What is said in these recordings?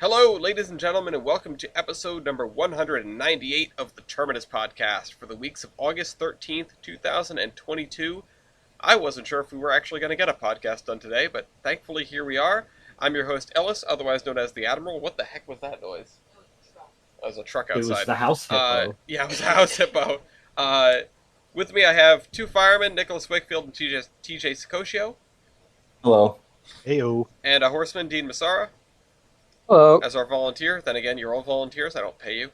Hello, ladies and gentlemen, and welcome to episode number 198 of the Terminus podcast for the weeks of August 13th, 2022. I wasn't sure if we were actually going to get a podcast done today, but thankfully here we are. I'm your host, Ellis, otherwise known as the Admiral. What the heck was that noise? That was a truck outside. It was the house hippo. Yeah, it was a house hippo. With me I have two firemen, Nicholas Wakefield and TJ Secosio. Hello. Heyo. And a horseman, Dean Massara. Hello. As our volunteer. Then again, you're all volunteers. I don't pay you.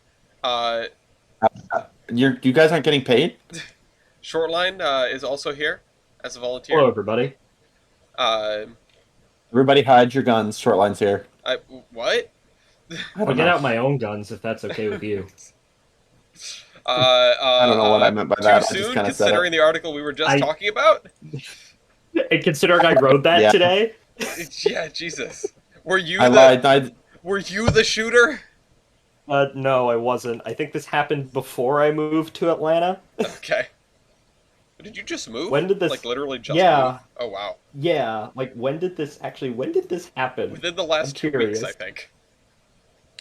You guys aren't getting paid? Shortline is also here as a volunteer. Hello, everybody. Everybody hide your guns. Shortline's here. What? I'll get out my own guns if that's okay with you. I don't know what I meant by that. Too I just soon, kind of said considering it. the article we were just talking about? And considering I wrote that today? Yeah, Jesus. Were you Were you the shooter? No, I wasn't. I think this happened before I moved to Atlanta. Okay. Did you just move? When did this... Like, literally just move? Oh, wow. Yeah, like, when did this happen? Within the last 2 weeks, I think.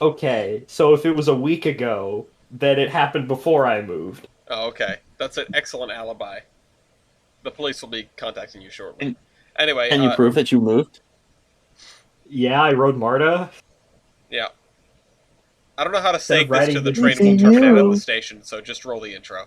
Okay, so if it was a week ago, then it happened before I moved. Oh, okay. That's an excellent alibi. The police will be contacting you shortly. Anyway, Can you prove that you moved? Yeah, I rode MARTA. Yeah. I don't know how to say this riding to the the train will GCU. terminate at the station, so just roll the intro.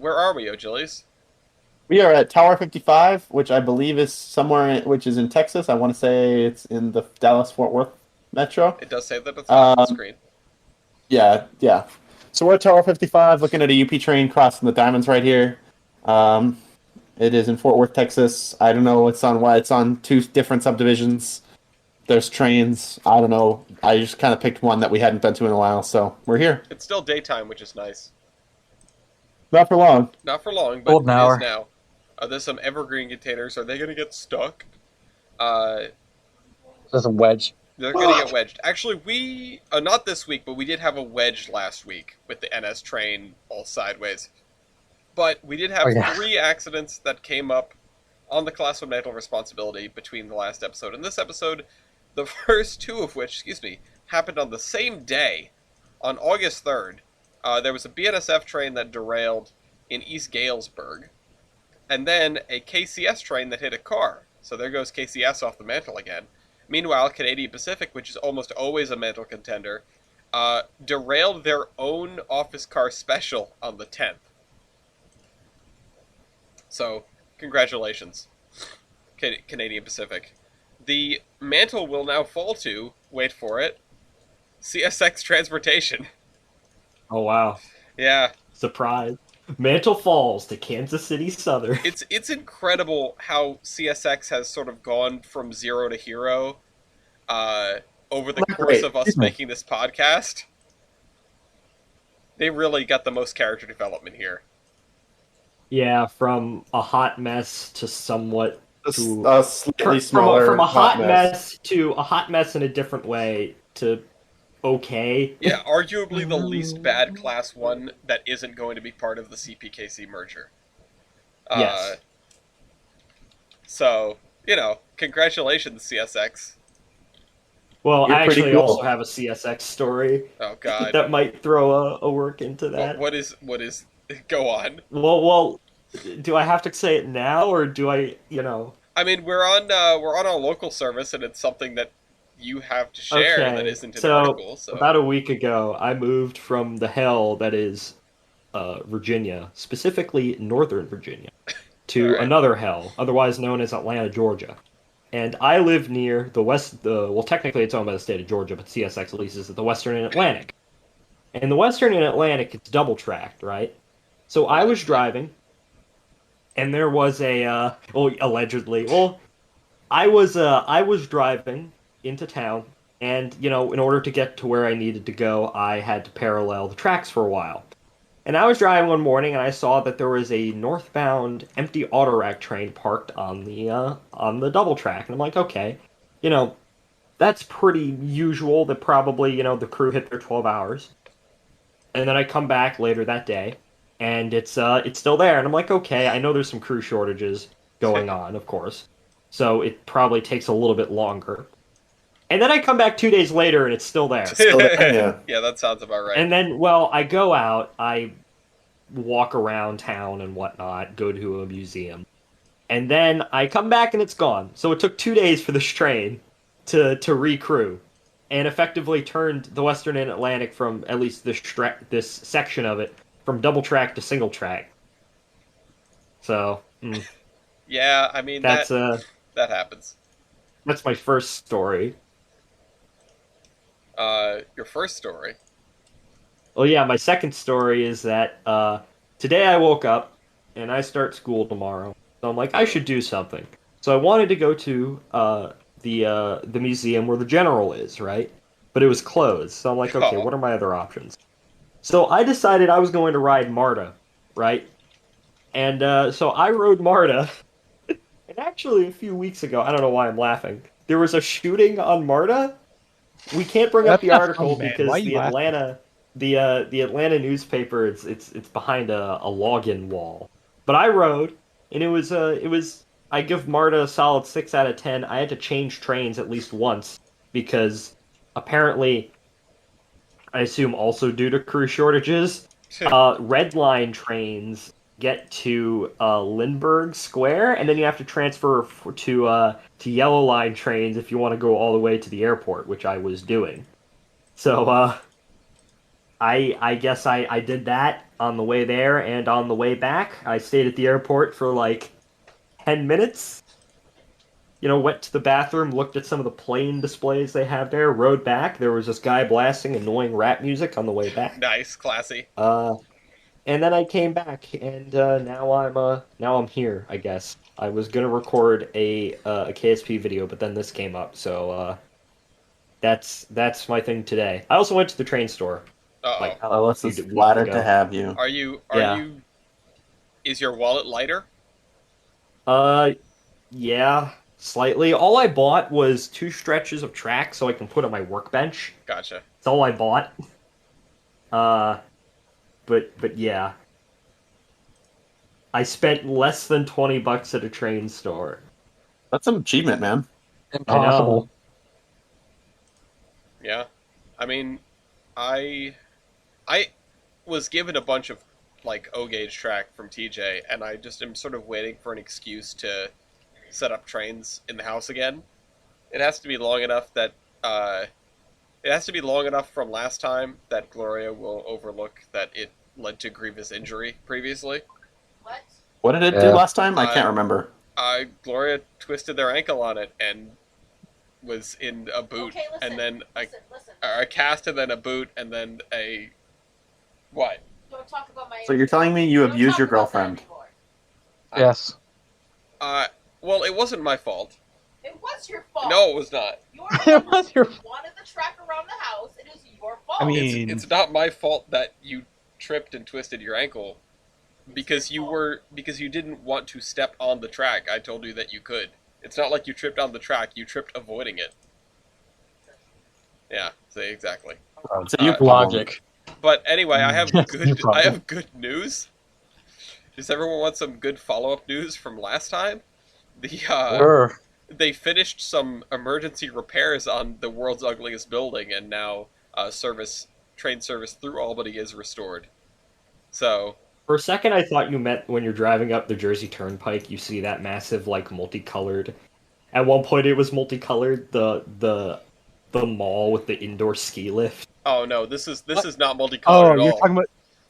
Where are we, O'Gillies? We are at Tower 55, which I believe is which is in Texas. I want to say it's in the Dallas-Fort Worth metro. It does say that it's on the screen. Yeah. So we're at Tower 55, looking at a UP train crossing the diamonds right here. It is in Fort Worth, Texas. I don't know it's on two different subdivisions. There's trains. I don't know. I just kind of picked one that we hadn't been to in a while, so we're here. It's still daytime, which is nice. Not for long. Not for long, but it is now. There's some evergreen containers. Are they going to get stuck? There's a wedge. They're going to get wedged. Actually, we... not this week, but we did have a wedge last week with the NS train all sideways. But we did have 3 accidents that came up on the class of mental responsibility between the last episode and this episode. The first 2 of which, happened on the same day, on August 3rd. There was a BNSF train that derailed in East Galesburg, and then a KCS train that hit a car. So there goes KCS off the mantle again. Meanwhile, Canadian Pacific, which is almost always a mantle contender, derailed their own office car special on the 10th. So, congratulations, Canadian Pacific. The mantle will now fall to, wait for it, Csx Transportation. Oh, wow. Yeah. Surprise. Mantle falls to Kansas City Southern. It's incredible how CSX has sort of gone from zero to hero over the course of us making this podcast. They really got the most character development here. Yeah, from a hot mess to somewhat... A slightly smaller from a hot mess to a hot mess in a different way to... okay. Yeah, arguably the least bad Class 1 that isn't going to be part of the CPKC merger. Yes. So, congratulations, CSX. Well, You're I actually cool. also have a CSX story. Oh, God. That might throw a work into that. What is... Go on. Well, do I have to say it now, or do I, I mean, we're on our local service, and it's something that you have to share that isn't an article. So about a week ago, I moved from the hell that is Virginia, specifically Northern Virginia, to another hell, otherwise known as Atlanta, Georgia. And I live near technically it's owned by the state of Georgia, but CSX leases at the Western and Atlantic. And the Western and Atlantic, it's double-tracked, right? So I was driving, and there was allegedly, I was driving into town, and, in order to get to where I needed to go, I had to parallel the tracks for a while. And I was driving one morning and I saw that there was a northbound empty auto rack train parked on the double track. And I'm like, okay, you know, that's pretty usual that probably, the crew hit their 12 hours. And then I come back later that day and it's still there. And I'm like, okay, I know there's some crew shortages going on, of course. So it probably takes a little bit longer. And then I come back 2 days later and it's still there. Still there, yeah. Yeah, that sounds about right. And then, well, I go out, I walk around town and whatnot, go to a museum. And then I come back and it's gone. So it took 2 days for this train to recrew and effectively turned the Western and Atlantic from, at least this section of it, from double track to single track. So, yeah, I mean, that happens. That's my first story. Your first story? Well, yeah, my second story is that today I woke up and I start school tomorrow. So I'm like, I should do something. So I wanted to go to the museum where the general is, right? But it was closed. So I'm like, okay, what are my other options? So I decided I was going to ride Marta, right? And so I rode Marta. And actually, a few weeks ago, I don't know why I'm laughing, there was a shooting on Marta. We can't bring up the article because the Atlanta newspaper it's behind a login wall. But I rode, and it was I give Marta a solid 6 out of 10. I had to change trains at least once because apparently, I assume also due to crew shortages, red line trains get to Lindbergh Square, and then you have to transfer to yellow line trains if you want to go all the way to the airport, which I was doing. So I guess I did that on the way there and on the way back. I stayed at the airport for like 10 minutes. Went to the bathroom, looked at some of the plane displays they have there, rode back. There was this guy blasting annoying rap music on the way back. Nice, classy. And then I came back, and now I'm here. I guess I was gonna record a KSP video, but then this came up, so that's my thing today. I also went to the train store. Like, Ellis is flattered to have you. Are you? Is your wallet lighter? Yeah, slightly. All I bought was 2 stretches of track so I can put on my workbench. Gotcha. That's all I bought. But yeah. I spent less than $20 at a train store. That's an achievement, man. Impossible. Yeah. I mean, I was given a bunch of like O-gauge track from TJ, and I just am sort of waiting for an excuse to set up trains in the house again. It has to be long enough that it has to be long enough from last time that Gloria will overlook that it led to grievous injury previously. What did it do last time? I can't remember. Gloria twisted their ankle on it and was in a boot, okay, listen, and then a cast, and then a boot, and then a what? Don't talk about my. So you're telling me you abused your girlfriend? Yes. Well, it wasn't my fault. It was your fault. No, it was not. It was your fault. Wanted the track around the house. It is your fault. I mean, it's not my fault that you tripped and twisted your ankle because you didn't want to step on the track. I told you that you could. It's not like you tripped on the track. You tripped avoiding it. Yeah, see, exactly. So you logic. But anyway, I have good news. Does everyone want some good follow-up news from last time? They finished some emergency repairs on the world's ugliest building, and now train service through Albany is restored. So for a second, I thought you meant when you're driving up the Jersey Turnpike, you see that massive, like, multicolored. At one point, it was multicolored. The mall with the indoor ski lift. Oh no, this is not multicolored at all.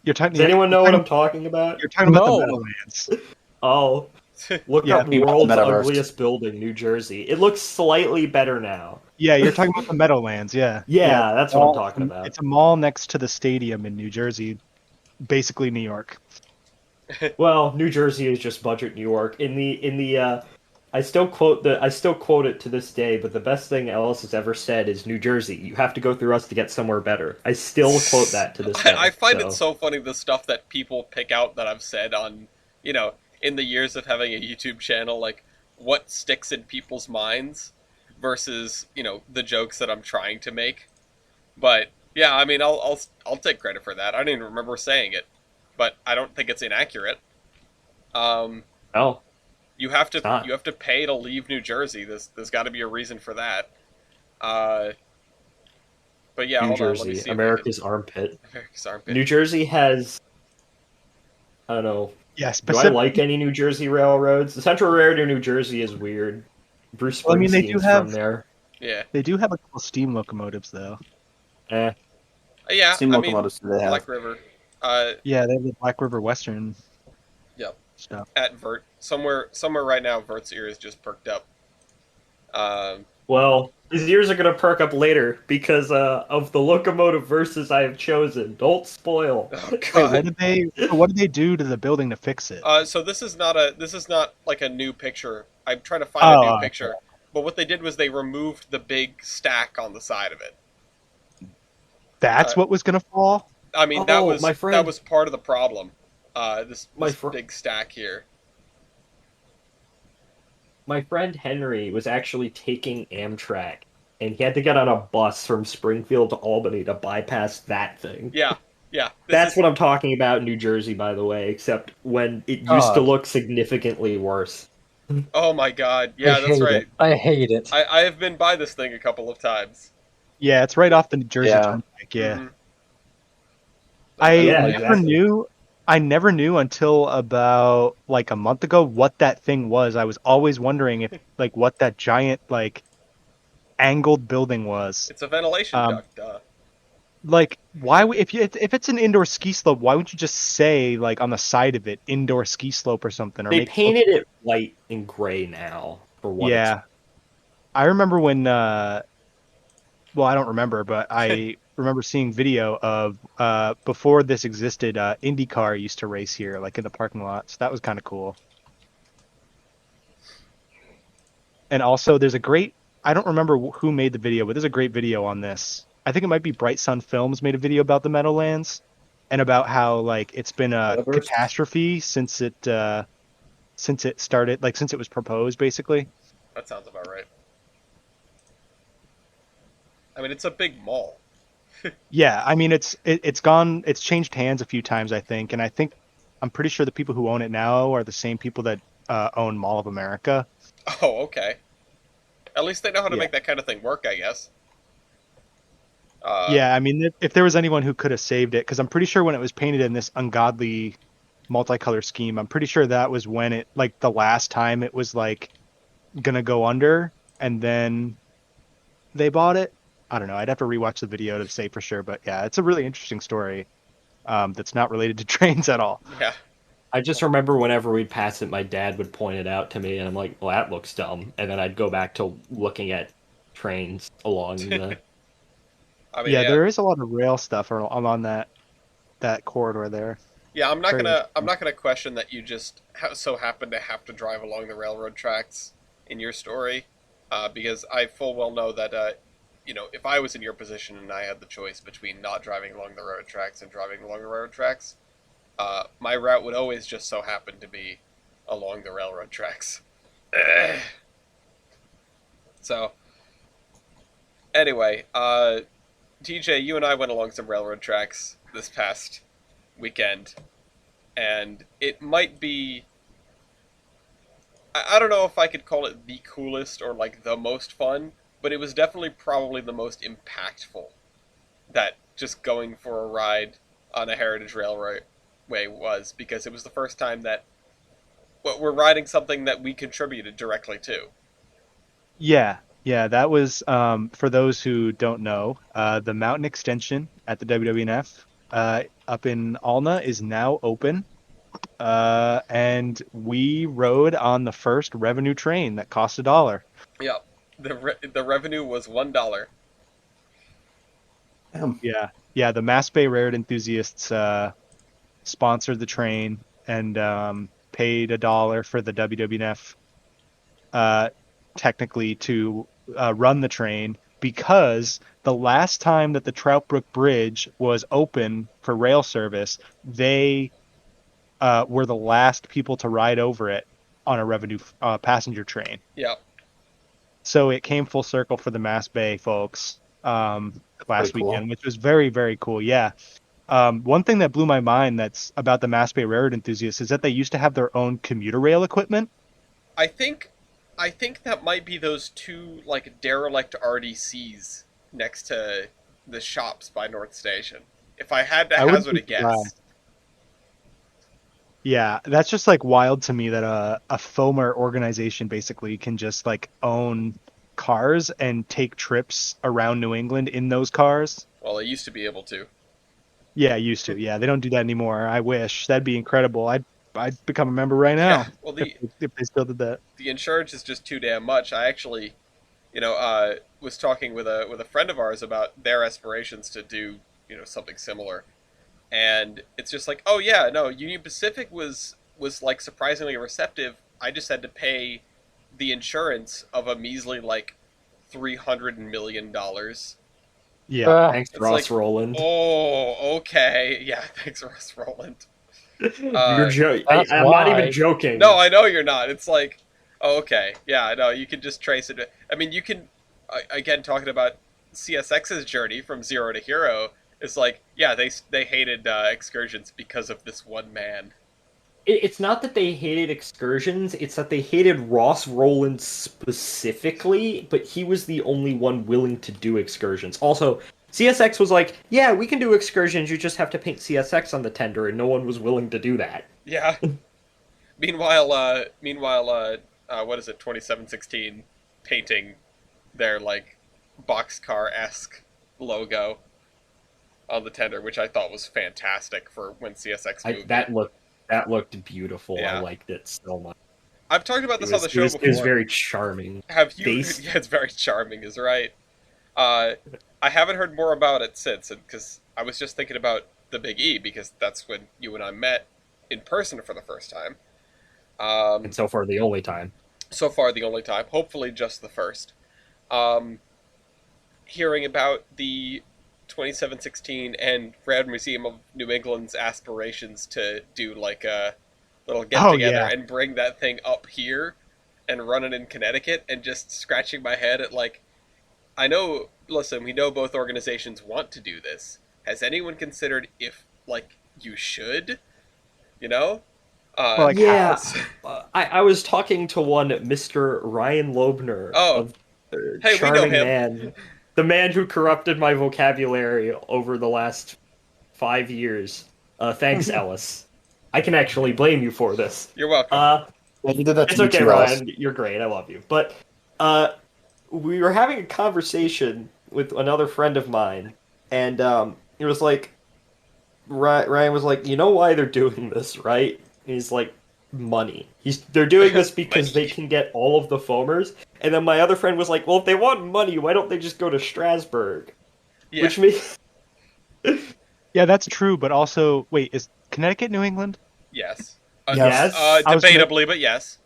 Does anyone know what I'm talking about? You're talking about the Meadowlands. Oh, look up world's ugliest building, New Jersey. It looks slightly better now. Yeah, you're talking about the Meadowlands. Yeah, that's what I'm talking about. It's a mall next to the stadium in New Jersey, basically New York. Well, New Jersey is just budget New York. In the I still quote it to this day, but the best thing Ellis has ever said is New Jersey. You have to go through us to get somewhere better. I still quote that to this day. I find it so funny the stuff that people pick out that I've said on, in the years of having a YouTube channel, like what sticks in people's minds versus, the jokes that I'm trying to make. But yeah, I mean, I'll take credit for that. I don't even remember saying it, but I don't think it's inaccurate. Oh, You have to pay to leave New Jersey. There's got to be a reason for that. But yeah, New hold Jersey, on. Let me see. America's armpit. America's armpit. New Jersey has. I don't know. Yeah, Do I like any New Jersey railroads? The Central Railroad to New Jersey is weird. Bruce Well, I mean, they Springsteen's do have- from there. Yeah. They do have a couple steam locomotives though. Yeah. Steam I locomotives do they mean, have? Black River. Yeah, they have the Black River Western. Yep. Stuff. At Vert. Somewhere right now, Vert's ear is just perked up. Well, his ears are going to perk up later because of the locomotive verses I have chosen. Don't spoil. Oh Wait, god. what did they do to the building to fix it? So this is not like a new picture. I'm trying to find a new picture. But what they did was they removed the big stack on the side of it. That's what was gonna fall? I mean, that was my friend. that was part of the problem. This fr- big stack here. My friend Henry was actually taking Amtrak, and he had to get on a bus from Springfield to Albany to bypass that thing. Yeah. That's what I'm talking about in New Jersey, by the way, except when it used to look significantly worse. Oh my god. Yeah, that's right. I hate it. I have been by this thing a couple of times. Yeah, it's right off the New Jersey Yeah. Turnpike. Yeah, Mhm. I never knew until about like a month ago what that thing was. I was always wondering if what that giant angled building was. It's a ventilation duct. Duh. Why if it's an indoor ski slope, why would you just say on the side of it indoor ski slope or something? Or They painted it white and gray now for what. Yeah, I remember when. Well, I don't remember, but I remember seeing video of before this existed. IndyCar used to race here, in the parking lot. So that was kind of cool. And also, there's a great. I don't remember who made the video, but there's a great video on this. I think it might be Bright Sun Films made a video about the Meadowlands and about how it's been a catastrophe since it started, since it was proposed, basically. That sounds about right. I mean, it's a big mall. Yeah, I mean it's changed hands a few times, I think, and I'm pretty sure the people who own it now are the same people that own Mall of America. Oh, okay. At least they know how to make that kind of thing work, I guess. Yeah, I mean, if there was anyone who could have saved it, because I'm pretty sure when it was painted in this ungodly multicolor scheme, I'm pretty sure that was when it, the last time it was, gonna go under, and then they bought it. I don't know, I'd have to rewatch the video to say for sure, but yeah, it's a really interesting story that's not related to trains at all. Yeah. I just remember whenever we'd pass it, my dad would point it out to me, and I'm like, well, that looks dumb. And then I'd go back to looking at trains along the... I mean, there is a lot of rail stuff along that corridor there. Yeah, I'm not gonna question that you just so happen to have to drive along the railroad tracks in your story, because I full well know that if I was in your position and I had the choice between not driving along the railroad tracks and driving along the railroad tracks, my route would always just so happen to be along the railroad tracks. So, anyway, TJ, you and I went along some railroad tracks this past weekend, and it might be... I don't know if I could call it the coolest or the most fun, but it was definitely probably the most impactful that just going for a ride on a heritage railway was, because it was the first time that we're riding something that we contributed directly to. Yeah, that was, for those who don't know, the mountain extension at the WWNF up in Alna is now open, and we rode on the first revenue train that cost $1. Yeah, the revenue was $1. Yeah, the Mass Bay Railroad enthusiasts sponsored the train and paid $1 for the WWNF technically to run the train, because the last time that the Troutbrook Bridge was open for rail service, they were the last people to ride over it on a revenue passenger train. Yep. So it came full circle for the Mass Bay folks last cool. weekend, which was very, very cool. Yeah. One thing that blew my mind that's about the Mass Bay Railroad enthusiasts is that they used to have their own commuter rail equipment. I think that might be those two like derelict RDCs next to the shops by North Station. If I had to hazard a guess. Yeah, that's just like wild to me that a FOMR organization basically can just like own cars and take trips around New England in those cars. Well, they used to be able to. Yeah, used to. Yeah, they don't do that anymore. I wish. That'd be incredible. I'd become a member right now. Yeah, well, if they still did that. The insurance is just too damn much. I actually, was talking with a friend of ours about their aspirations to do, something similar. And it's just like, oh yeah, no, Union Pacific was like surprisingly receptive. I just had to pay the insurance of a measly like $300 million. Yeah. Thanks, It's Ross like, Roland. Oh, okay. Yeah, thanks, Ross Roland. You're joking. That's I'm not why. even joking. No, I know you're not. It's like, oh, okay. Yeah, I know. You can just trace it. I mean, you can, again, talking about CSX's journey from zero to hero, it's like, yeah, they hated excursions because of this one man. It's not that they hated excursions, it's that they hated Ross Roland specifically, but he was the only one willing to do excursions. Also, CSX was like, yeah, we can do excursions, you just have to paint CSX on the tender, and no one was willing to do that. Yeah. Meanwhile, what is it, 2716 painting their, like, boxcar-esque logo on the tender, which I thought was fantastic for when CSX moved. That looked beautiful. Yeah. I liked it so much. I've talked about this on the show before. It was very charming. Have you? Based. Yeah, it's very charming, is right. I haven't heard more about it since, because I was just thinking about the Big E, because that's when you and I met in person for the first time. And so far, the only time. So far, the only time. Hopefully, just the first. Hearing about the 2716 and Rad Museum of New England's aspirations to do like a little get together and bring that thing up here and run it in Connecticut, and just scratching my head at like, I know, listen, we know both organizations want to do this. Has anyone considered if like you should, Yeah, I was talking to one Mr. Ryan Loebner. Oh, hey, charming we know him. Man. The man who corrupted my vocabulary over the last 5 years. Thanks, Ellis. I can actually blame you for this. You're welcome. Yeah, you did that to It's me okay, too, Ross. Ryan. You're great. I love you. But we were having a conversation with another friend of mine, and it was like, Ryan was like, you know why they're doing this, right? He's like, money. They're doing this because they can get all of the foamers. And then my other friend was like, well, if they want money, why don't they just go to Strasbourg? Yeah. Which means... Yeah, that's true, but also, wait, is Connecticut New England? Yes. Yes. Debatably, but yes.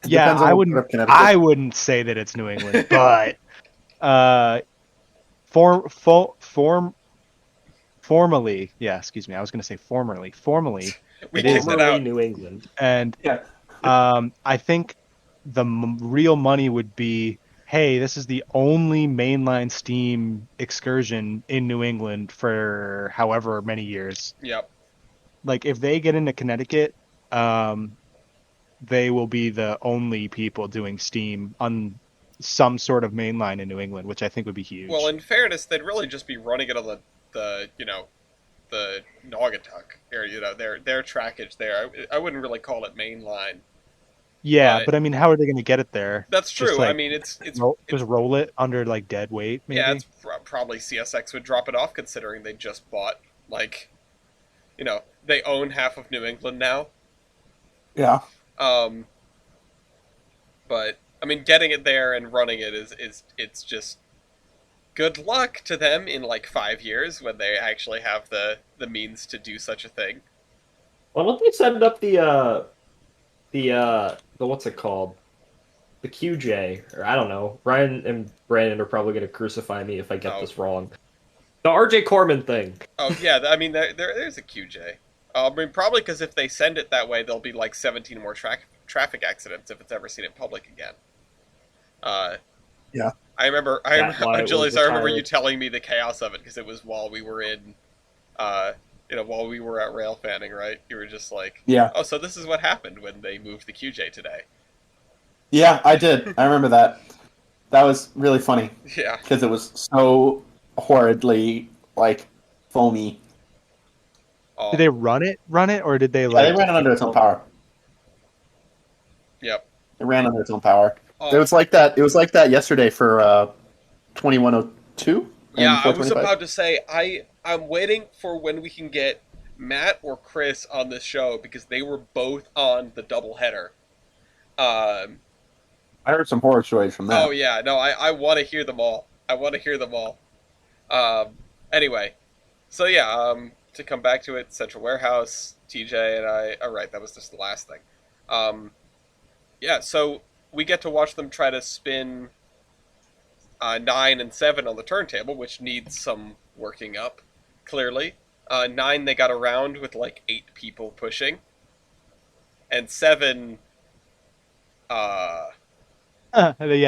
It Yeah, depends on I what wouldn't. part of Connecticut. I wouldn't say that it's New England, but formally, yeah. Excuse me, I was going to say formerly. We It is kicked it out. New England. And Yeah. I think the real money would be, hey, this is the only mainline steam excursion in New England for however many years. Yep. Like, if they get into Connecticut, they will be the only people doing steam on some sort of mainline in New England, which I think would be huge. Well, in fairness, they'd really just be running it on the Naugatuck area, their trackage there. I wouldn't really call it mainline. yeah, but I mean, how are they going to get it there? That's Just, true. like, I mean, it's Just roll it under like dead weight, maybe. yeah, it's probably CSX would drop it off, considering they just bought they own half of New England now. Yeah. But I mean, getting it there and running it it's just good luck to them in like 5 years when they actually have the means to do such a thing. Why don't they send up the what's it called? the QJ, or I don't know. Ryan and Brandon are probably going to crucify me if I get this wrong. The RJ Corman thing. Oh yeah, I mean there's a QJ. I mean probably because if they send it that way, there'll be like 17 more traffic accidents if it's ever seen in public again. Yeah. I remember Julius, I remember you telling me the chaos of it because it was while we were in, while we were at rail fanning, right? You were just like, yeah. Oh, so this is what happened when they moved the QJ today. Yeah, I did. I remember that. That was really funny. Yeah. Because it was so horridly, like, foamy. Oh. Did they run it, or did they Yeah, like? they ran it under its own power. Yep. It ran under its own power. It was like that. It was like that yesterday for 2102. Yeah, I was about to say I'm waiting for when we can get Matt or Chris on this show because they were both on the doubleheader. I heard some horror stories from that. Oh yeah, no, I want to hear them all. Anyway, so yeah, to come back to it, Central Warehouse, TJ and I. All right, that was just the last thing. Yeah, so we get to watch them try to spin 9 and 7 on the turntable, which needs some working up, clearly. 9 they got around with like 8 people pushing. And 7... yeah,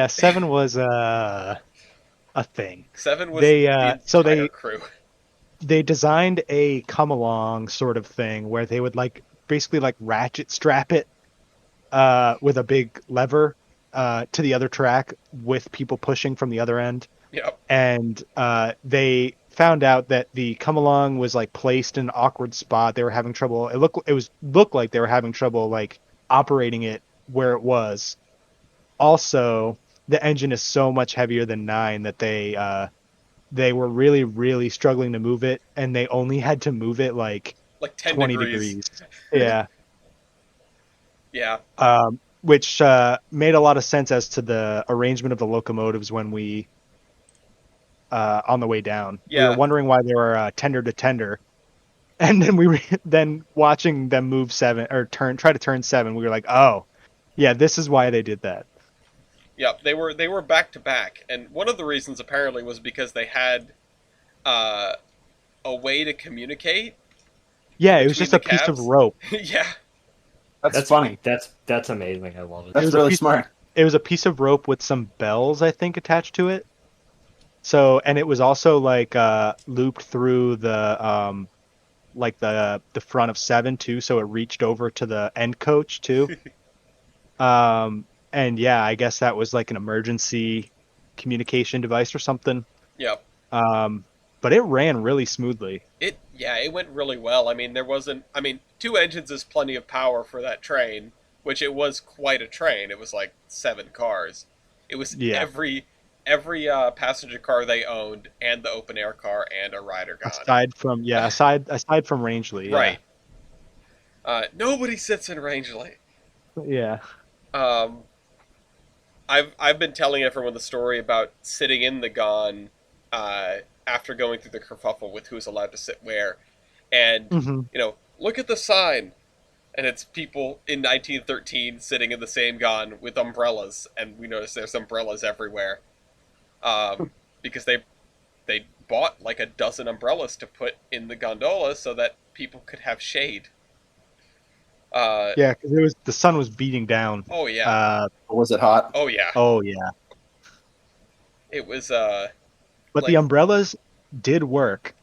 7 was a thing. 7 was the entire crew. They designed a come-along sort of thing where they would like basically like ratchet strap it with a big lever to the other track with people pushing from the other end. Yep. And they found out that the come along was like placed in an awkward spot. They were having trouble. It looked like they were having trouble like operating it where it was. Also, the engine is so much heavier than 9 that they were really, really struggling to move it, and they only had to move it like 10 20 degrees. Yeah. Yeah. Which made a lot of sense as to the arrangement of the locomotives when we on the way down. Yeah. We were wondering why they were tender to tender, and then then watching them move 7 or try to turn 7, we were like, oh, yeah, this is why they did that. Yeah, they were back to back, and one of the reasons apparently was because they had a way to communicate. Yeah, it was just a piece of rope. Yeah. That's funny. That's amazing. I love it. That's really smart. It was a piece of rope with some bells, I think, attached to it. So, and it was also like looped through the the front of 7 too, so it reached over to the end coach too. And yeah, I guess that was like an emergency communication device or something. Yep. But it ran really smoothly. It went really well. I mean, 2 engines is plenty of power for that train, which it was quite a train. It was like 7 cars. It was every passenger car they owned, and the open air car, and a rider gone. Aside from Rangeley. Yeah. Right. Nobody sits in Rangeley. Yeah. I've been telling everyone the story about sitting in the Gone after going through the kerfuffle with who's allowed to sit where, and look at the sign, and it's people in 1913 sitting in the same Gone with umbrellas, and we notice there's umbrellas everywhere, because they bought like a dozen umbrellas to put in the gondola so that people could have shade. Yeah, because the sun was beating down. Oh yeah. Was it hot? Oh yeah. Oh yeah. It was. But the umbrellas did work.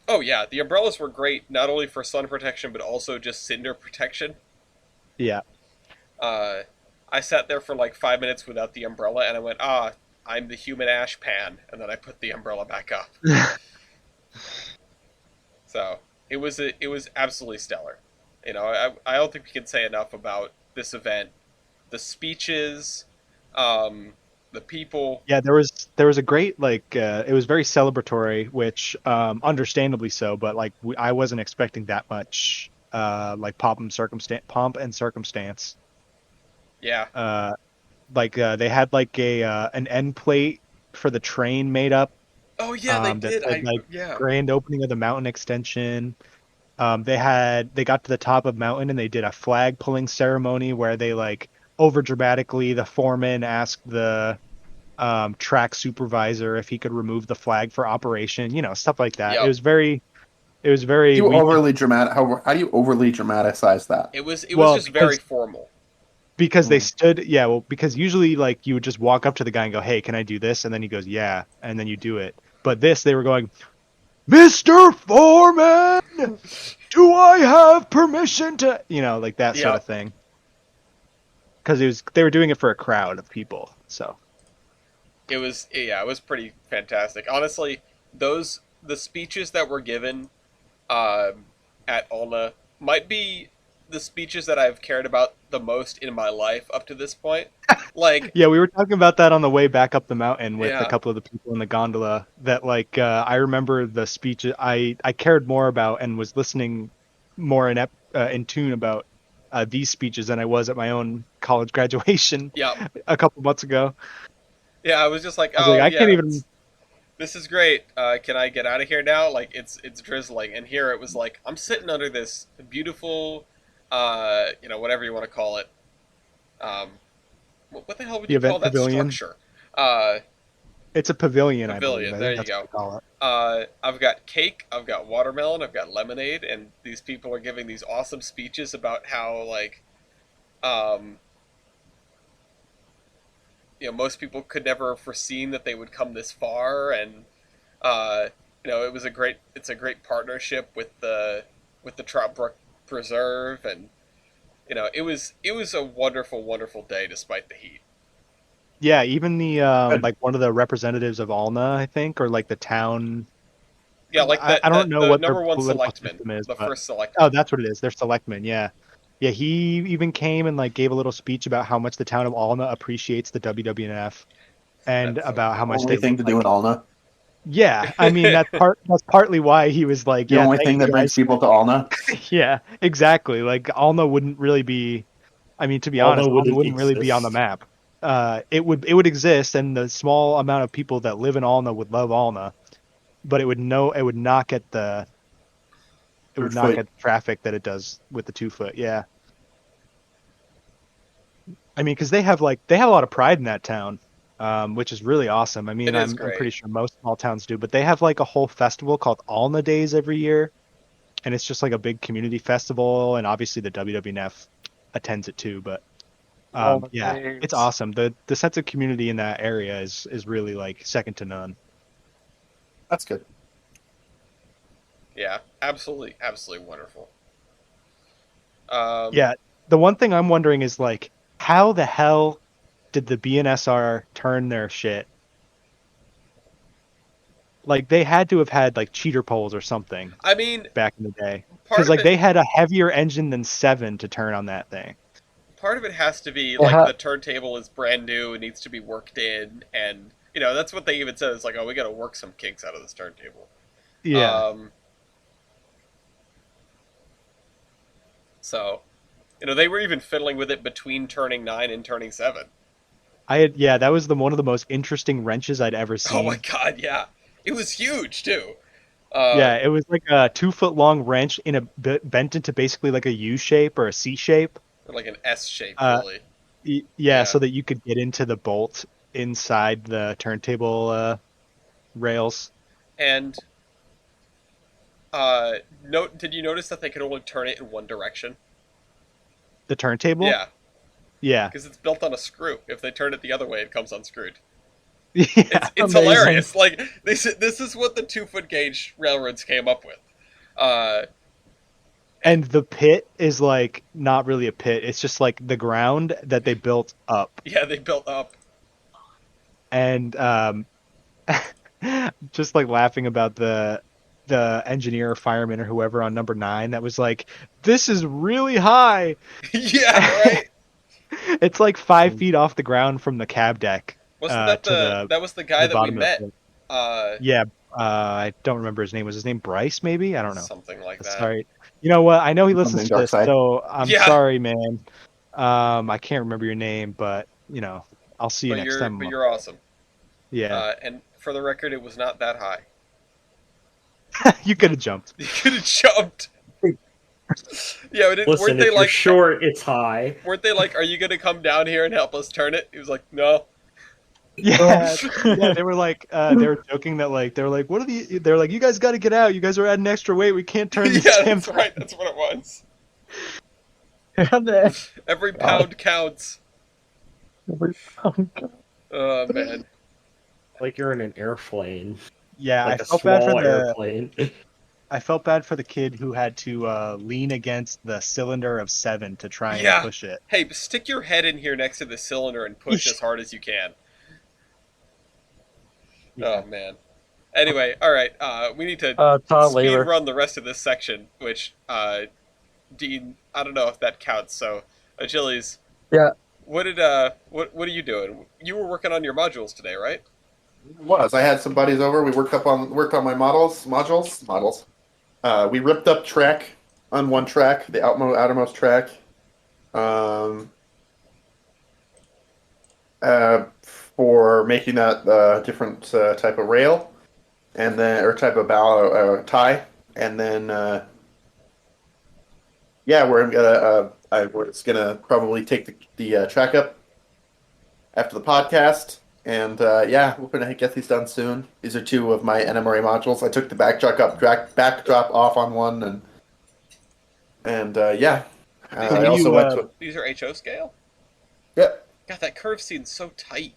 Oh yeah, the umbrellas were great, not only for sun protection but also just cinder protection. Yeah. I sat there for like 5 minutes without the umbrella, and I went, I'm the human ash pan, and then I put the umbrella back up. So it was absolutely stellar. I don't think we can say enough about this event. The speeches, the people. Yeah, there was a great it was very celebratory, which understandably so. But I wasn't expecting that much pomp and circumstance. Yeah. They had an end plate for the train made up. Oh yeah, they did. Grand opening of the mountain extension. They got to the top of mountain and they did a flag pulling ceremony where they over dramatically. The foreman asked the track supervisor if he could remove the flag for operation, stuff like that. Yep. It was very You overly dramatic. How do you overly dramatize that? It was Well, just very formal. because they stood, because usually like you would just walk up to the guy and go, "Hey, can I do this?" And then he goes, "Yeah," and then you do it. But they were going, "Mr. Foreman, do I have permission to," like that sort of thing. Because they were doing it for a crowd of people, so. It was pretty fantastic. Honestly, the speeches that were given at Ulna might be the speeches that I've cared about the most in my life up to this point. Like, yeah, we were talking about that on the way back up the mountain with Yeah. a couple of the people in the gondola. That I remember the speech I cared more about and was listening more in tune about these speeches than I was at my own college graduation yeah, a couple months ago. I was just like, I was oh, like, I yeah, can't even. this is great. Can I get out of here now? Like, it's drizzling, and here it was like I'm sitting under this beautiful, whatever you want to call it. What the hell would The you event call that pavilion? structure? It's a pavilion, Pavilion, I believe. I there think you that's what they call it. I've got cake, I've got watermelon, I've got lemonade, and these people are giving these awesome speeches about how most people could never have foreseen that they would come this far, and it's a great partnership with the Trout Brook Preserve, and it was a wonderful, wonderful day despite the heat. Yeah, even the one of the representatives of Alna, I think, or like the town. Yeah, like I don't know the what their number one political selectman, system is. the But, first selectman. oh, that's what it is. They're selectmen. Yeah, yeah. He even came and gave a little speech about how much the town of Alna appreciates the WWNF, and That's so about how cool. much Only they thing to do in Alna. Yeah, I mean that's partly why he was like, The yeah, only thank thing you that brings guys. people to Alna. Yeah, exactly. Like Alna wouldn't really be. I mean, to be Alna honest, Alna wouldn't wouldn't really be on the exist. map. It would exist, and the small amount of people that live in Alna would love Alna, but it would not get the traffic that it does with the 2-foot. Yeah, I mean, because they have a lot of pride in that town, which is really awesome. I mean, It is I'm great. pretty sure most small towns do, but they have a whole festival called Alna Days every year, and it's just like a big community festival, and obviously the WWNF attends it too, but. Alna Yeah, Days. it's awesome. The sense of community in that area is really second to none. That's good. Yeah, absolutely, absolutely wonderful. Yeah, the one thing I'm wondering is how the hell did the BNSR turn their shit? They had to have had cheater poles or something. I mean, back in the day, part because of it, they had a heavier engine than 7 to turn on that thing. part of it has to be Yeah. the turntable is brand new, it needs to be worked in, and that's what they even said. It's like, oh, we got to work some kinks out of this turntable. Yeah. So, they were even fiddling with it between turning 9 and turning 7. That was one of the most interesting wrenches I'd ever seen. Oh my god, yeah. It was huge, too. Yeah, it was like a 2-foot long wrench bent into basically like a U shape or a C shape. Or like an S shape, really. Yeah, so that you could get into the bolt inside the turntable rails. And did you notice that they could only turn it in one direction? The turntable? Yeah, Yeah. because it's built on a screw. If they turn it the other way, it comes unscrewed. Yeah, It's amazing. hilarious. This is what the 2-foot gauge railroads came up with. And the pit is not really a pit. It's just the ground that they built up. Yeah, they built up. And just laughing about the engineer or fireman or whoever on number 9 that was like, this is really high. Yeah, right. It's 5 feet off the ground from the cab deck. Wasn't that that was the guy that we bottom of met? the pit. I don't remember his name. Was his name Bryce? Maybe, I don't know. Something like that. Sorry. You know what? I know he listens to this, Darkside. so I'm Yeah. sorry, man. I can't remember your name, but I'll see you next time. But you're awesome. Yeah, And for the record, it was not that high. you could have jumped. You could have jumped. Yeah, Listen, weren't they if you're like, short, it's high. weren't they like, are you gonna come down here and help us turn it? He was like, no. Yeah, yeah. They were like, they were joking that like they were like, what are the? They're like, you guys got to get out. You guys are adding extra weight. We can't turn this Yeah, damn that's right. That's what it was. thing. Every pound counts. Oh man. Like you're in an airplane, Yeah, like I a felt bad for small the. airplane. I felt bad for the kid who had to lean against the cylinder of 7 to try and Yeah. push it. Hey, stick your head in here next to the cylinder and push as hard as you can. Yeah. Oh man. Anyway, all right. We need to Todd speed Lever. run the rest of this section, which Dean, I don't know if that counts. So, Achilles. Yeah. What are you doing? You were working on your modules today, right? I had some buddies over. We worked on my modules. We ripped up track on one track, the outermost track. For making that different type of rail, and then or type of bow tie, and then we're just gonna probably take the track up after the podcast, and we're gonna get these done soon. These are two of my NMRA modules. I took the backdrop off on one, and I also went to These are HO scale. Yep. God, that curve seems so tight.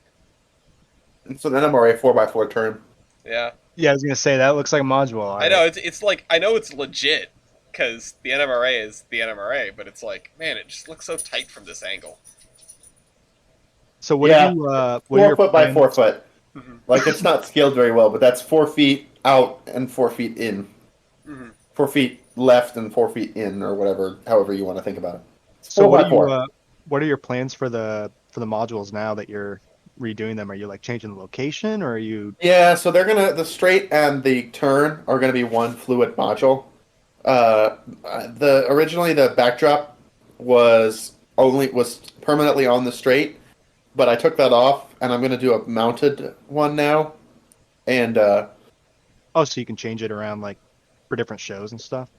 It's an NMRA 4x4 turn. Yeah. Yeah, I was gonna say that looks like a module. I know it's like I know it's legit because the NMRA is the NMRA, but it's like, man, it just looks so tight from this angle. So what Yeah. do you? What are 4 your foot by plans? 4 foot. Mhm. Like it's not scaled very well, but that's 4 feet out and 4 feet in. Mhm. 4 feet left and 4 feet in, or whatever, however you want to think about it. It's So 4 what by are 4. you? What are your plans for the modules now that you're redoing them? Are you like changing the location, or are you? Yeah, so the straight and the turn are gonna be one fluid module. Originally the backdrop was permanently on the straight, but I took that off and I'm gonna do a mounted one now. And Oh, so you can change it around like for different shows and stuff.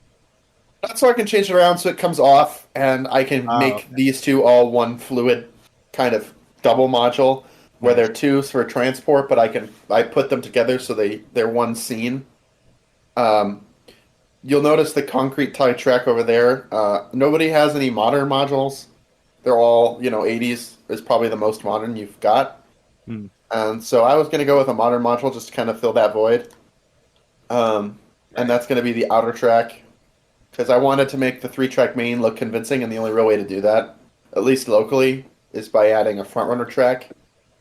that's so I can change it around so it comes off and I can make Okay. these two all one fluid kind of double module where they're two for transport, but I put them together so they're one scene. You'll notice the concrete tie track over there. Nobody has any modern modules. They're all 80s is probably the most modern you've got. Hmm. And so I was going to go with a modern module just to kind of fill that void. And that's going to be the outer track. Because I wanted to make the 3-track main look convincing, and the only real way to do that, at least locally, is by adding a front runner track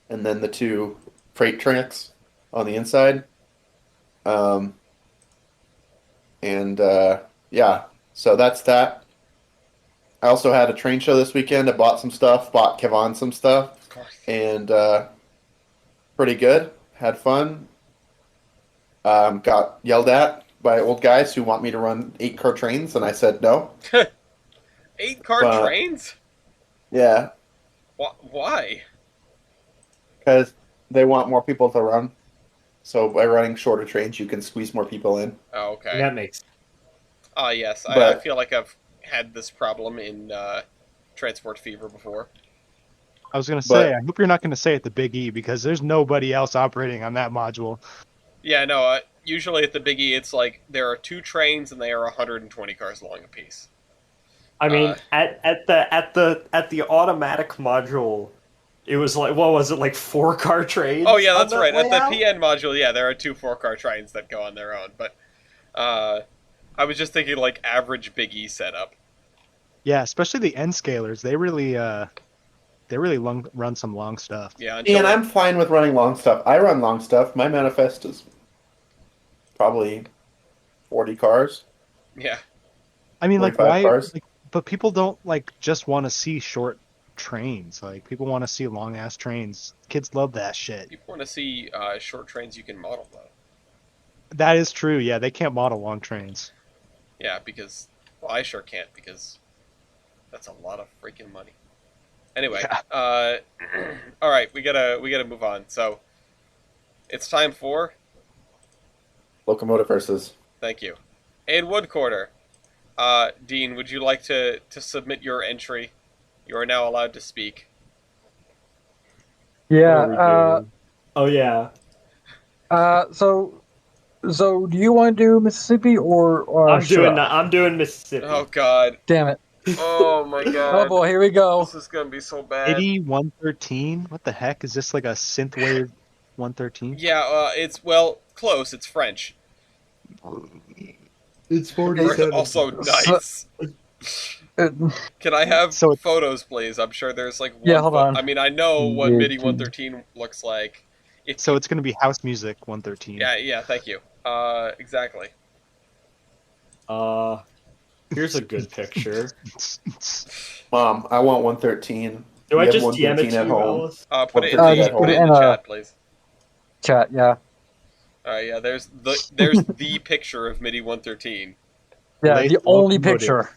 and then the 2 freight tracks on the inside. So that's that. I also had a train show this weekend. I bought some stuff, bought Kevon some stuff, Of course. and pretty good. Had fun. Got yelled at by old guys who want me to run 8-car trains, and I said no. 8-car trains? Yeah, Why? because they want more people to run. So by running shorter trains, you can squeeze more people in. Oh, okay. That makes Yes. I But- feel like I've had this problem in Transport Fever before. I was gonna say, I hope you're not gonna say it the Big E because there's nobody else operating on that module. Yeah, no. Usually at the Big E, it's like there are 2 trains and they are 120 cars long apiece. I mean, at the automatic module, it was like, what was it, like 4-car trains? Oh yeah, on that's that right. At layout? the PN module, yeah, there are 2 4-car trains that go on their own. But I was just thinking like average Big E setup. Yeah, especially the N scalers. They really run some long stuff. Yeah, And I'm fine with running long stuff. I run long stuff. My manifest is probably 40 cars. yeah. I mean, like 45 why? cars. Like, but people don't like just want to see short trains. Like people want to see long ass trains. Kids love that shit. People want to see short trains you can model though. That is true. Yeah, they can't model long trains. Yeah, because I sure can't because that's a lot of freaking money. Anyway, all right, we gotta move on. So it's time for Locomotive versus. thank you, and Wood Quarter. Dean, would you like to submit your entry? You are now allowed to speak. What are we Yeah. doing? Oh yeah. So do you want to do Mississippi or I'm should doing. I? I'm doing Mississippi. Oh God. Damn it! Oh my Oh God. boy, here we go. This is gonna be so bad. MIDI 113? What the heck? Is this like a synthwave 113? Yeah, it's close. It's French. It's Also nice. Can I have So- photos, please? I'm sure there's like one. Yeah, hold on. I mean, I know what Yeah, MIDI dude. 113 looks like. So it's going to be house music 113. Yeah. Thank you. Exactly. Here's a good picture. Mom, I want 113. Do I We have just DM it 113 to at you, home. Alice? Put it in Just the, put it in the in, chat, please. Chat, yeah. Yeah. There's the picture of MIDI 113, Yeah, Late the only locomotive. picture.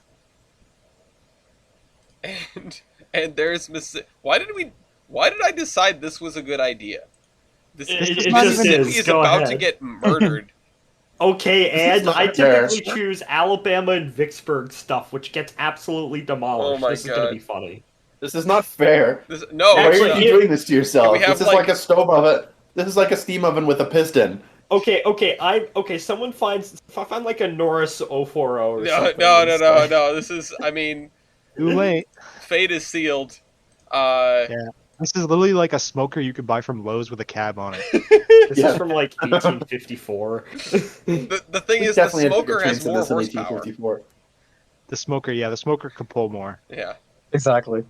and there's Why did I decide this was a good idea? This It just Mississippi is. is Go about ahead. to get murdered. Okay, This is and not I fair. typically choose Alabama and Vicksburg stuff, which gets absolutely demolished. Oh my This is gonna God. be funny. This is not fair. No, Why Actually, are you doing this to yourself? we have, This is like- like a stove oven. This is like a steam oven with a piston. Okay. Someone finds. If I find like a Norris 040 or no, something. no. This is. I mean, Too late. fate is sealed. This is literally like a smoker you could buy from Lowe's with a cab on it. This Yeah. is from like 1854. The thing We is, the definitely had smoker bigger has trains than more this in horsepower. 1854. The smoker can pull more. Yeah. Exactly.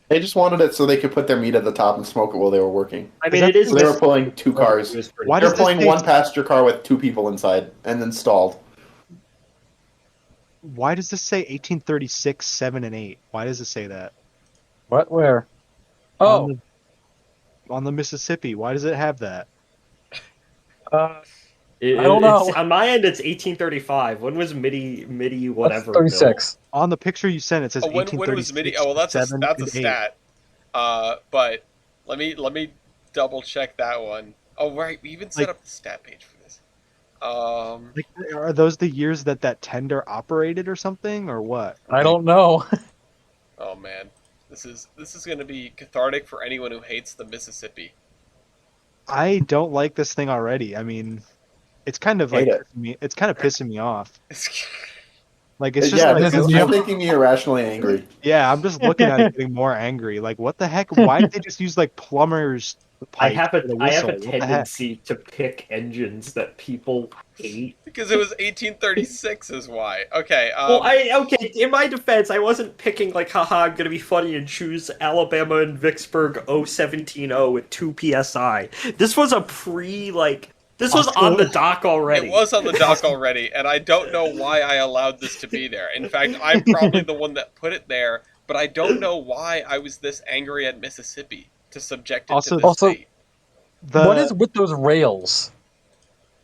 They just wanted it so they could put their meat at the top and smoke it while they were working. I mean, it is. So they were pulling two cars. Why They does were this pulling say- one passenger car with two people inside and then stalled. Why does this say 1836, 7, and 8? Why does it say that? What? Where? Oh, On the Mississippi. Why does it have that? I I don't know. On my end, it's 1835. When was MIDI whatever? that's 36. On the picture you sent, it says When was 1836. MIDI? Oh, well, that's a 7, and 8. stat. But let me double check that one. Oh, right. We even set Like- up the stat page for this. Like, are those the years that tender operated or something, or what? I don't know. Oh man, this is going to be cathartic for anyone who hates the Mississippi. I don't like this thing already. I mean, it's kind of like Hate it. it's kind of pissing me off. Like it's just Yeah, like this is just making me irrationally angry. yeah, I'm just looking at it getting more angry. Like what the heck? Why did they just use like plumbers? I have pipe for the I have a whistle? What the heck? tendency to pick engines that people hate. Because it was 1836 is why. Okay. Well, okay. In my defense, I wasn't picking like, haha, I'm gonna be funny and choose Alabama and Vicksburg 0170 with 2 psi. This was a This was on the dock already. It was on the dock already, and I don't know why I allowed this to be there. In fact, I'm probably the one that put it there, but I don't know why I was this angry at Mississippi to subject it to this fate. What is with those rails?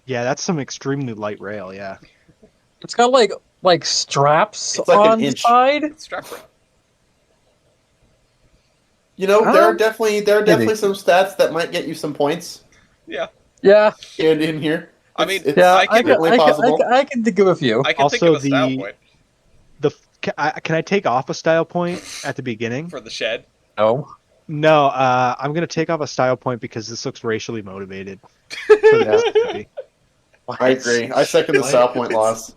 Yeah, that's some extremely light rail. Yeah. It's got like straps It's like an on the inch. side. Strap rail. You know, there are Um, definitely some stats that might get you some points Yeah. Yeah, in here. I mean, It's yeah. I can- definitely possible. I can think of a few. I can think Also, of a style the- point Can I take off a style point at the beginning? for the shed. No. No, I'm gonna take off a style point because this looks racially motivated. For the Mississippi. I agree. I second the style point loss.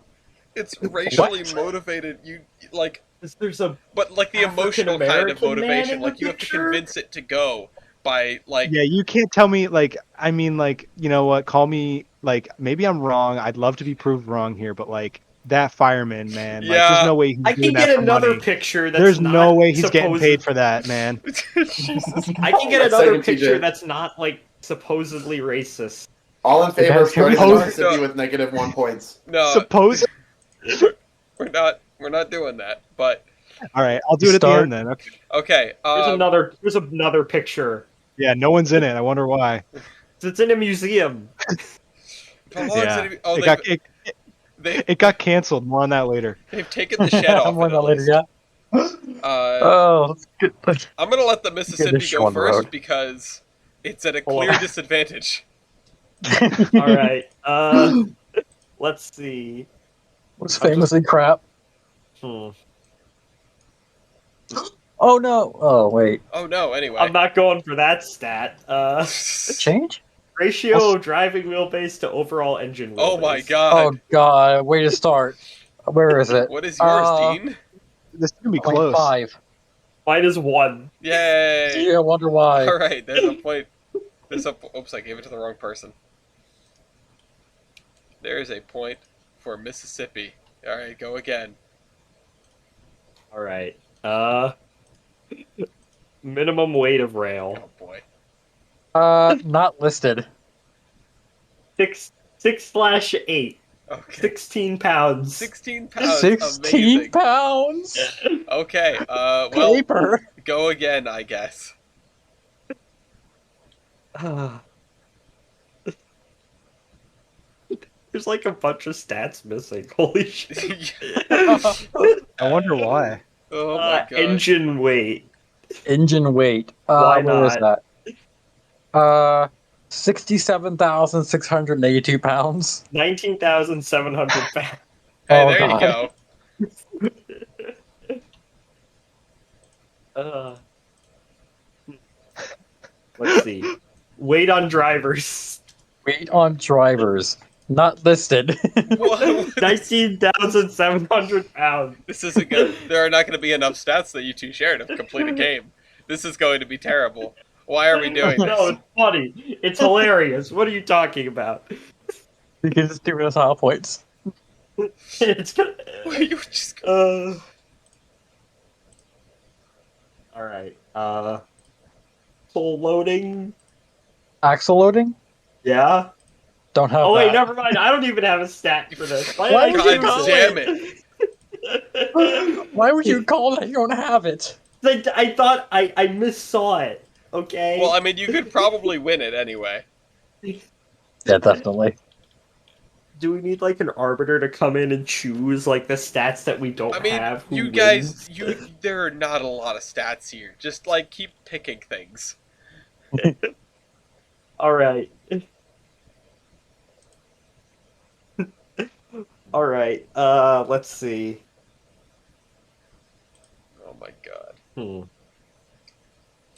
It's racially motivated. You like, There's a but like the emotional kind of African-American man motivation. in the Like you have to picture? convince it to go by like. Yeah, you can't tell me like I mean like you know what? Call me like maybe I'm wrong. I'd love to be proved wrong here, but like that fireman man, like, Yeah. there's no way he's I doing can that get for another money. picture that's There's not no way he's getting supposed- paid for that, man. Jesus. I can get One another second, picture TJ. that's not like supposedly racist. All in favor of starting Suppose- Mississippi with -1 points. No, Suppose. we're not doing that. But All right, I'll do it at the Start. end then. Okay. okay. Here's another picture. Yeah, no one's in it. I wonder why. It's in a museum. How long Yeah, is it? Oh, it got canceled. More on that later. they've taken the shed off. More it, on that at later. least. Yeah. Uh, Oh, let's get. I'm gonna let the Mississippi show go on the first road. because it's at a Hold clear on. disadvantage. All right. Let's see. was famously crap. Hmm. Oh no! Oh wait, Oh no, anyway. I'm not going for that stat. change? Ratio of driving wheelbase to overall engine wheelbase. Oh my god. Oh god, way to start. Where is it? What is yours, Dean? This is gonna be close. 0.5. Mine is 1. Yay! Gee, I wonder why. Alright, there's a point. Oops, I gave it to the wrong person. There's a point for Mississippi. Alright, go again. Alright. Minimum weight of rail. Oh boy. Not listed. 6/8. Okay. 16 pounds. 16 pounds. 16 Amazing. pounds. Okay, well, Paper. go again, I guess. There's like a bunch of stats missing. Holy shit. I wonder why. Oh my god. Engine weight. Engine weight. Why Where is not? that? 67,682 pounds. 19,700 pounds. Hey, Oh, there God. you go. Let's see. Weight on drivers. Weight on drivers. Not listed. What? 19,700 pounds. This isn't good. There are not going to be enough stats that you two share to complete a game. This is going to be terrible. Why are we doing No, this? it's funny. It's hilarious. What are you talking about? Because it's doing us hot points. It's gonna... You just Alright. Full loading. Axle loading? Yeah. Don't have Oh wait, that. never mind. I don't even have a stat for this. Why Why did would I you God call damn it? it. Why would you call that you don't have it? I thought I missaw it. Okay. Well, I mean, you could probably win it anyway. Yeah, definitely. Do we need like an arbiter to come in and choose like the stats that we don't I mean, have? Who you wins? guys, there are not a lot of stats here. Just, like, keep picking things. All right. All right. Let's see. Oh my god.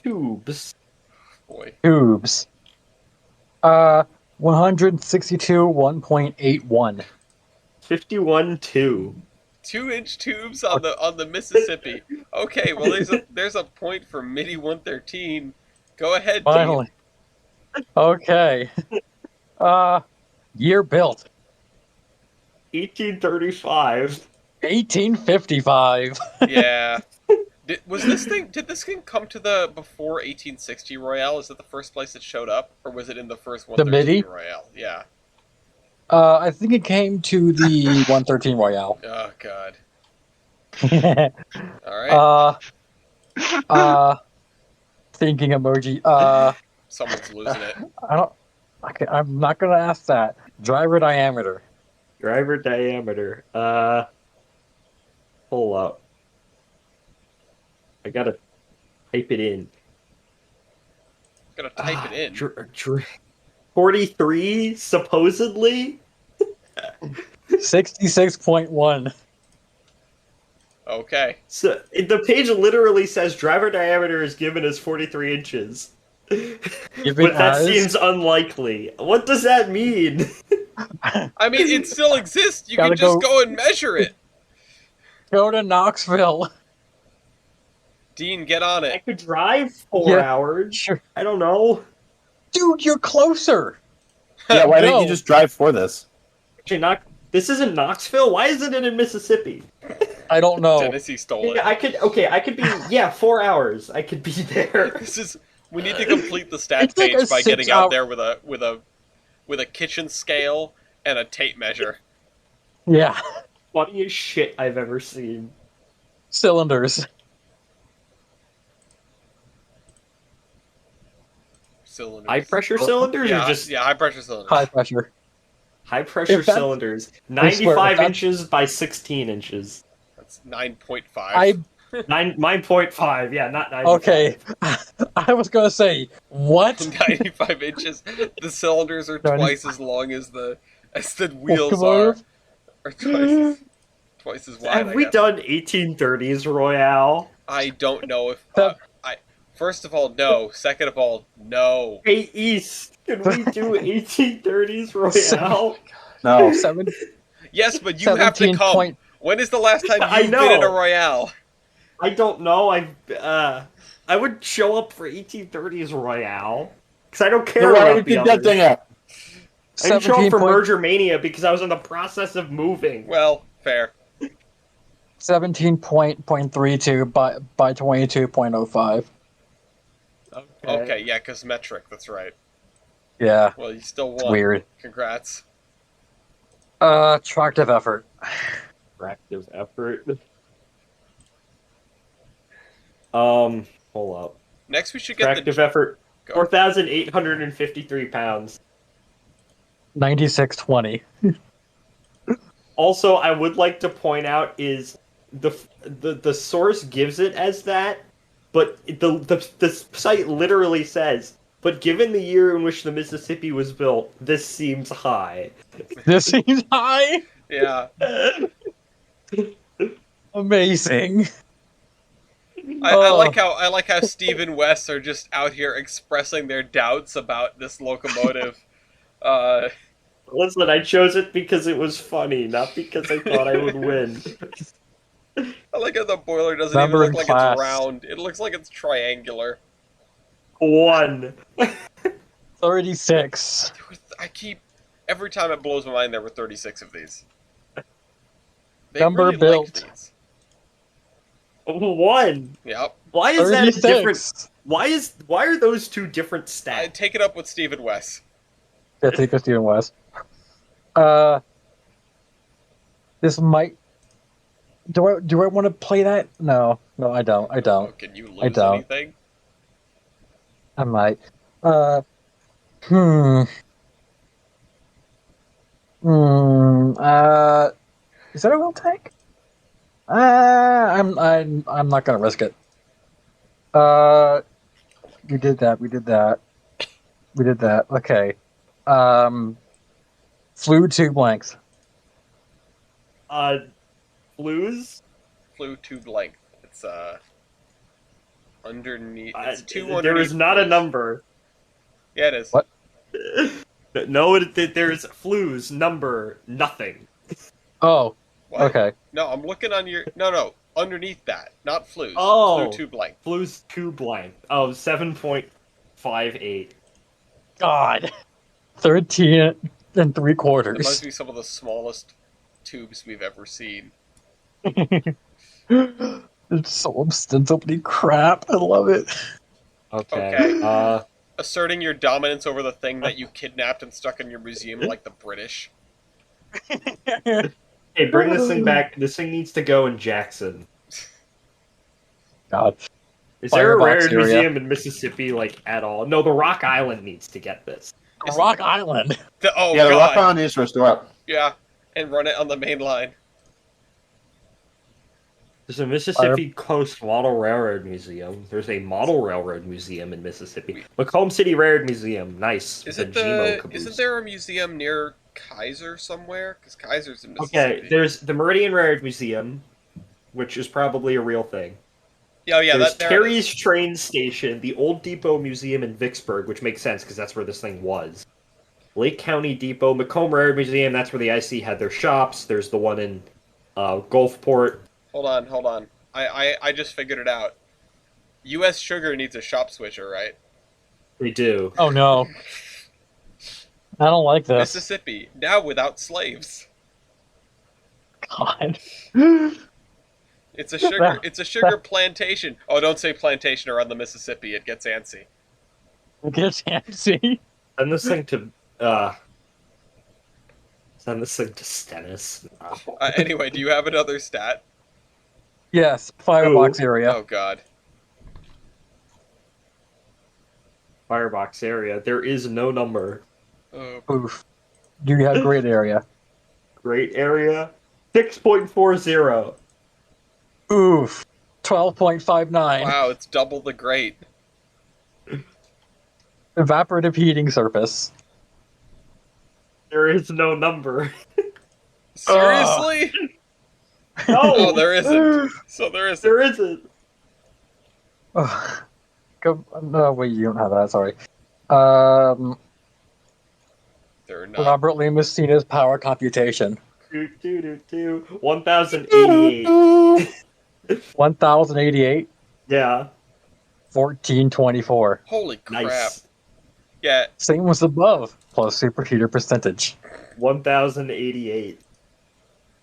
Tubes. Boy. Tubes. 162 1.81. 51-2. 2-inch tubes on the Mississippi. Okay, well there's a point for MIDI 113. Go ahead, Dean. Finally. Okay. Year built. 1835. 1855. Yeah. Did this thing come to the before 1860 Royale? Is that the first place it showed up, or was it in the first 113 MIDI? Royale? Yeah. I think it came to the 113 Royale. Oh god. All right. Thinking emoji. Someone's losing it. I'm not gonna ask that. Driver diameter. Driver diameter. Pull up. I gotta type it in. Gotta type it in. 43, supposedly? 66.1. Okay. So the page literally says driver diameter is given as 43 inches. But that seems unlikely. What does that mean? I mean, it still exists. You can Gotta just go- go and measure it. Go to Knoxville. Dean, get on I it. could drive 4 Yeah. hours. Sure. I don't know. Dude, you're closer. Yeah, why didn't No. you just drive for this? Actually, this isn't Knoxville. Why isn't it in Mississippi? I don't know. Tennessee stole Yeah, it. I could be. Yeah, 4 hours. I could be there. We need to complete the stat It's like page a by getting 6 out hour- there with a kitchen scale and a tape measure. Yeah. Funniest shit I've ever seen. Cylinders. Cylinders. High pressure cylinders Yeah, or just high pressure cylinders. High pressure. high pressure If that's- cylinders? I swear, 95 if that's- inches by 16 inches. That's 9.5. 9.5. Yeah, not 95. Okay. I was gonna say, what? 95 inches. The cylinders are 90. twice as long as the wheels are. Locomotive? Or twice. twice as wide. Have we done 1830s Royale? I don't know if. That- First of all, no. Second of all, no. Hey, East, can we do 1830s Royale? No. Yes, but you have to 17 come. point- When is the last time I you've been in a know. Royale? I don't know. I would show up for 1830s Royale because I don't care Why about you the pick that others. thing up? I didn't show up 17 for point- Merger Mania because I was in the process of moving. Well, fair. 17.32 by 22.05. Okay, yeah, because metric, that's right. Yeah, Well, you still it's won. weird. Congrats. Attractive effort. Practice effort. Hold up. Next, we should get Practice effort. Go. 4,853 pounds. 9620. Also, I would like to point out is the source gives it as that, but the site literally says, but given the year in which the Mississippi was built, this seems high. This seems high. Yeah. Amazing. I like how Steve and Wes are just out here expressing their doubts about this locomotive. Listen, I chose it because it was funny, not because I thought I would win. I like how the boiler doesn't Number even look and like class. it's round. It looks like it's triangular. 1. 36. Every time it blows my mind there were 36 of these. They Number really built. like these. 1. Yep. Why is that a 36. different? Why are those two different I stats? take it up with Steve and Wes. Yeah, take us Stephen West. This might. Do I want to play that? No, I don't. Oh, can you lose don't. anything? I might. Hmm. Is that a will take? I'm not gonna risk it. We did that. Okay. Flew 2 blanks. Blues? Flew tube length. It's underneath. It's two There underneath is not a flues. number. Yeah, it is. What? No, there's flues number nothing. Oh, What? okay. No, I'm looking on your. No, underneath that, not flues. Oh. Flew tube length. Flues 2 blank. Oh, 7.58. God. 13 and 3 That quarters. must be some of the smallest tubes we've ever seen. It's so ostensibly crap. I love it. Okay. Asserting your dominance over the thing that you kidnapped and stuck in your museum like the British. Hey, bring this thing back. This thing needs to go in Jackson. God. Is there a Firebox rare area. museum in Mississippi, like, at all? No, the Rock Island needs to get this. Rock Island. Oh, Yeah, the God. Rock Island is supposed to go up. Yeah, and run it on the main line. There's a Mississippi Coast Model Railroad Museum. There's a Model Railroad Museum in Mississippi. Macomb City Railroad Museum. Nice. Isn't with a Gmo caboose. isn't there a museum near Kaiser somewhere? Because Kaiser's in Mississippi. Okay, there's the Meridian Railroad Museum, which is probably a real thing. Oh yeah, There's there it is. Terry's Train Station, the Old Depot Museum in Vicksburg, which makes sense because that's where this thing was. Lake County Depot, Macomb Railroad Museum, that's where the IC had their shops. There's the one in Gulfport. Hold on. I just figured it out. U.S. Sugar needs a shop switcher, right? They do. Oh no. I don't like this. Mississippi, now without slaves. God. It's a sugar plantation. Oh, don't say plantation around the Mississippi. It gets antsy. Get fancy. Send this thing to Stennis. Anyway, do you have another stat? Yes, firebox Ooh. area. Oh God. Firebox area. There is no number. Oh, Oof. Do you have great area? Great area. 6.40. Oof. 12.59. wow, it's double the great. Evaporative heating surface. There is no number. Seriously? Oh, No, there isn't. So there isn't. there isn't. No, wait, you don't have that. Sorry. Um, They're not. Robert Lee Messina's power computation. 1088. 1088, Yeah, 1424. Holy crap. nice. Yeah, Same as above, plus superheater percentage. 1088.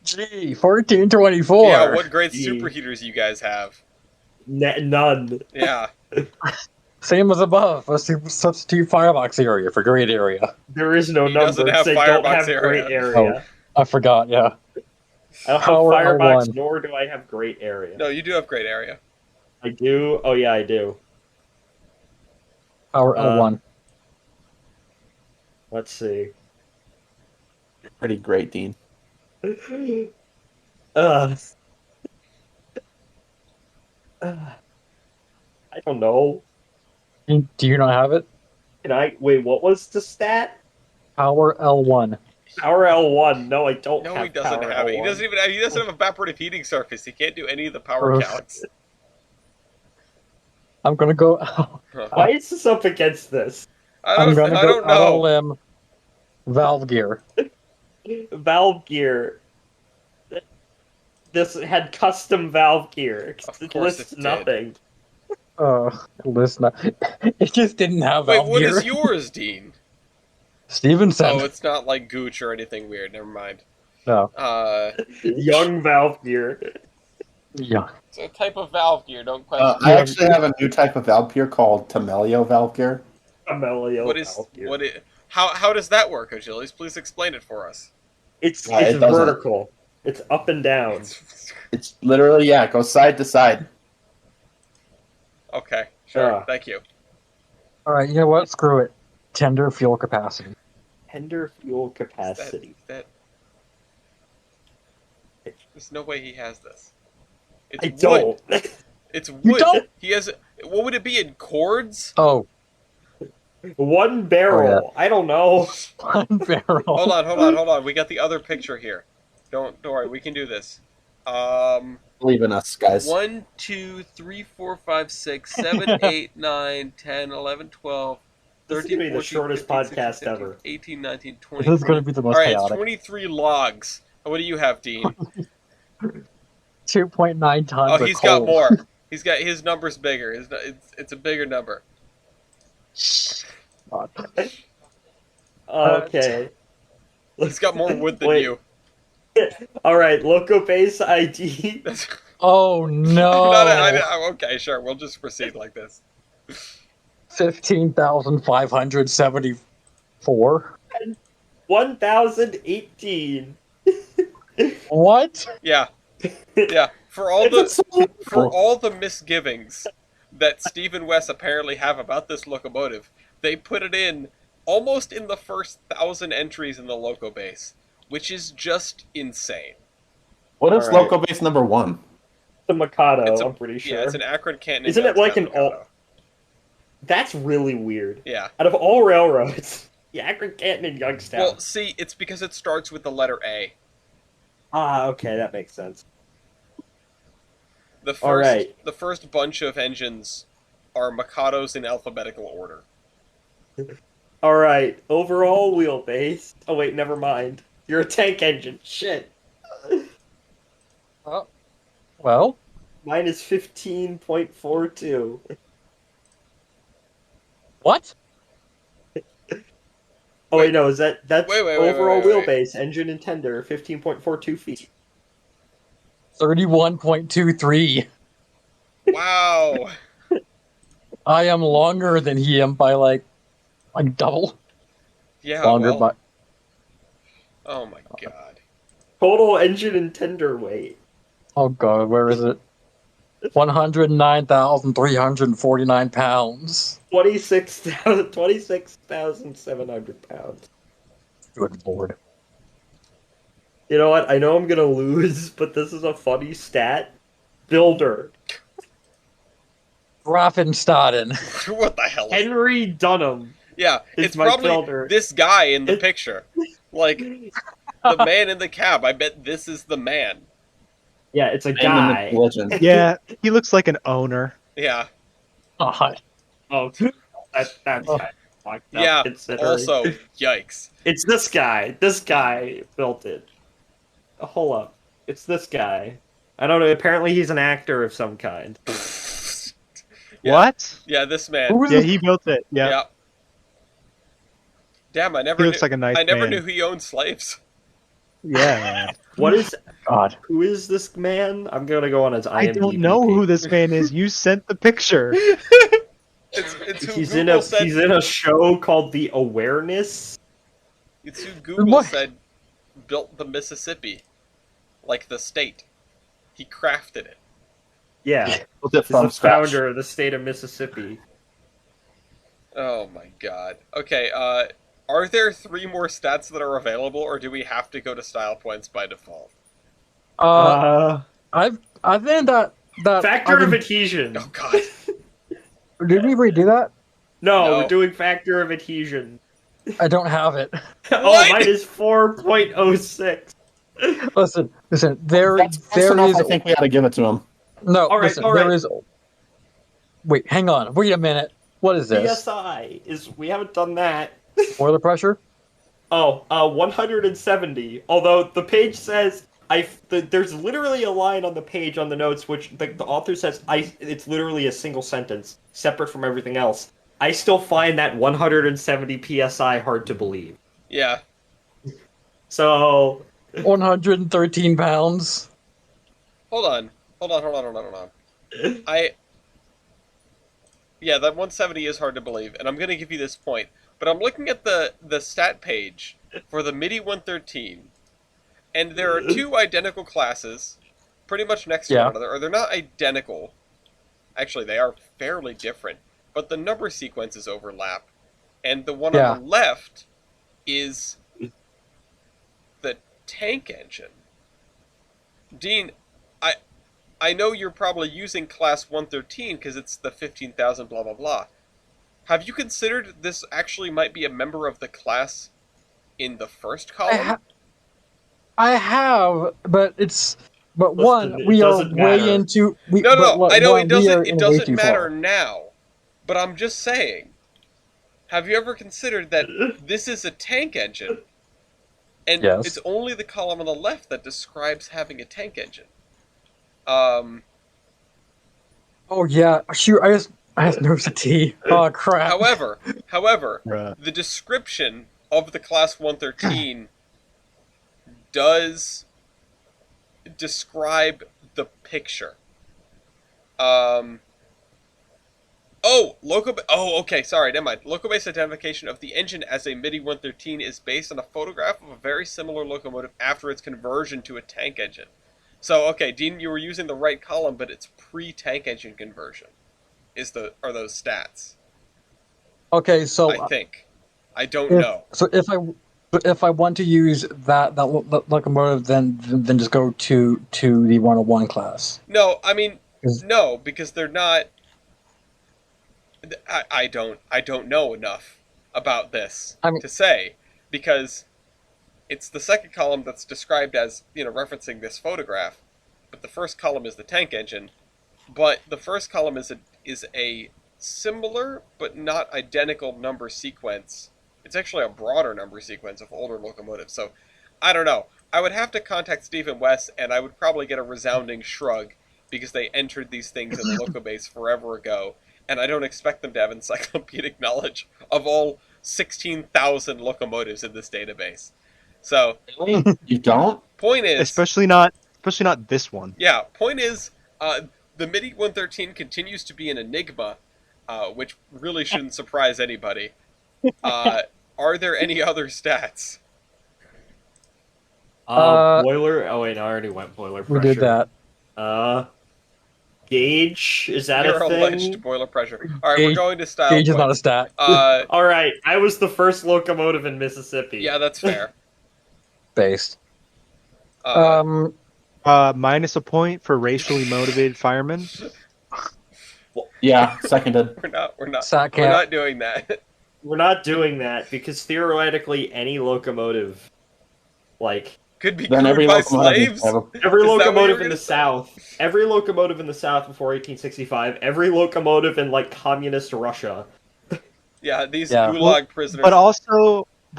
Gee, 1424. yeah, what great Gee. superheaters you guys have. None. Yeah. Same as above, a super substitute firebox area for great area. There is no He doesn't numbers. have They don't firebox have great area. area. I forgot, yeah. I don't have Power firebox, L1. nor do I have great area. No, you do have great area. I do. Oh yeah, I do. Power L1. Let's see. Pretty great, Dean. uh, I don't know. Do you not have it? Can I wait? What was the stat? Power L1. Power L1. No, I don't No, have he doesn't power have it. He L1. doesn't even have. He doesn't have evaporative heating surface. He can't do any of the power Oof. counts. I'm gonna go. Why is this up against this? I'm gonna I go don't out on a know. limb. Valve gear. Valve gear. This had custom valve gear. Of It course lists it did. nothing. Listen. It just didn't have Wait, valve what gear. is yours, Dean? Stevenson. Oh, it's not like Gooch or anything weird. Never mind. No. Young valve gear. Yeah. It's a type of valve gear. Don't question. I actually have a new type of valve gear called Tamelio valve gear. Amelio What is valve gear. what it? How does that work, Achilles? Please explain it for us. It's Yeah, it's it doesn't. vertical. It's up and down. It's literally, yeah, it goes side to side. Okay, sure. Yeah. Thank you. Alright, you know what? Screw it. Tender fuel capacity. Tender fuel Is capacity. There's no way he has this. It's I wood. don't. It's wood. You don't? He has. What would it be in cords? Oh, One barrel. I don't know. one barrel. Hold on. We got the other picture here. Don't worry. We can do this. Believe in us, guys. 1, 2, 3, 4, 5, 6, 7, 8, 9, 10, 11, 12, This is 13, gonna be the 14, shortest 15, 16, podcast 17, ever. 18, 19, 20. This is going to be the most All right, it's chaotic. 23 logs. What do you have, Dean? 2.9 tons Oh, of he's coal. got more. He's got his number's bigger. It's a bigger number. God. Okay. He's got more wood than Wait. you. All right. Local base ID. That's Oh no! okay, sure. We'll just proceed like this. 15,574. 1018. What? Yeah. For all the misgivings that Steve and Wes apparently have about this locomotive, they put it in almost in the first 1,000 entries in the loco base, which is just insane. What is All right. local base number 1? The Mikado. It's I'm pretty sure. Yeah, it's an Akron Canton. Isn't it like an Youngstown all? That's really weird. Yeah. Out of all railroads, the Akron Canton and Youngstown. Well, see, it's because it starts with the letter A. Okay, that makes sense. The first, All right. The first bunch of engines are Mikados in alphabetical order. All right, overall wheelbase. Oh wait, never mind. You're a tank engine. Shit. Oh. Well, Mine is 15.42. what? Oh wait, no, that's Wait, overall wait. wheelbase, engine and tender, 15.42 feet. 31.23. Wow. I am longer than he am by like double. Yeah. Longer well, by. Oh my god. Total engine and tender weight. Oh god, where is it? 109,349 pounds. 26,700 pounds. Good lord. You know what? I know I'm gonna lose, but this is a funny stat. Builder. Grafenstaden. What the hell? Henry Dunham. Yeah, It's it's my probably builder. this guy in the picture. Like, the man in the cab. I bet this is the man. Yeah, it's a And the guy. legend. Yeah, he looks like an owner. Yeah. God. Oh, that's kind of fucked up. Yeah. Considering. Also, yikes. It's this guy. This guy built it. Hold up. It's this guy. I don't know. Apparently, he's an actor of some kind. Yeah. What? Yeah, this man. Who is Yeah, this? he built it. Yeah. Yeah. Damn, I never He knew, looks like a nice I never man. knew he owned slaves. Yeah. What is? God. Who is this man? I'm gonna go on his IMDb. I don't know who this man is. You sent the picture. It's who He's Google in said. he's in a show called The Awareness. It's who Google What? said built the Mississippi, like the state. He crafted it. Yeah, Built it he's from the scratch. founder of the state of Mississippi. Oh my god. Okay. Are there 3 more stats that are available, or do we have to go to style points by default? I think that Factor I of mean, adhesion. Oh god. did we redo that? No, No. we're doing factor of adhesion. I don't have it. Oh, What? mine is 4.06. Listen. There That's close there enough. is I think we ought to give it to him. no. All right, listen, all right. there is. Wait, hang on. Wait a minute. What is this? PSI is we haven't done that. Boiler pressure? Oh, 170. Although the page says there's literally a line on the page on the notes which the author says it's literally a single sentence separate from everything else. I still find that 170 psi hard to believe. Yeah. So 113 pounds. Hold on. Yeah, that 170 is hard to believe, and I'm going to give you this point. But I'm looking at the stat page for the MIDI 113, and there are 2 identical classes, pretty much next to Yeah. one another. Or they're not identical. Actually, they are fairly different, but the number sequences overlap. And the one Yeah. on the left is the tank engine. Dean, I know you're probably using class 113 because it's the 15,000 blah blah blah. Have you considered this actually might be a member of the class in the first column? I have, but it's but Listen, one it we are doesn't way matter. into we, No, but I know one, it we are doesn't. It in way doesn't too matter far. now, but I'm just saying. Have you ever considered that this is a tank engine, and Yes. it's only the column on the left that describes having a tank engine? Oh yeah, shoot! I just noticed a T. Oh crap! However, Right. the description of the class 113 does describe the picture. Okay, sorry, never mind. Loco-based identification of the engine as a MIDI 113 is based on a photograph of a very similar locomotive after its conversion to a tank engine. So, okay, Dean, you were using the right column, but it's pre-tank engine conversion. Are those stats? Okay, so I think. I don't know. if I want to use that locomotive, then just go to the 101 class. No, I mean, Is- no, because they're not. I don't know enough about this I mean- to say, because it's the second column that's described as, referencing this photograph, but the first column is the tank engine, but the first column is a similar but not identical number sequence. It's actually a broader number sequence of older locomotives, so I don't know. I would have to contact Stephen West, and I would probably get a resounding shrug, because they entered these things in the Locobase forever ago, and I don't expect them to have encyclopedic knowledge of all 16,000 locomotives in this database. So, You don't? point is... Especially not this one. Yeah, point is, the MIDI 113 continues to be an enigma, which really shouldn't surprise anybody. Are there any other stats? Boiler. Oh wait, no, I already went boiler pressure. We did that. Gauge, is that Your a alleged thing? boiler pressure. Alright, we're Gauge- going to style Gauge is not a points. stat. All right, I was the first locomotive in Mississippi. Yeah, that's fair. Based. Uh, Minus a point for racially motivated firemen. Yeah, seconded. we're not Sat we're cap. not doing that. We're not doing that because theoretically any locomotive, like could be Then every crewed by locomotive slaves. have a- Every Is that what you locomotive were in gonna the say? South, every locomotive in the South before 1865, every locomotive in like communist Russia. Yeah, these Yeah. gulag prisoners. But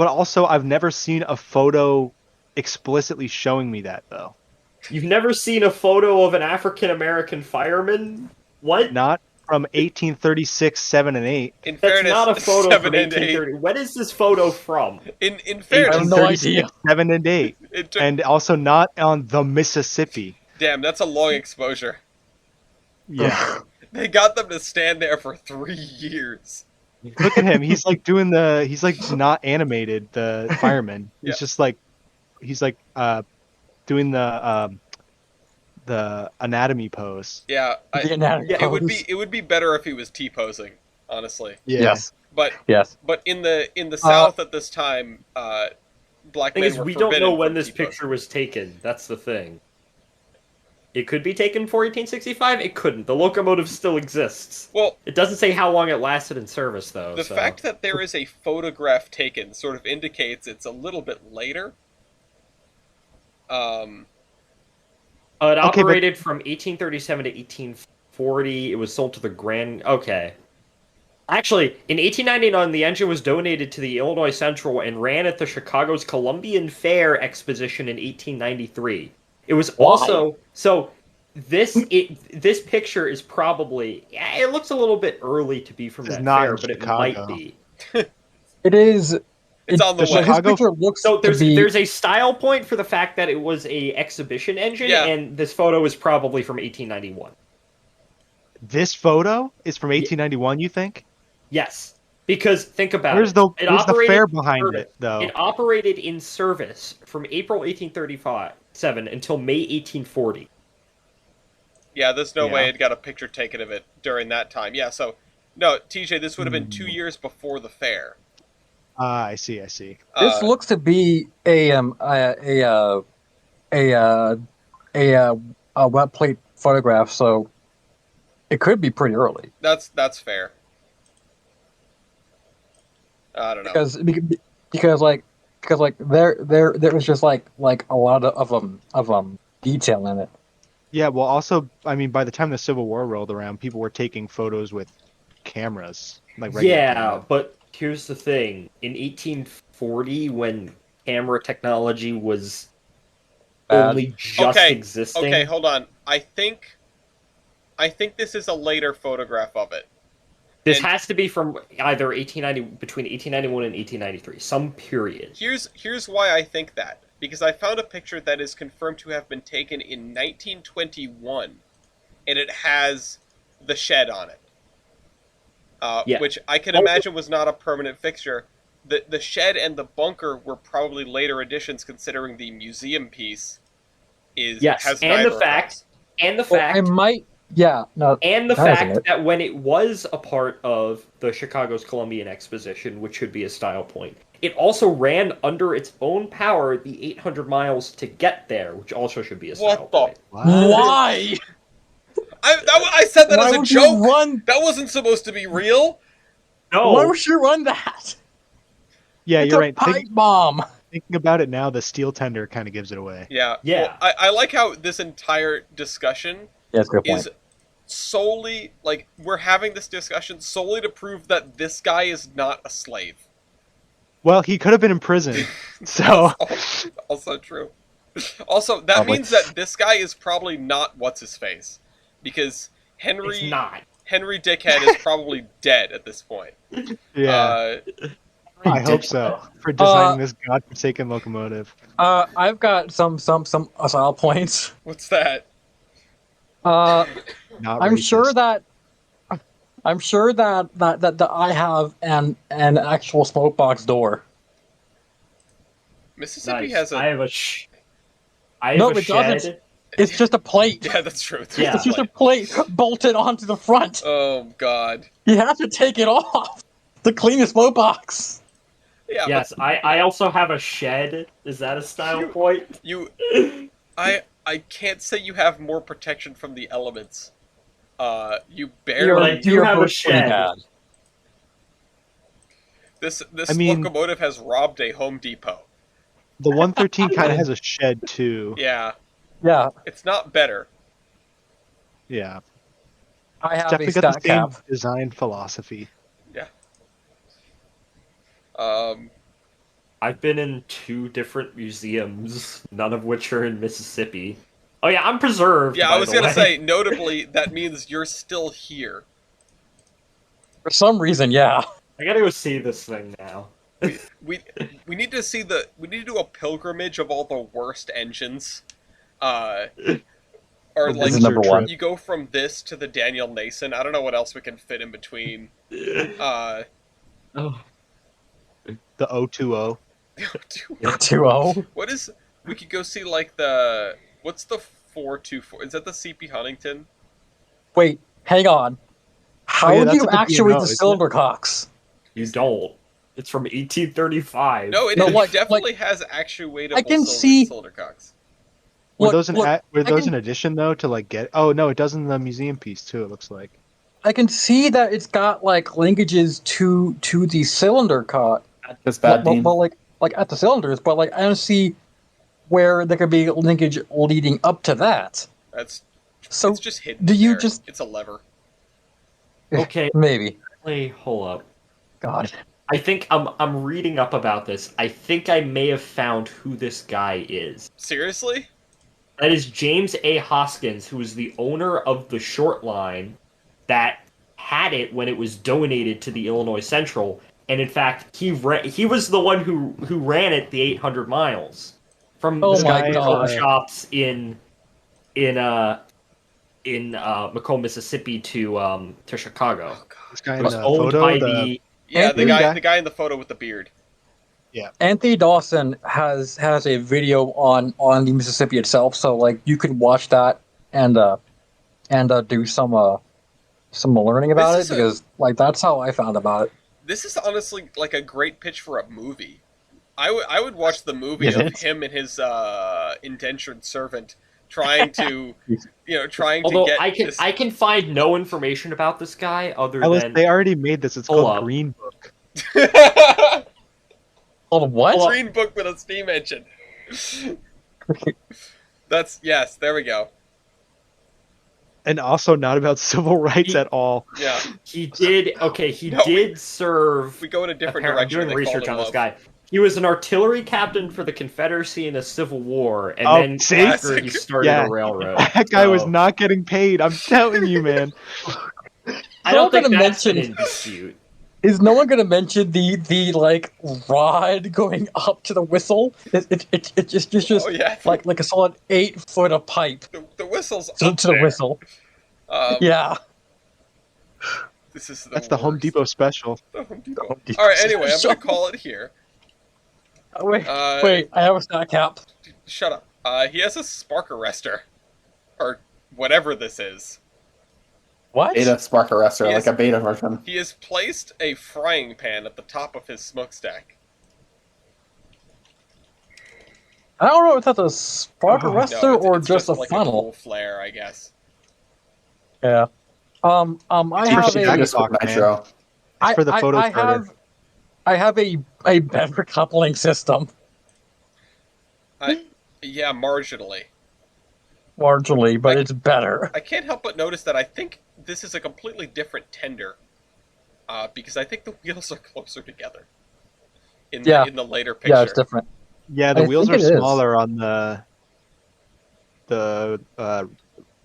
also, I've never seen a photo explicitly showing me that though. You've never seen a photo of an African American fireman? What? Not from 1836, 7, and 8. in That's fairness, not a photo 7 from and 8. 1830. When is this photo from? In I have fairness, no idea. 7 and 8. it took, And also not on the Mississippi. damn, that's a long exposure. Yeah. They got them to stand there for 3 years. Look at him. He's like he's like not animated, the fireman. Yeah. He's just like doing the anatomy pose. Yeah, The anatomy it would pose. be better if he was T-posing, honestly. Yeah. Yes. But Yes. in the South at this time, black Thing men is, were we don't forbidden know when from this T-posing. picture was taken. That's the thing. It could be taken for 1865. It couldn't. The locomotive still exists. Well, It doesn't say how long it lasted in service, though. the so. fact that there is a photograph taken sort of indicates it's a little bit later. It Okay, but- operated from 1837 to 1840. It was sold to the Grand. Okay. Actually, in 1899, the engine was donated to the Illinois Central and ran at the Chicago's Columbian Fair Exposition in 1893. It was also so. This picture is probably. It looks a little bit early to be from It's that not fair, in but Chicago. it might be. It is. It's on the the way. His Chicago- picture looks So to be. there's a style point for the fact that it was a exhibition engine, Yeah. and this photo is probably from 1891. This photo is from 1891, you think? Yes, because think about Where's it. the It where's the operated fair in behind service. it though? It operated in service from April 1837 until May 1840. Yeah, there's no Yeah. way it got a picture taken of it during that time. Yeah, so no, TJ, this would have been 2 years before the fair. Ah, I see. This Uh, looks to be a wet plate photograph, so it could be pretty early that's fair. I don't know. because there was just like a lot of detail in it. Yeah, well, also, I mean, by the time the Civil War rolled around, people were taking photos with cameras, like regular Yeah, cameras. but here's the thing: in 1840, when camera technology was Bad. only just Okay, existing, Okay, hold on. I think this is a later photograph of it. this and- has to be from either 1890 between 1891 and 1893, some period. Here's why I think that. Because I found a picture that is confirmed to have been taken in 1921, and it has the shed on it. Yeah. Which I can imagine was not a permanent fixture. The shed and the bunker were probably later additions, considering the museum piece Yes, has and neither the of fact, those. and the Well, fact, I might. Yeah. No. and the that wasn't fact it. that when it was a part of the Chicago's Columbian Exposition, which should be a style point, it also ran under its own power the 800 miles to get there, which also should be a style What the? point. Why? I said that Why as a would you joke. run? That wasn't supposed to be real. No, Why would you run that? Yeah, It's you're a right. pipe bomb. Thinking about it now, the steel tender kind of gives it away. Yeah. Yeah. Well, I like how this entire discussion Yeah, that's a good point. is solely like we're having this discussion solely to prove that this guy is not a slave. Well, he could have been in prison, so Also true. Also, that Probably. means that this guy is probably not what's his face, because it's Henry not. Dickhead is probably dead at this point. yeah, I hope so. For designing this godforsaken locomotive. I've got some style points. What's that? Not I'm racist. sure that I have an actual smoke box door. Mississippi Nice. has a. I have a No, it shed. doesn't. It's just a plate. Yeah, that's true. It's Yeah. It's just a plate bolted onto the front. Oh God. You have to take it off to clean the smoke box. Yeah. Yes, I also have a shed. Is that a style You- point? But you. I can't say you have more protection from the elements. You barely. I do have a both pretty shed. bad. This I mean- locomotive has robbed a Home Depot. The 113 kind of has a shed too. Yeah, Yeah, it's not better. Yeah, I it's have a definitely got the stat same cap. design philosophy. Yeah. Um, I've been in 2 different museums, none of which are in Mississippi. Oh yeah, I'm preserved. yeah, I by was the gonna way. say, notably, that means you're still here. For some reason, yeah. I gotta go see this thing now. We we need to see we need to do a pilgrimage of all the worst engines. Or This like is number one. you go from this to the Daniel Nason. I don't know what else we can fit in between. Oh. The 020. 2-0. What is? We could go see like what's the 424? Is that the CP Huntington? Wait, hang on. How yeah, do that's you what the actuate B&O, the isn't cylinder cocks? You don't. It's from 1835. No, it No, like- definitely has actuatable I can see- cylinder cocks. Were Look, those an look, were I those can- an addition though to like get? Oh no, it does in the museum piece too. It looks like. I can see that it's got like linkages to the cylinder cock. That's bad, Dean. Well, like at the cylinders, but like I don't see where there could be linkage leading up to that. That's So it's just hidden. do you there. just- It's a lever. Okay, maybe? wait, hold up. God, I think I'm reading up about this. I think I may have found who this guy is. Seriously? That is James A. Hoskins, who is the owner of the short line that had it when it was donated to the Illinois Central. And in fact, he was the one who ran it the 800 miles from Oh the my vehicle God. shops in Macomb, Mississippi to Chicago. Oh god. This guy It in was the owned photo. by The Yeah, Anthony the guy in the photo with the beard. Anthony Dawson has a video on the Mississippi itself, so like you can watch that and do some learning about This it is because like that's how I found about it. This is honestly like a great pitch for a movie. I would watch the movie Is of it? him and his indentured servant trying to Although get I can find no information about this guy other Ellis, than they already made this. It's Hold called up. Green Book. Hold on, what? Hold on. Green Book with a steam engine. Yes, there we go. And also not about civil rights at all. Yeah, he did. Okay, he No, did serve. we go in a different I'm direction. doing and they fall research in on this love. guy. He was an artillery captain for the Confederacy in the Civil War, and Oh, then see? after he started Yeah. a railroad. That guy was So, not getting paid. I'm telling you, man. I don't think gonna that's been mention- in dispute. Is no one going to mention the like rod going up to the whistle? It's just Oh yeah, like a solid 8 foot of pipe the whistle's to up the there. whistle. Yeah, Yeah. this is That's the Home worst. Depot special. The Home Depot. Home Depot All right. Anyway, I'm special. gonna call it here. Wait, Uh, wait, I have a stat cap. Shut up. He has a spark arrestor, or whatever this is. What? Beta spark arrestor, Yes. like a beta version. He has placed a frying pan at the top of his smokestack. I don't know if that's a spark Oh, arrestor No, it's or just a like funnel. a cool flare, I guess. Yeah. I It's have usually a Jack- Just with Talk, man. nitro. It's for the photo I starter. have a better coupling system, Yeah, marginally. marginally, but it's better. I can't help but notice that I think this is a completely different tender, because I think the wheels are closer together. In the later picture. Yeah, it's different. Yeah, the I wheels are think it is. smaller on the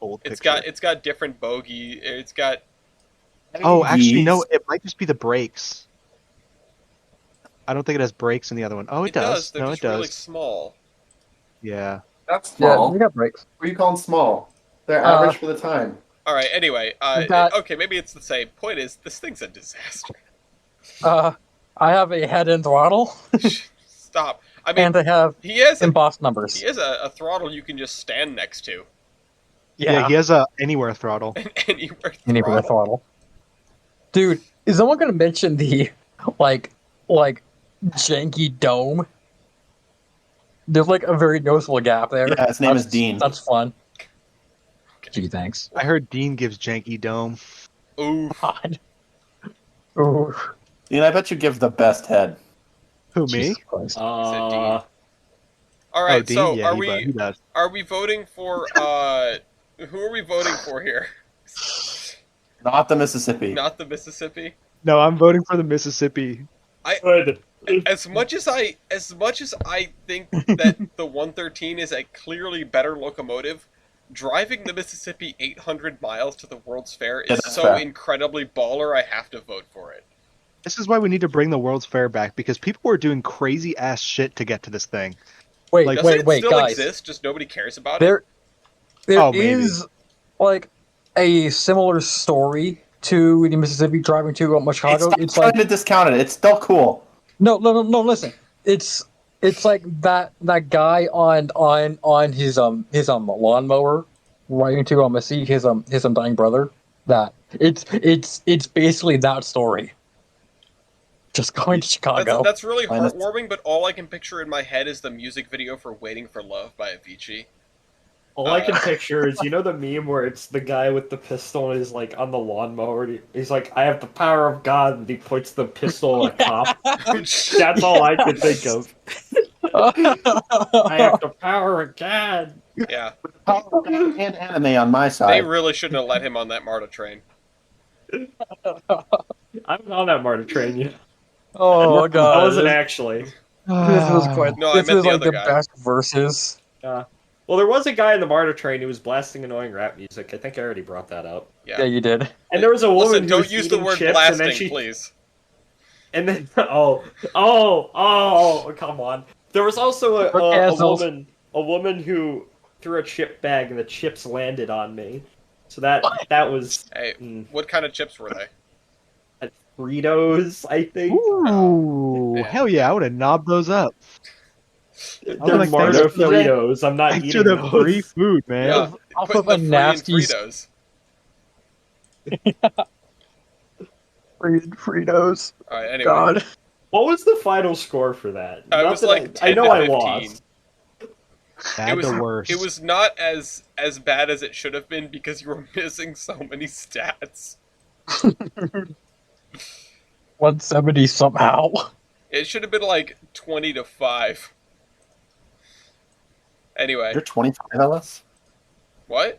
old picture. It's got different bogey. It's got Oh, actually, no. Yeez. It might just be the brakes. I don't think it has brakes in the other one. Oh, it does. They're No, just it does. really small. Yeah. That's Yeah, small. we got brakes. What are you calling small? They're average for the time. All right. Anyway, That- okay, maybe it's the same. Point is, this thing's a disaster. I have a head and throttle, Stop. I mean, and I have he has embossed numbers. he has a throttle you can just stand next to. Yeah, he has a anywhere throttle. An anywhere Anywhere throttle. throttle. Dude, is someone gonna mention the like janky dome? There's like a very noticeable gap there. Yeah, his name is That's- Dean. That's fun. Gee, thanks. I heard Dean gives janky dome. Ooh. God. Ooh, Dean, I bet you give the best head. Who, me? Jesus Christ. Dean. All right, Dean? so Yeah, he does. are we voting for who are we voting for here? Not the Mississippi. Not the Mississippi. No, I'm voting for the Mississippi. Good. As much as I think that the 113 is a clearly better locomotive, driving the Mississippi 800 miles to the World's Fair is that's so fair. incredibly baller. I have to vote for it. This is why we need to bring the World's Fair back, because people were doing crazy ass shit to get to this thing. Wait, Like, Doesn't wait, it still guys. exist? Just nobody cares about There Oh, maybe. is like a similar story to the Mississippi driving to Chicago. It's trying to discount it. It's still cool. No. Listen, it's like that guy on his lawnmower riding to see his dying brother. That it's basically that story. Just going to it. Chicago. That's really I know. heartwarming, but all I can picture in my head is the music video for "Waiting for Love" by Avicii. All I can picture is, you know, the meme where it's the guy with the pistol and he's like on the lawnmower. He's like, "I have the power of God," and he points the pistol at a cop. That's all I can think of. I have the power of God. Yeah, And anime on my they side. really shouldn't have let him on that MARTA train. I'm on that MARTA train. You know? Oh god, I wasn't actually. This was quite. No, I this meant was the like other the guy. best verses. Well, there was a guy in the MARTA train who was blasting annoying rap music. I think I already brought that up. Yeah, you did. And there was a woman Listen, who don't was use the eating word chips, blasting, and then please. And then, come on. There was also a woman who threw a chip bag, and the chips landed on me. So that was Hey, what kind of chips were they? Fritos, I think. Ooh, Yeah. hell yeah! I would have knobbed those up. They're like, MARTA thanks for the- Fritos. I'm not Thanks eating for the those. free food, man. Yeah, Off put of the a free in nasty Fritos. Fritos. All right, anyway. God. What was the final score for that? It Not was that like 10 I know to I 15. lost. Bad to worse. It was not as bad as it should have been because you were missing so many stats. 170 somehow. It should have been like 20 to 5. Anyway, You're 25, Ellis? what?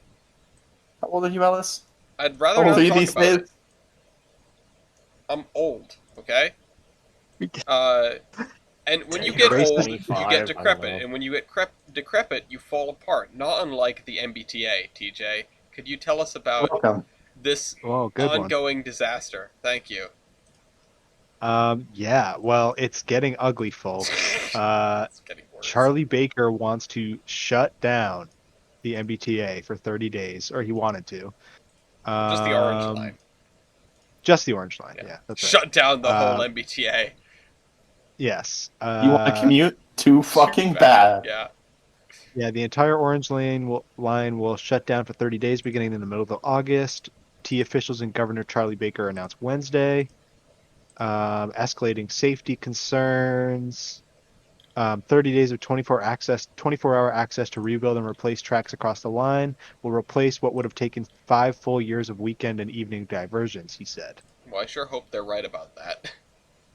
How old are you, Ellis? I'd rather How old not are you talk these about days? it. I'm old, okay? And when you get Race old, you 25, get I decrepit, don't know. and when you get decrepit, you fall apart. Not unlike the MBTA, TJ. Could you tell us about Welcome. this Oh, good one. ongoing disaster? Thank you. Yeah. Well, it's getting ugly, folks. It's getting worse. Charlie Baker wants to shut down the MBTA for 30 days, or he wanted to. Just the orange line. Just the orange line. Yeah. Yeah, that's right. Shut down the whole MBTA. Yes. You want to commute? Too fucking bad. Yeah. Yeah, the entire orange line will shut down for 30 days beginning in the middle of August. T officials and Governor Charlie Baker announced Wednesday. Escalating safety concerns. 30 days of 24-hour access to rebuild and replace tracks across the line will replace what would have taken 5 full years of weekend and evening diversions, he said. Well, I sure hope they're right about that.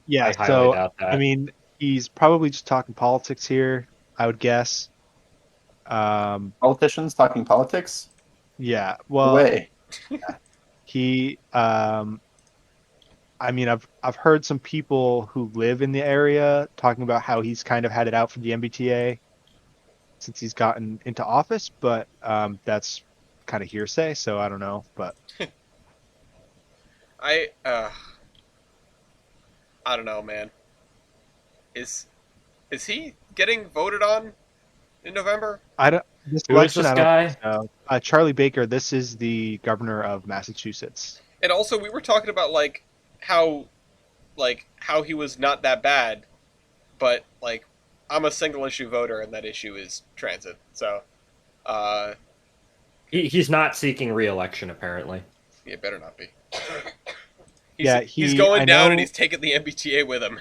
Yeah, I highly so, doubt that. I mean, he's probably just talking politics here, I would guess. Politicians talking politics? Yeah, No well, way. he, I mean, I've heard some people who live in the area talking about how he's kind of had it out for the MBTA since he's gotten into office, but that's kind of hearsay, so I don't know. But I don't know, man. Is he getting voted on in November? I don't. This Who is election, this I don't guy? think so. Charlie Baker. This is the governor of Massachusetts. And also, we were talking about how he was not that bad, but I'm a single issue voter, and that issue is transit. So, He's not seeking re-election, apparently. it better not be. I He's going down, know- and he's taking the MBTA with him.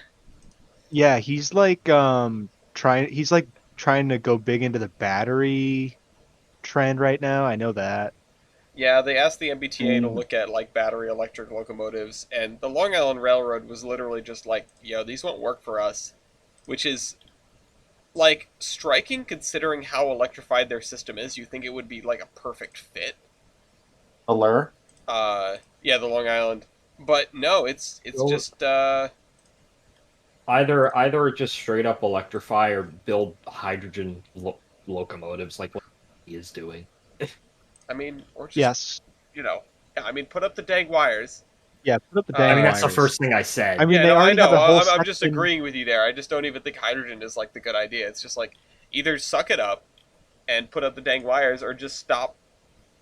Yeah, he's like trying. He's like trying to go big into the battery trend right now. I know that. Yeah, they asked the MBTA to look at battery electric locomotives, and the Long Island Railroad was literally just like, "Yo, these won't work for us," which is like, striking considering how electrified their system is. You think it would be like a perfect fit. Allure. Yeah, the Long Island. But no, it's just Either just straight up electrify or build hydrogen locomotives like what he is doing. I mean, or just Yes. yeah, I mean, put up the dang wires. Yeah, put up the I dang I mean, that's the wires. first thing I said. I mean, Yeah, they no, I already know. have a whole I'm just section- agreeing with you there. I just don't even think hydrogen is like the good idea. It's just like either suck it up and put up the dang wires, or just stop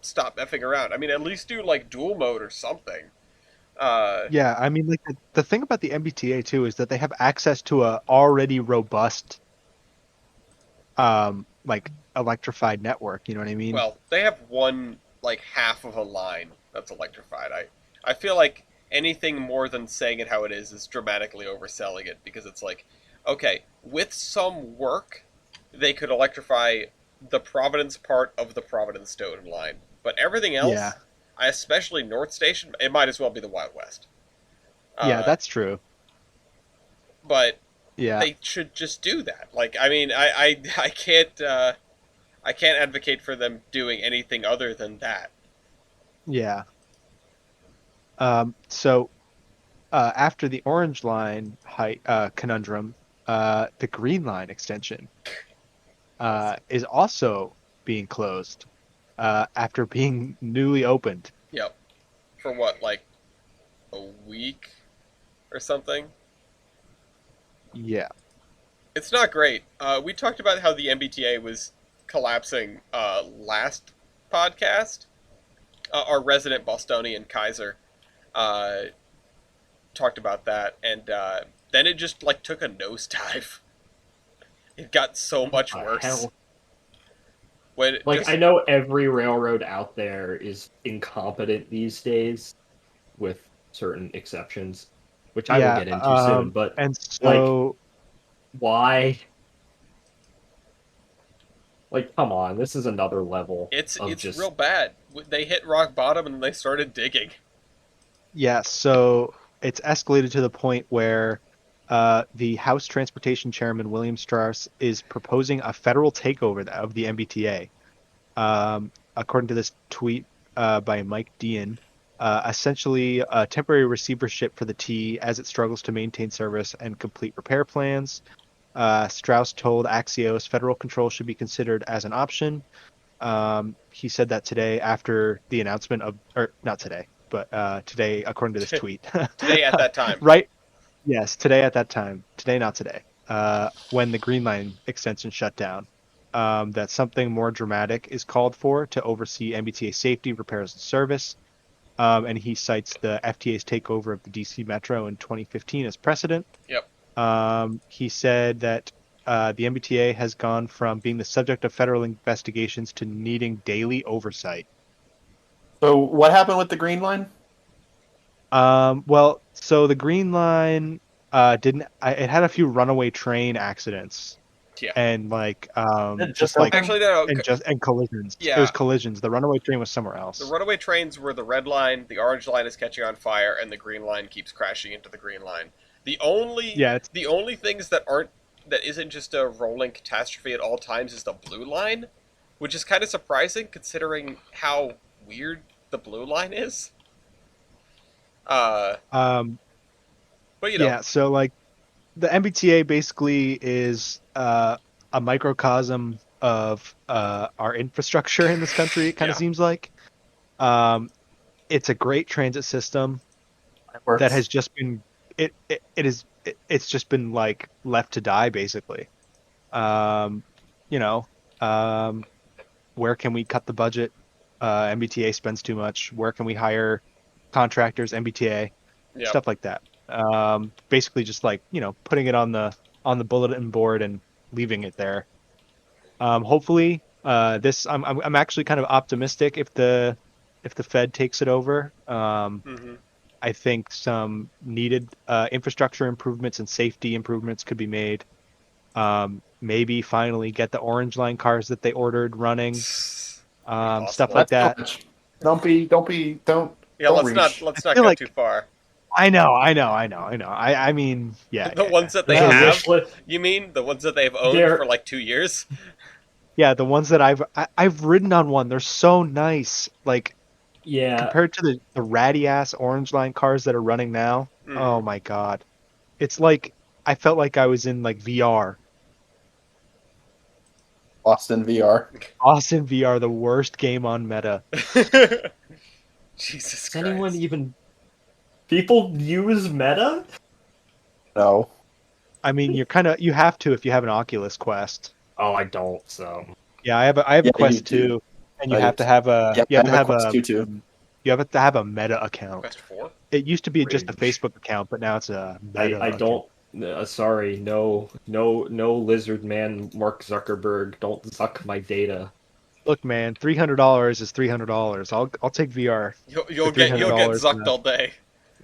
effing around. I mean, at least do like dual mode or something. Yeah, I mean, like the thing about the MBTA too is that they have access to a already robust, like electrified network. You know what I mean? Well, they have one like half of a line that's electrified. I feel like anything more than saying it how it is dramatically overselling it, because it's like, okay, with some work, they could electrify the Providence part of the Providence Stoughton line, but everything else, Yeah. especially North Station, it might as well be the Wild West. Yeah, that's true. But Yeah, they should just do that. Like, I mean, I can't advocate for them doing anything other than that. yeah. So after the Orange Line conundrum, the Green Line extension is also being closed after being newly opened. Yep. For what, like a week or something? Yeah. It's not great. We talked about how the MBTA was collapsing last podcast. Our resident Bostonian Kaiser talked about that, and then it just like took a nosedive. It got so much worse. Hell? When Like, just, I know every railroad out there is incompetent these days, with certain exceptions, which I will get into soon, but and so why? Like, come on, this is another level it's of just... real bad. They hit rock bottom and they started digging. yeah, so it's escalated to the point where the House Transportation Chairman William Strauss is proposing a federal takeover of the MBTA. According to this tweet by Mike Dean, essentially a temporary receivership for the T as it struggles to maintain service and complete repair plans. Strauss told Axios federal control should be considered as an option. He said that today after the announcement of, or not today, but today, according to this tweet. Today at that time. Right. Yes, today at that time. Today, not today. When the Green Line extension shut down. That something more dramatic is called for to oversee MBTA safety, repairs, and service. And he cites the FTA's takeover of the DC Metro in 2015 as precedent. Yep. He said that the MBTA has gone from being the subject of federal investigations to needing daily oversight. So what happened with the Green Line? Well, so the Green Line it had a few runaway train accidents. Yeah. And like just like Actually, no. and collisions. Yeah. It was collisions. The runaway train was somewhere else. The runaway trains were the red line, the orange line is catching on fire, and the green line keeps crashing into the green line. The only things that isn't just a rolling catastrophe at all times is the blue line, which is kind of surprising considering how weird the blue line is. But you know, yeah, so like the MBTA basically is a microcosm of our infrastructure in this country. It kind of seems like it's a great transit system that has just been it's just been like left to die basically. Where can we cut the budget? MBTA spends too much. Where can we hire contractors? MBTA, stuff like that. Basically just like, putting it on the bulletin board and leaving it there. Hopefully I'm actually kind of optimistic if the Fed takes it over. I think some needed infrastructure improvements and safety improvements could be made. Maybe finally get the Orange Line cars that they ordered running. Stuff like that. Don't Yeah, let's reach. not go too far. I know. I mean, yeah. The ones that they There's a have, wish list. you mean? The ones that they've owned They're- for like 2 years? Yeah, the ones that I've ridden on one. They're so nice. Like Yeah, compared to the ratty ass orange line cars that are running now. Mhm. Oh my god. It's like I felt like I was in like VR. Austin VR. Austin VR, the worst game on Meta. Jesus does anyone Christ. even... People use Meta? No. I mean, you have to if you have an Oculus Quest. Oh, I don't, so... Yeah, I have a Yeah, Quest you do. 2, and you I have do to have a Yeah, you have to I have Quest a 2 too. you have to have a Meta account. Quest 4? It used to be just a Rage. Facebook account, but now it's a Meta. I account. don't... sorry, no lizard man Mark Zuckerberg. Don't zuck my data. Look, man, $300 is $300. I'll take VR. You'll For get $300 zucked all day.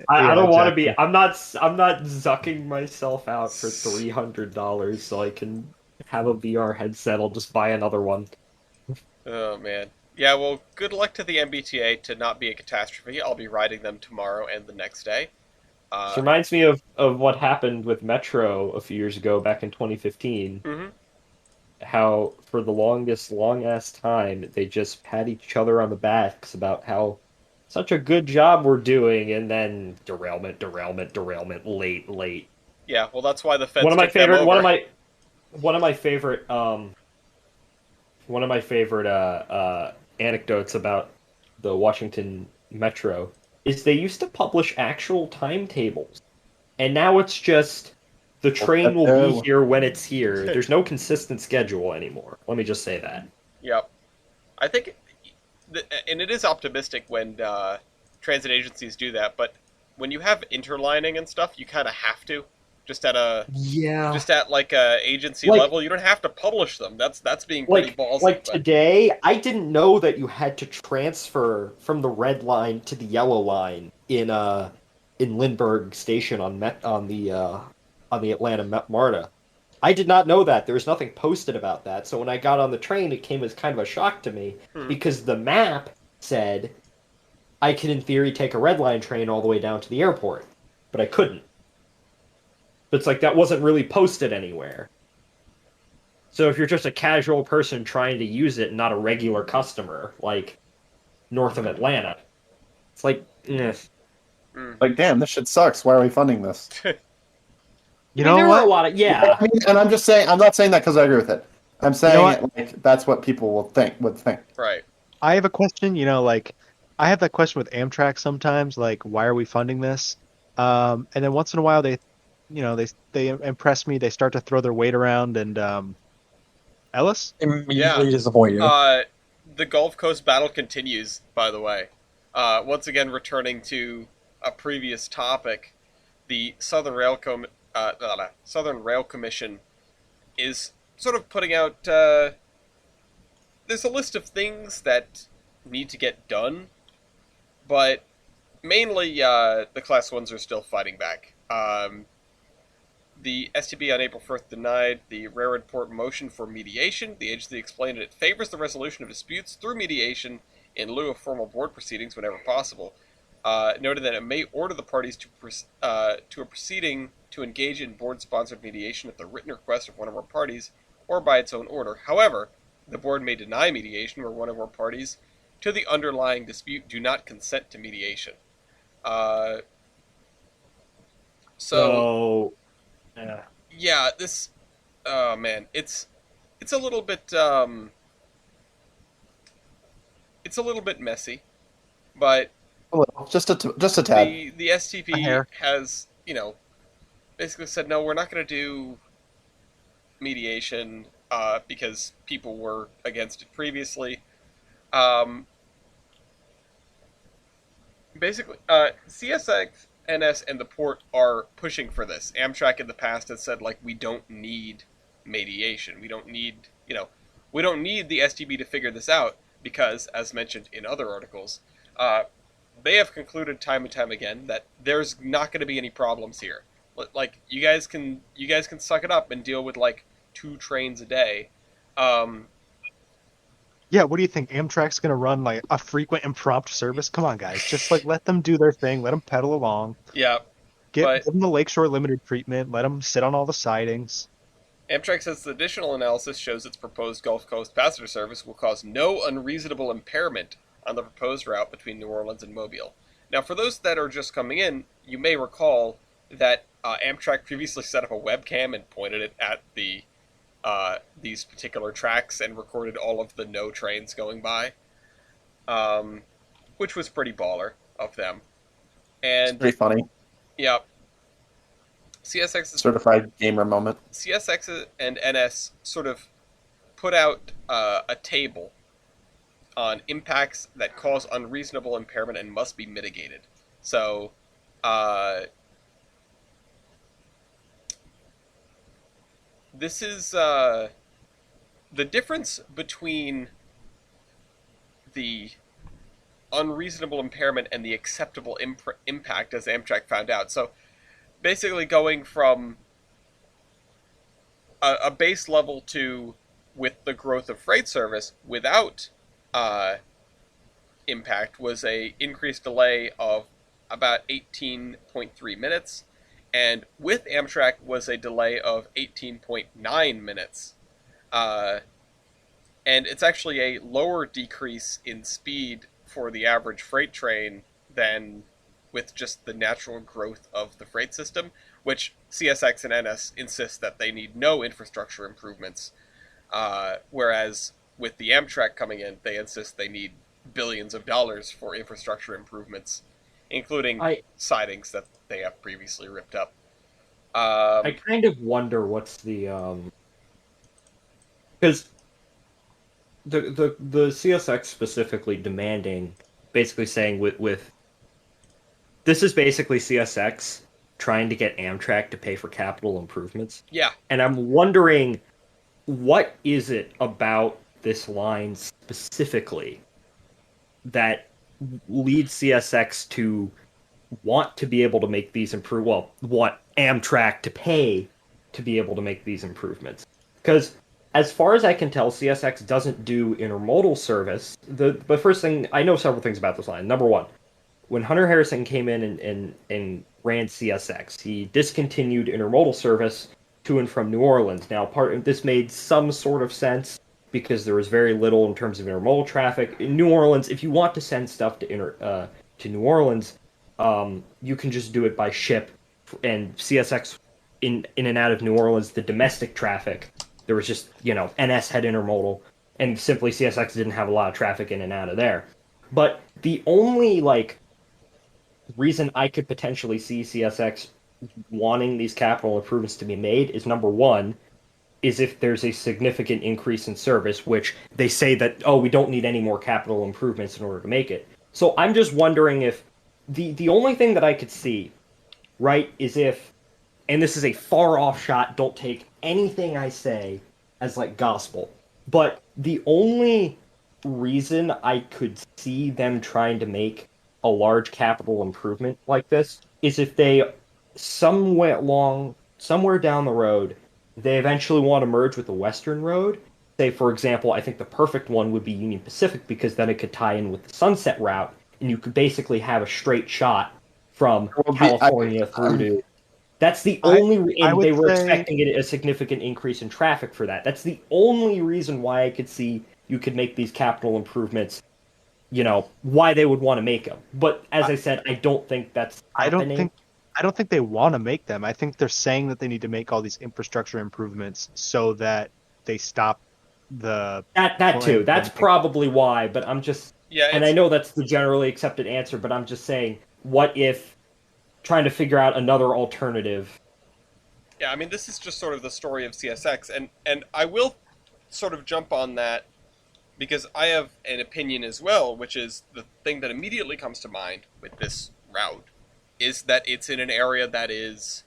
I Yeah, don't want to be... exactly. I'm not zucking myself out for $300 so I can have a VR headset. I'll just buy another one. Oh, man. Yeah, well, good luck to the MBTA to not be a catastrophe. I'll be riding them tomorrow and the next day. This reminds me of what happened with Metro a few years ago, back in 2015. Mhm. How, for the long-ass time, they just pat each other on the backs about how such a good job we're doing, and then derailment, late. Yeah, well, that's why the feds One of my took them favorite, over. one of my favorite anecdotes about the Washington Metro is they used to publish actual timetables, and now it's just the train will be here when it's here. There's no consistent schedule anymore. Let me just say that. Yep. I think, and it is optimistic when transit agencies do that, but when you have interlining and stuff, you kind of have to. Just at like a agency level, you don't have to publish them. That's being pretty ballsy. Like but... today, I didn't know that you had to transfer from the red line to the yellow line in Lindbergh Station on the Atlanta MARTA. I did not know that. There was nothing posted about that. So when I got on the train, it came as kind of a shock to me because the map said I could, in theory, take a red line train all the way down to the airport, but I couldn't. It's like that wasn't really posted anywhere. So if you're just a casual person trying to use it, not a regular customer, like north of Atlanta, it's like, Like, damn, this shit sucks. Why are we funding this? You know there what? were a lot of I mean, and I'm just saying, I'm not saying that because I agree with it. I'm saying know like that's what people would think. Right. I have a question. Like I have that question with Amtrak sometimes. Like, why are we funding this? And then once in a while, they impress me. They start to throw their weight around. And Ellis, Immediately disappoint you. The Gulf Coast battle continues, by the way. Once again, returning to a previous topic, the Southern Rail Commission is sort of putting out... there's a list of things that need to get done, but mainly the Class 1s are still fighting back. The STB on April 1st denied the Railroad Port motion for mediation. The agency explained that it favors the resolution of disputes through mediation in lieu of formal board proceedings whenever possible. Noted that it may order the parties to a proceeding to engage in board-sponsored mediation at the written request of one or more parties or by its own order. However, the board may deny mediation where one or more parties to the underlying dispute do not consent to mediation. Yeah, this... Oh, man. It's a little bit... it's a little bit messy, but... Just a tad. The STP has, basically said, no, we're not going to do mediation because people were against it previously. Basically, CSX, NS, and the port are pushing for this. Amtrak in the past has said, we don't need mediation. We don't need the STB to figure this out because, as mentioned in other articles, they have concluded time and time again that there's not going to be any problems here. You guys can suck it up and deal with 2 trains a day. Yeah, what do you think? Amtrak's gonna run like a frequent impromptu service? Come on, guys, just like let them do their thing, let them pedal along, Yeah, give but them the Lakeshore Limited treatment, let them sit on all the sidings. Amtrak says the additional analysis shows its proposed Gulf Coast passenger service will cause no unreasonable impairment on the proposed route between New Orleans and Mobile. Now, for those that are just coming in, you may recall that Amtrak previously set up a webcam and pointed it at these particular tracks and recorded all of the no trains going by, which was pretty baller of them. It's And pretty funny. yeah, CSX Certified gamer moment. CSX and NS sort of put out a table on impacts that cause unreasonable impairment and must be mitigated. So, this is the difference between the unreasonable impairment and the acceptable impact, as Amtrak found out. So, basically, going from a base level to with the growth of freight service without impact was a increased delay of about 18.3 minutes, and with Amtrak was a delay of 18.9 minutes. And it's actually a lower decrease in speed for the average freight train than with just the natural growth of the freight system, which CSX and NS insist that they need no infrastructure improvements, whereas with the Amtrak coming in, they insist they need billions of dollars for infrastructure improvements, including sidings that they have previously ripped up. I kind of wonder what's the because the CSX specifically demanding, basically saying with this is basically CSX trying to get Amtrak to pay for capital improvements. Yeah, And I'm wondering, what is it about this line specifically that leads CSX to want to be able to make these want Amtrak to pay to be able to make these improvements? Because as far as I can tell, CSX doesn't do intermodal service. The first thing, I know several things about this line. Number one, when Hunter Harrison came in and ran CSX, he discontinued intermodal service to and from New Orleans. Now, this made some sort of sense because there was very little in terms of intermodal traffic in New Orleans. If you want to send stuff to New Orleans, you can just do it by ship. And CSX in and out of New Orleans, the domestic traffic, there was just NS had intermodal, and simply CSX didn't have a lot of traffic in and out of there. But the only reason I could potentially see CSX wanting these capital improvements to be made is, number one, is if there's a significant increase in service, which they say that, we don't need any more capital improvements in order to make it. So I'm just wondering if the only thing that I could see, right, is if, and this is a far off shot, don't take anything I say as gospel, but the only reason I could see them trying to make a large capital improvement like this is if they somewhere down the road, they eventually want to merge with the Western Road. Say, for example, I think the perfect one would be Union Pacific, because then it could tie in with the Sunset Route, and you could basically have a straight shot from California through to... That's the only... And they were expecting a significant increase in traffic for that. That's the only reason why I could see you could make these capital improvements, why they would want to make them. But as I said, I don't think that's happening. I don't think they want to make them. I think they're saying that they need to make all these infrastructure improvements so that they stop the... That too. That's probably why, but I'm just... Yeah, and I know that's the generally accepted answer, but I'm just saying, what if trying to figure out another alternative? Yeah, I mean, this is just sort of the story of CSX, and I will sort of jump on that because I have an opinion as well, which is the thing that immediately comes to mind with this route is that it's in an area that is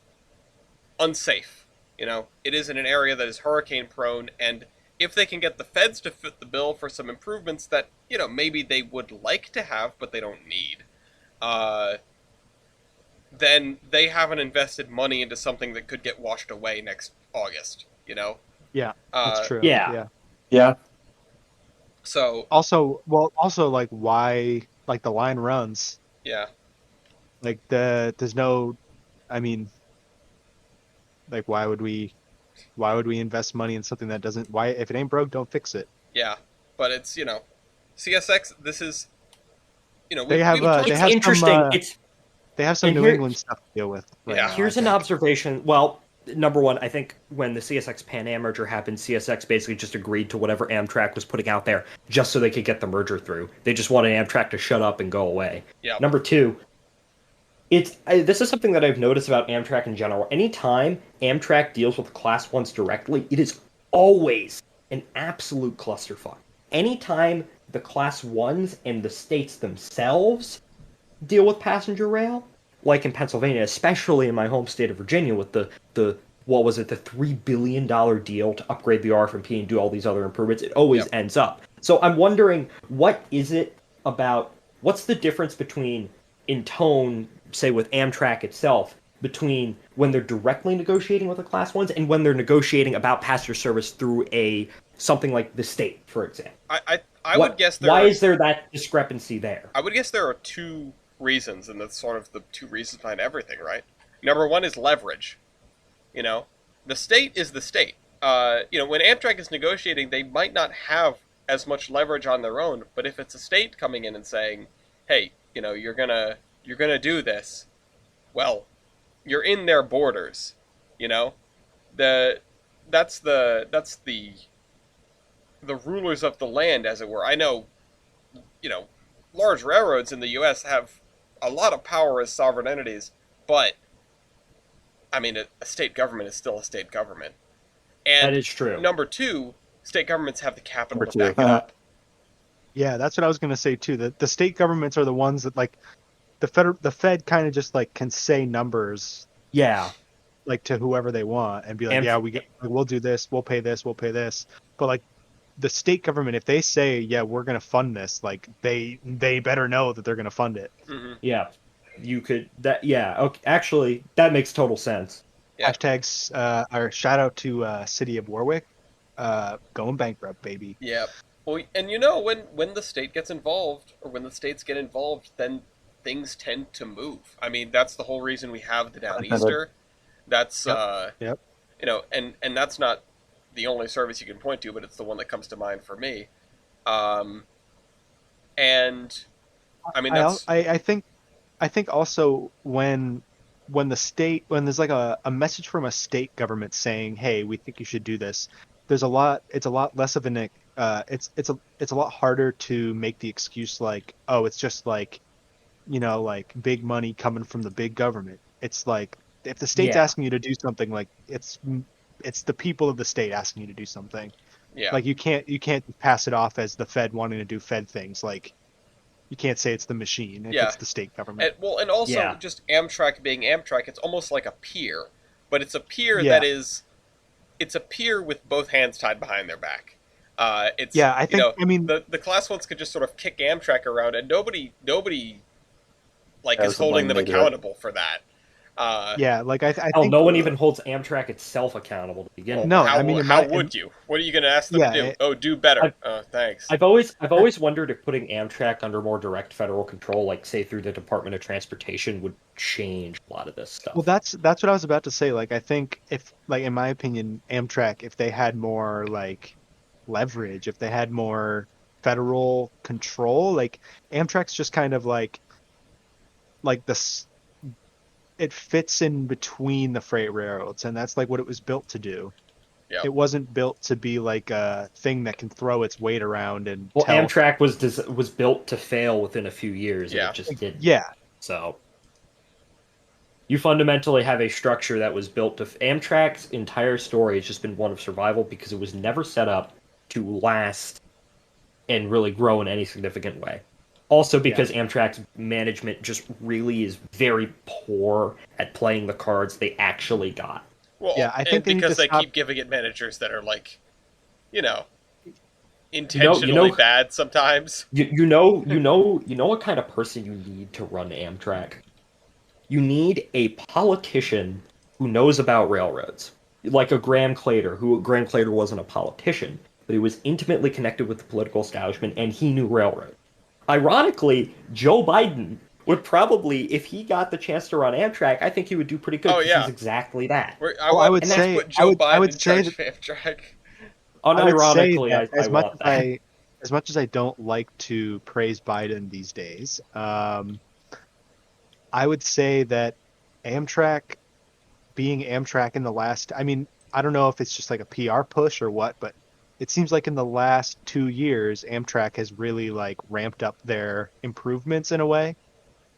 unsafe. It is in an area that is hurricane prone, and if they can get the feds to fit the bill for some improvements that, maybe they would like to have, but they don't need, then they haven't invested money into something that could get washed away next August, Yeah, that's true. Yeah. Yeah. So Also, like why, like the line runs, yeah, like there's no, I mean, like why would we invest money in something that doesn't, why, if it ain't broke, don't fix it. yeah, but it's CSX. This is They have we've talked they It's about have interesting. It's they have some and New here England stuff to deal with right Yeah. now, I here's an think. observation. Well, number one, I think when the CSX Pan Am merger happened, CSX basically just agreed to whatever Amtrak was putting out there just so they could get the merger through. They just wanted Amtrak to shut up and go away. yeah, Number two, this is something that I've noticed about Amtrak in general. Anytime Amtrak deals with Class 1s directly, it is always an absolute clusterfuck. Anytime the Class 1s and the states themselves deal with passenger rail, like in Pennsylvania, especially in my home state of Virginia, with the what was it, the $3 billion deal to upgrade the RFMP and do all these other improvements, it always Yep. ends up. So I'm wondering, what is it about? What's the difference between in tone, say with Amtrak itself, between when they're directly negotiating with the Class Ones and when they're negotiating about passenger service through a something like the state, for example? I would guess Why is there that discrepancy there? I would guess there are two reasons, and that's sort of the two reasons behind everything, right? Number one is leverage. The state is the state. When Amtrak is negotiating, they might not have as much leverage on their own, but if it's a state coming in and saying, "Hey, you're gonna do this," well, you're in their borders. You know, the that's the rulers of the land, as it were. I know, large railroads in the U.S. have a lot of power as sovereign entities, but I mean, a state government is still a state government. And That is true. number two, state governments have the capital Number to two. back it up. Yeah, that's what I was going to say too. The state governments are the ones that, like, the Fed kind of just like can say numbers Yeah. like to whoever they want and be like, And- yeah, we'll do this, we'll pay this. But like the state government, if they say, yeah, we're going to fund this, like they better know that they're going to fund it. Mm-hmm. Yeah, you could that. Yeah, okay. Actually, that makes total sense. Yeah. Hashtags, or shout out to City of Warwick, going bankrupt, baby. Yeah. Well, and when the state gets involved, or when the states get involved, then things tend to move. I mean, that's the whole reason we have the Downeaster. That's Yep. And that's not the only service you can point to, but it's the one that comes to mind for me. And I mean, that's I think also when there's like a message from a state government saying, hey, we think you should do this, it's a lot less of an it's a lot harder to make the excuse like, oh, it's just like, like big money coming from the big government. It's like, if the state's Yeah. asking you to do something, like it's the people of the state asking you to do something. yeah. Like you can't pass it off as the Fed wanting to do Fed things. Like you can't say it's the machine if Yeah. it's the state government. And also Yeah. just Amtrak being Amtrak, it's almost like a pier, but it's a pier Yeah. it's a pier with both hands tied behind their back. It's Yeah, I think- I mean- the class ones could just sort of kick Amtrak around, and nobody like Yeah, is holding them something they do. accountable for that. Yeah, like I Oh, think no one even holds Amtrak itself accountable to begin with. No, how, I mean, how would you? What are you going to ask them Yeah, to do? Do better. I- Thanks. I've always wondered if putting Amtrak under more direct federal control, like say through the Department of Transportation, would change a lot of this stuff. Well, that's what I was about to say. Like, I think if, like, in my opinion, Amtrak, if they had more like leverage, if they had more federal control, like Amtrak's just kind of like this. It fits in between the freight railroads, and that's like what it was built to do. Yep. It wasn't built to be like a thing that can throw its weight around and Well, tell. Amtrak was built to fail within a few years, and Yeah. it just didn't. Yeah, So you fundamentally have a structure that was built to. Amtrak's entire story has just been one of survival because it was never set up to last and really grow in any significant way. Also, because Amtrak's management just really is very poor at playing the cards they actually got. Well, Yeah, I and think they need because to they stop- keep giving it managers that are like, intentionally bad sometimes. You know what kind of person you need to run Amtrak? You need a politician who knows about railroads. Like a Graham Claytor, who Graham Claytor wasn't a politician, but he was intimately connected with the political establishment, and he knew railroad. Ironically, Joe Biden would probably, if he got the chance to run Amtrak, I think he would do pretty good, because he's exactly that. I would say put Joe Biden I would in say charge of Amtrak. Unironically, as I much want as that. as much as I don't like to praise Biden these days, I would say that Amtrak, being Amtrak in the last, I mean, I don't know if it's just like a PR push or what, but it seems like in the last 2 years, Amtrak has really like ramped up their improvements in a way.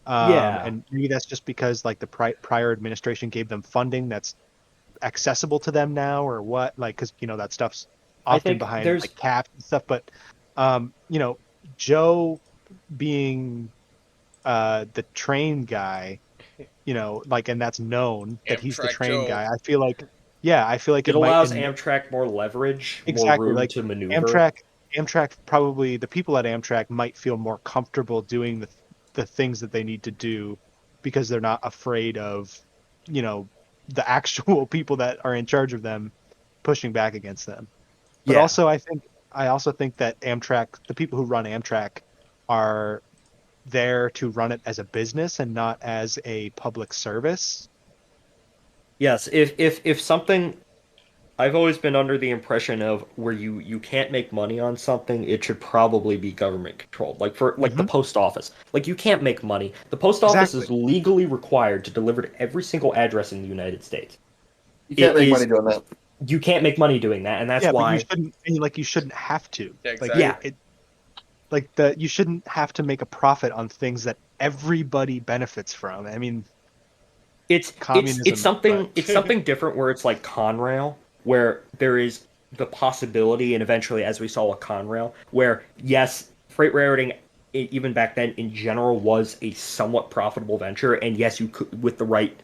Yeah. And maybe that's just because like the prior administration gave them funding that's accessible to them now, or what? Like, because that stuff's I often think behind there's like caps and stuff. But Joe being the train guy, like, and that's known that he's the Amtrak train Joe. guy. I feel like, yeah, I feel like it it might allows Amtrak more leverage, more exactly room like to maneuver. Amtrak probably the people at Amtrak might feel more comfortable doing the things that they need to do because they're not afraid of, the actual people that are in charge of them pushing back against them. But Yeah. also I also think that Amtrak, the people who run Amtrak are there to run it as a business and not as a public service. Yes, if something, I've always been under the impression of where you can't make money on something, it should probably be government controlled. Like for like the Mhm. post office. Like you can't make money. The post office Exactly. is legally required to deliver to every single address in the United States. You It can't make is money doing that. you can't make money doing that, and that's Yeah, but why you shouldn't have to. Yeah, Like exactly. you shouldn't have to make a profit on things that everybody benefits from. I mean, it's communism, but something different where it's like Conrail, where there is the possibility, and eventually, as we saw with Conrail, where yes, freight railroading, even back then in general, was a somewhat profitable venture, and yes, you could, with the right,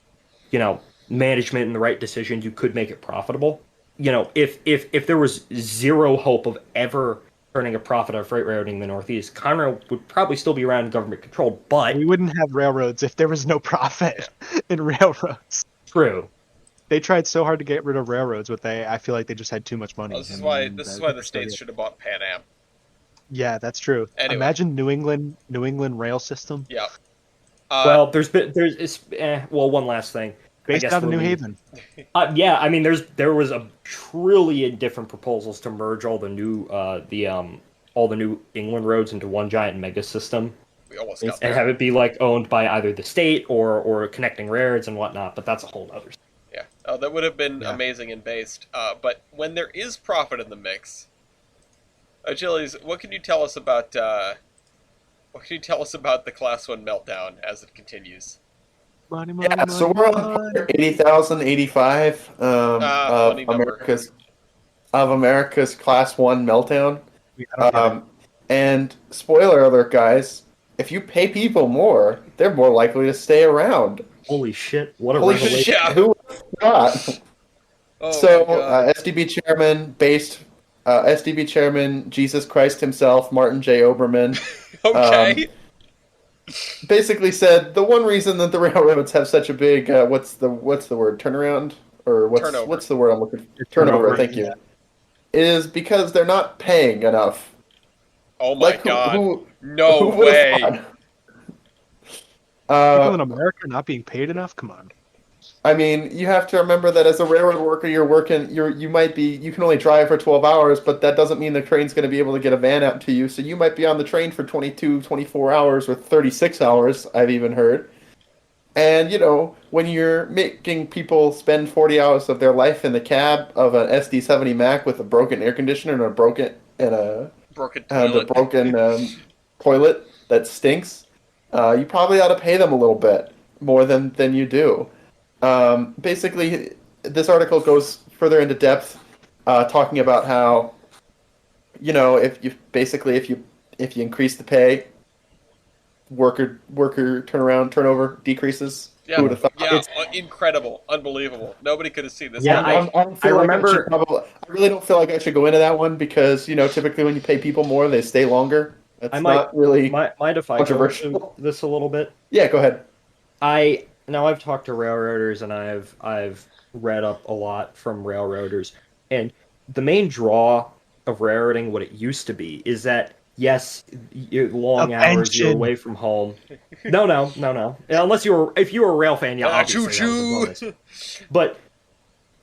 management and the right decisions, you could make it profitable. If there was zero hope of ever turning a profit on freight railroading in the Northeast, Conrail would probably still be around government controlled, but we wouldn't have railroads if there was no profit in railroads. true. They tried so hard to get rid of railroads, but I feel like they just had too much money. Well, this is and why they the still states did. should have bought Pan Am. Yeah, that's true. Anyway. Imagine New England rail system Yeah. Well, one last thing. I based guess out of we'll New need- Haven. Yeah, I mean, there was a trillion different proposals to merge all the new England roads into one giant mega system We almost got and there. have it be like owned by either the state or connecting railroads and whatnot. But that's a whole other. Yeah. Oh, that would have been Yeah. amazing and based. But when there is profit in the mix, Achilles, what can you tell us about the Class 1 meltdown as it continues? Money, money, Yeah, so money, we're on money. 80,085 of Funny number. America's Class 1 meltdown. I don't get it. And spoiler alert, guys, if you pay people more, they're more likely to stay around. Holy shit! What a Holy revelation! Yeah. Who would have thought? Oh So, my God. SDB chairman, Jesus Christ himself, Martin J. Oberman, Okay. basically said the one reason that the railroads have such a big what's the word, turnaround, or Turnover. what's the word I'm looking for? Turnover, Thank you. Is because they're not paying enough. Oh my Like, God. who No would've way. thought? People in America not being paid enough? Come on. I mean, you have to remember that as a railroad worker, you can only drive for 12 hours, but that doesn't mean the train's going to be able to get a van out to you. So you might be on the train for 22, 24 hours or 36 hours, I've even heard. And, when you're making people spend 40 hours of their life in the cab of an SD70 Mac with a broken air conditioner and a broken Broken the toilet. broken toilet that stinks, you probably ought to pay them a little bit more than you do. Basically, this article goes further into depth, talking about how, if you increase the pay, worker turnover decreases. Yeah, Who would have thought? yeah, incredible, unbelievable. Nobody could have seen this. Yeah, coming. I don't feel I like remember- I really don't feel like I should go into that one because typically when you pay people more, they stay longer. That's not really mind if I go controversial. into this a little bit? Yeah, go ahead. I've talked to railroaders and I've read up a lot from railroaders, and the main draw of railroading what it used to be is that yes, long A hours, you're pension. away from home. No. Unless if you were a rail fan, yeah, obviously that was a bonus. Choo-choo! But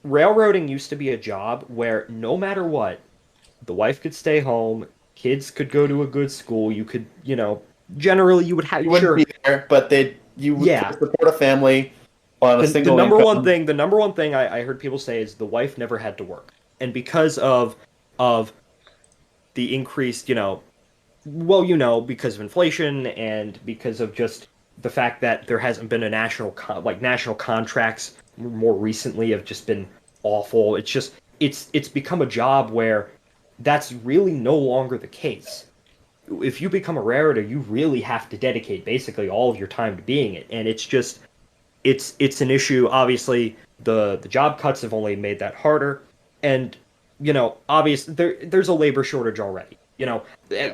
railroading used to be a job where no matter what, the wife could stay home, kids could go to a good school. You could, generally you would have You wouldn't sure. be there, but you would Yeah. support a family on a The single number income. the number one thing I heard people say is the wife never had to work, and because of the increased, because of inflation and because of just the fact that there hasn't been a national contracts more recently have just been awful. It's just it's become a job where that's really no longer the case. If you become a railroader, you really have to dedicate basically all of your time to being it, and it's an issue. Obviously, the job cuts have only made that harder, and obviously there's a labor shortage already.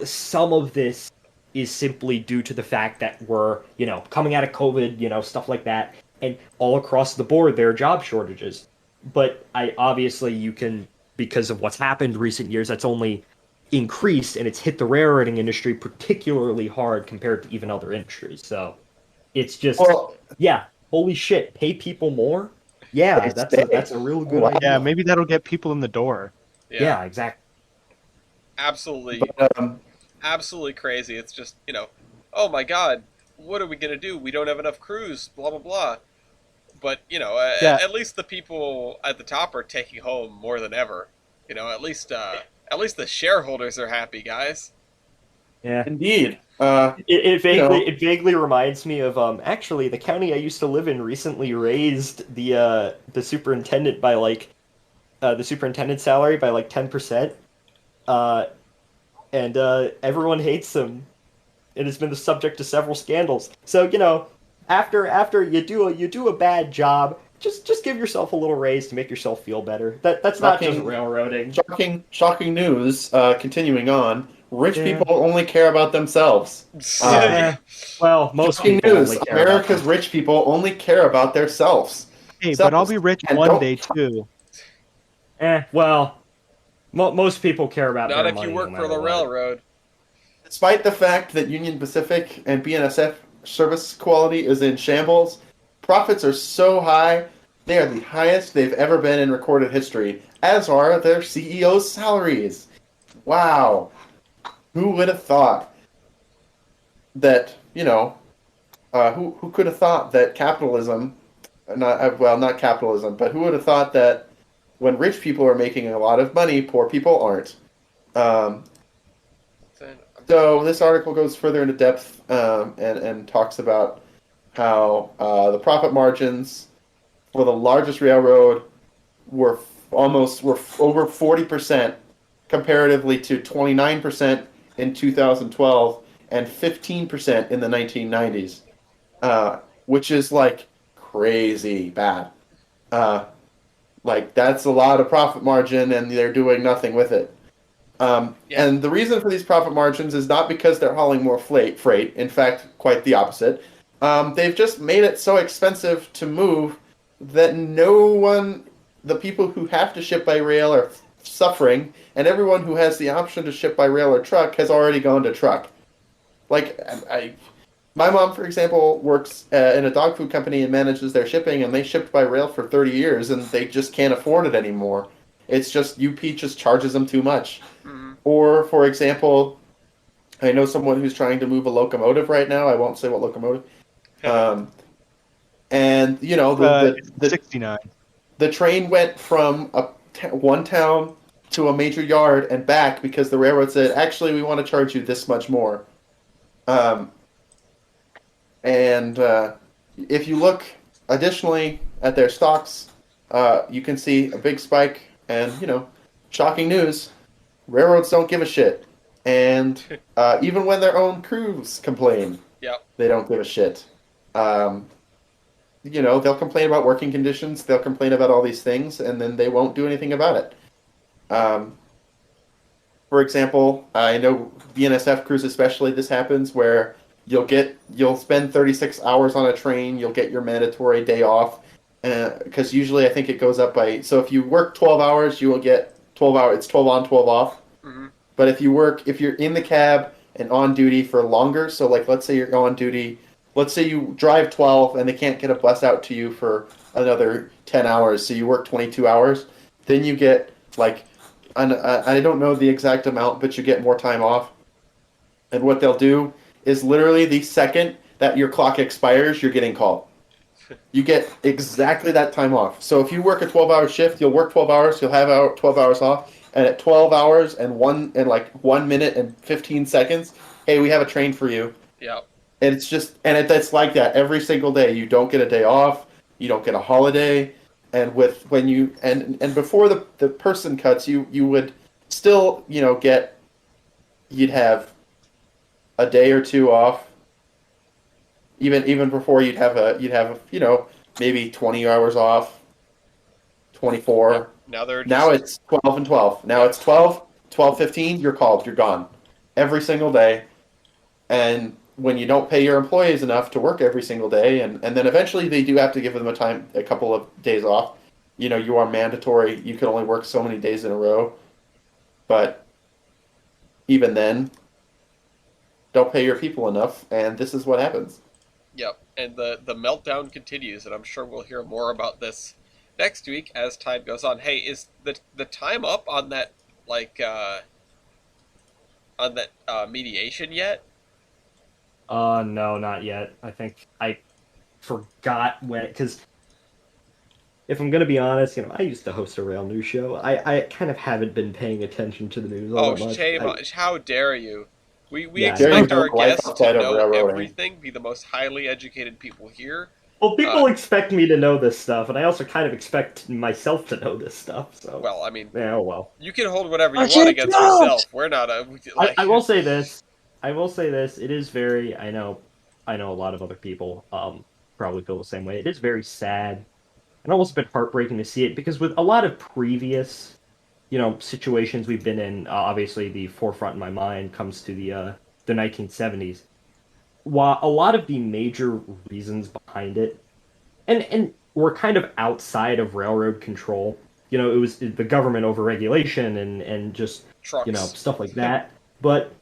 Some of this is simply due to the fact that we're coming out of COVID, stuff like that, and all across the board there are job shortages. But you can, because of what's happened recent years, that's only increased, and it's hit the railroading industry particularly hard compared to even other industries. So it's just yeah. Holy shit, pay people more? Yeah, that's a real good idea. Yeah, maybe that'll get people in the door. Yeah, exactly. Absolutely. But, Absolutely crazy. It's just, oh my god, what are we going to do? We don't have enough crews, blah, blah, blah. But, at least the people at the top are taking home more than ever. At least the shareholders are happy, guys. Yeah. Indeed. It vaguely reminds me of actually the county I used to live in recently raised the superintendent by the superintendent's salary by 10%. And everyone hates him. It has been the subject of several scandals. So, after you do a bad job, just give yourself a little raise to make yourself feel better. That's not just railroading. Shocking news. Continuing on, rich people only care about themselves. Well, most shocking people news. only care America's rich people only care about themselves. Hey, but I'll be rich one day too. Well, most people care about not their if money, you work no for the matter what. railroad. Despite the fact that Union Pacific and BNSF service quality is in shambles, profits are so high, they are the highest they've ever been in recorded history, as are their CEOs' salaries. Wow. Who would have thought that, who could have thought that capitalism, not capitalism, but who would have thought that when rich people are making a lot of money, poor people aren't? So this article goes further into depth and talks about how the profit margins for the largest railroad were over 40% comparatively to 29% in 2012 and 15% in the 1990s, which is crazy bad. That's a lot of profit margin, and they're doing nothing with it. And the reason for these profit margins is not because they're hauling more freight. In fact, quite the opposite. They've just made it so expensive to move that the people who have to ship by rail are suffering, and everyone who has the option to ship by rail or truck has already gone to truck. My mom, for example, works in a dog food company and manages their shipping, and they shipped by rail for 30 years, and they just can't afford it anymore. It's just UP just charges them too much. Mm-hmm. Or, for example, I know someone who's trying to move a locomotive right now. I won't say what locomotive. And, the 69. The train went from one town to a major yard and back because the railroad said, actually, we want to charge you this much more. And if you look additionally at their stocks, you can see a big spike. And, shocking news, railroads don't give a shit. And even when their own crews complain, they don't give a shit. They'll complain about working conditions, they'll complain about all these things, and then they won't do anything about it. For example, I know BNSF crews especially, this happens where you'll spend 36 hours on a train, you'll get your mandatory day off, because usually I think it goes up by, so if you work 12 hours, you will get 12 hours, it's 12 on, 12 off. But if you're in the cab and on duty for longer, so like let's say you're on duty, let's say you drive 12 and they can't get a bus out to you for another 10 hours, so you work 22 hours, then you get like, I don't know the exact amount, but you get more time off. And what they'll do is literally the second that your clock expires, you're getting called. You get exactly that time off. So if you work a 12-hour shift, you'll work 12 hours, you'll have 12 hours off, and at 12 hours and 1 minute and 15 seconds, hey, we have a train for you. Yeah. And it's like that every single day. You don't get a day off, you don't get a holiday, and before the person cuts, you would still, you'd have a day or two off. Even before you'd have maybe 20 hours off, 24. Yeah. Now it's 12 and 12. Now it's 12, 15, you're called, you're gone. Every single day. And when you don't pay your employees enough to work every single day, and then eventually they do have to give them a couple of days off. You are mandatory. You can only work so many days in a row. But even then, don't pay your people enough, and this is what happens. Yep, and the meltdown continues, and I'm sure we'll hear more about this next week as time goes on. Hey, is the time up on that mediation yet? No, not yet. I think I forgot when, because if I'm gonna be honest, I used to host a rail news show. I kind of haven't been paying attention to the news all that much. Shame! How dare you? We Yeah, expect our life guests to outside of know railroading. everything, be the most highly educated people here. Well, people expect me to know this stuff, and I also kind of expect myself to know this stuff. So, Well, I mean, yeah, well, you can hold whatever you I want can't against count! yourself. We're not a. I will say this. It is very. I know a lot of other people probably feel the same way. It is very sad and almost a bit heartbreaking to see it, because with a lot of previous, situations we've been in, obviously the forefront in my mind comes to the 1970s. While a lot of the major reasons behind it, and were kind of outside of railroad control. It was the government overregulation and just Trucks. Stuff like that. But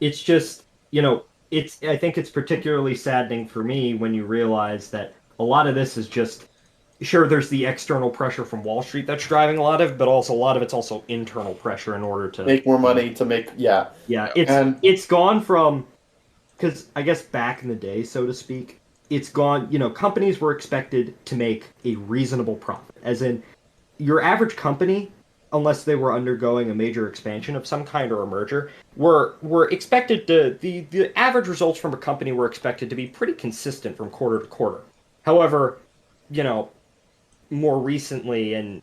it's just I think it's particularly saddening for me when you realize that a lot of this is just, sure, there's the external pressure from Wall Street that's driving a lot of it, but also a lot of it's also internal pressure in order to Make more money Yeah, it's gone from, because I guess back in the day, so to speak, it's gone, companies were expected to make a reasonable profit. As in, your average company, unless they were undergoing a major expansion of some kind or a merger, were expected to, the average results from a company were expected to be pretty consistent from quarter to quarter. However, more recently, and,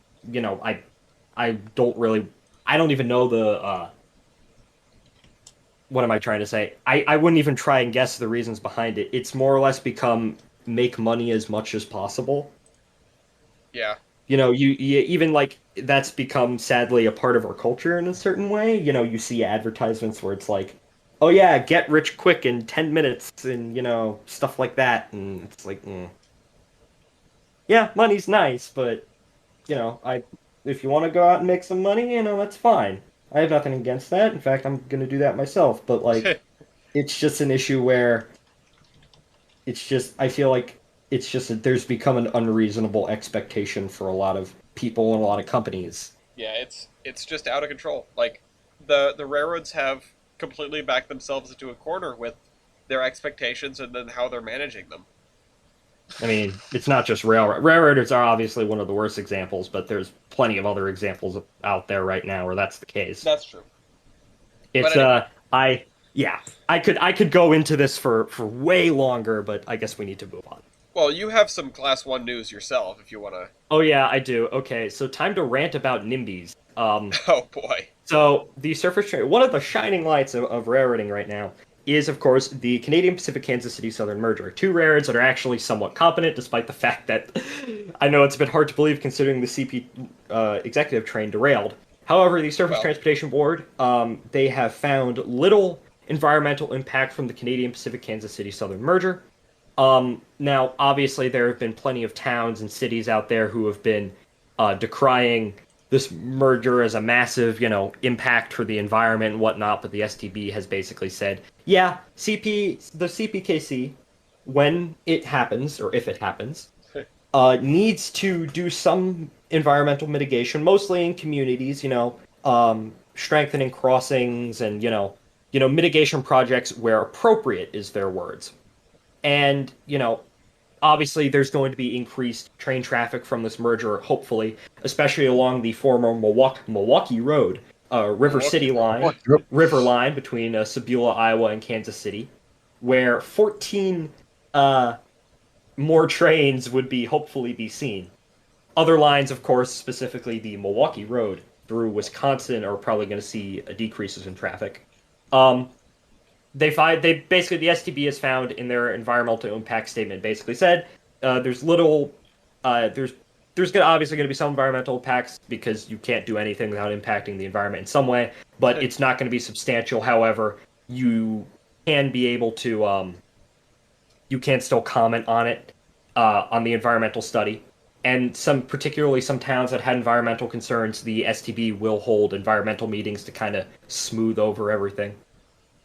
I don't even know the, what am I trying to say? I wouldn't even try and guess the reasons behind it. It's more or less become make money as much as possible. Yeah. You even that's become sadly a part of our culture in a certain way. You see advertisements where it's like, oh yeah, get rich quick in 10 minutes and, stuff like that. And it's like, yeah, money's nice, but, if you want to go out and make some money, that's fine. I have nothing against that. In fact, I'm going to do that myself. But, it's just an issue where I feel like it's just that there's become an unreasonable expectation for a lot of people and a lot of companies. Yeah, it's just out of control. Like, the railroads have completely backed themselves into a corner with their expectations and then how they're managing them. I mean, it's not just railroaders are obviously one of the worst examples, but there's plenty of other examples out there right now where that's the case. That's true. It's anyway. I could go into this for way longer, but I guess we need to move on. Well, you have some Class 1 news yourself, if you want to... Oh yeah, I do. Okay, so time to rant about NIMBYs. Oh boy. So, the surface train, one of the shining lights of railroading right now is, of course, the Canadian Pacific Kansas City Southern merger. Two railroads that are actually somewhat competent, despite the fact that I know it's a bit hard to believe considering the CP executive train derailed. However, the Surface Transportation Board, they have found little environmental impact from the Canadian Pacific Kansas City Southern merger. Now, obviously, there have been plenty of towns and cities out there who have been decrying this merger as a massive, impact for the environment and whatnot, but the STB has basically said, yeah, the CPKC, when it happens, or if it happens, needs to do some environmental mitigation, mostly in communities, strengthening crossings and, mitigation projects where appropriate is their words. And, obviously there's going to be increased train traffic from this merger, hopefully, especially along the former Milwaukee Road, River City line, river line between Sebula, Iowa, and Kansas City, where 14 more trains would hopefully be seen. Other lines, of course, specifically the Milwaukee Road through Wisconsin, are probably going to see decreases in traffic. The STB has found in their environmental impact statement basically said there's obviously going to be some environmental impacts because you can't do anything without impacting the environment in some way, but it's not going to be substantial. However, you can be able to you can still comment on it on the environmental study. And particularly some towns that had environmental concerns, the STB will hold environmental meetings to kind of smooth over everything.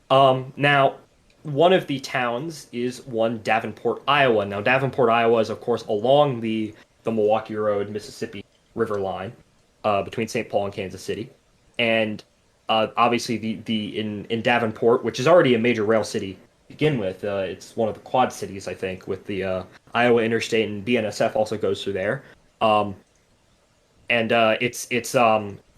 Now, one of the towns is Davenport, Iowa. Now, Davenport, Iowa is, of course, along the Milwaukee Road, Mississippi River line between St. Paul and Kansas City. And obviously, in Davenport, which is already a major rail city to begin with, it's one of the quad cities, I think, with the Iowa Interstate, and BNSF also goes through there. It's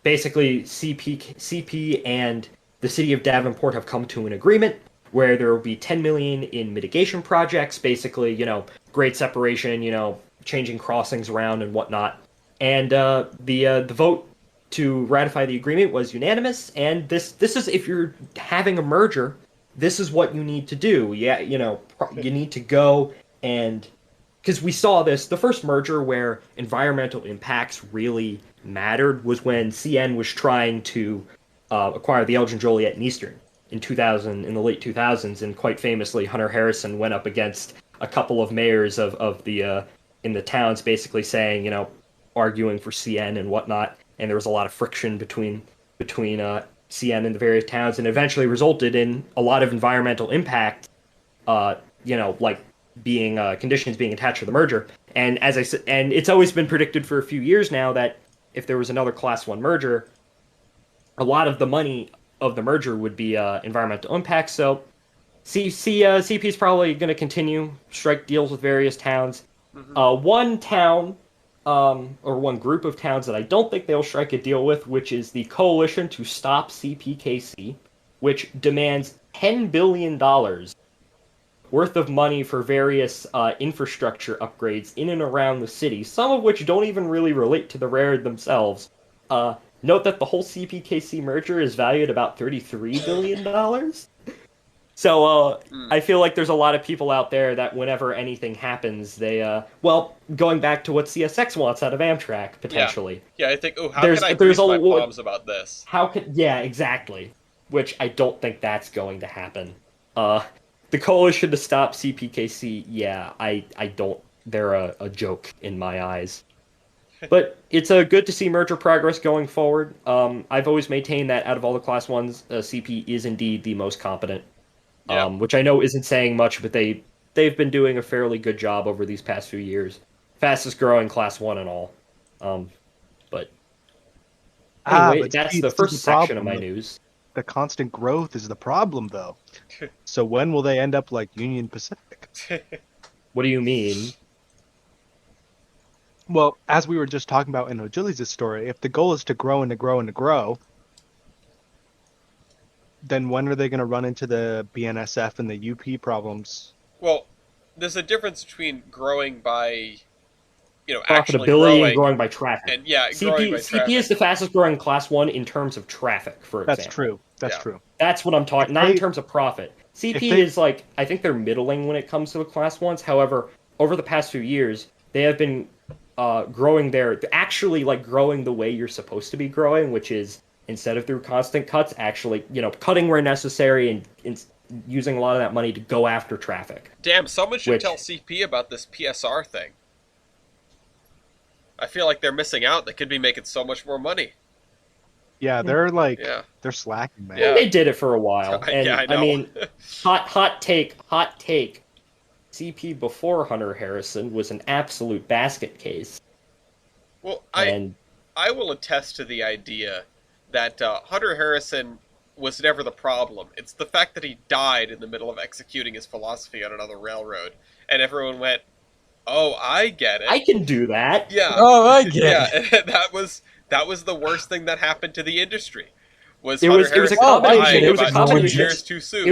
basically CP and the city of Davenport have come to an agreement where there will be $10 million in mitigation projects, basically, grade separation, changing crossings around and whatnot. And the vote to ratify the agreement was unanimous. And this is, if you're having a merger, this is what you need to do. Yeah, you need to go and, because we saw this, the first merger where environmental impacts really mattered was when CN was trying to acquire the Elgin Joliet and Eastern in the late 2000s, and quite famously, Hunter Harrison went up against a couple of mayors of the in the towns, basically saying, arguing for CN and whatnot, and there was a lot of friction between CN and the various towns, and eventually resulted in a lot of environmental impact, like being conditions being attached to the merger. And as I said, and it's always been predicted for a few years now that if there was another Class 1 merger, a lot of the money of the merger would be environmental impacts. So CP is probably going to continue strike deals with various towns. Mm-hmm. One town, or one group of towns that I don't think they'll strike a deal with, which is the Coalition to Stop CPKC, which demands $10 billion worth of money for various infrastructure upgrades in and around the city, some of which don't even really relate to the railroad themselves. Note that the whole CPKC merger is valued about $33 billion. So I feel like there's a lot of people out there that whenever anything happens, they, going back to what CSX wants out of Amtrak, potentially. Yeah, I think, how can I grease my palms about this? Yeah, exactly. Which I don't think that's going to happen. The Coalition to Stop CPKC, yeah, I don't, they're a joke in my eyes. But it's good to see merger progress going forward. I've always maintained that out of all the Class 1s, CP is indeed the most competent. Yeah. Which I know isn't saying much, but they've been doing a fairly good job over these past few years. Fastest growing Class 1 and all. But anyway, that's the first section of my news. The constant growth is the problem, though. So when will they end up like Union Pacific? What do you mean? Well, as we were just talking about in O'Gilly's story, if the goal is to grow and to grow and to grow, then when are they going to run into the BNSF and the UP problems? Well, there's a difference between growing by, profitability and growing by traffic. And growing by traffic. CP is the fastest growing Class 1 in terms of traffic, for example. That's true. That's true. That's what I'm talking, not in terms of profit. CP is I think they're middling when it comes to the Class 1s. However, over the past few years, they have been growing actually growing the way you're supposed to be growing, which is instead of through constant cuts, actually, cutting where necessary and using a lot of that money to go after traffic. Damn, someone should tell CP about this PSR thing. I feel like they're missing out. They could be making so much more money. Yeah, they're like Yeah. they're slacking, man. Yeah. They did it for a while, and Yeah, I know. I mean, hot take. CP before Hunter Harrison was an absolute basket case. Well, And I will attest to the idea that Hunter Harrison was never the problem. It's the fact that he died in the middle of executing his philosophy on another railroad, and everyone went, "Oh, I get it." I can do that. Yeah. Oh, I get it. Yeah, that was the worst thing that happened to the industry. Was It Hunter was a Harrison combination. dying It was a about 2 combination. years too soon.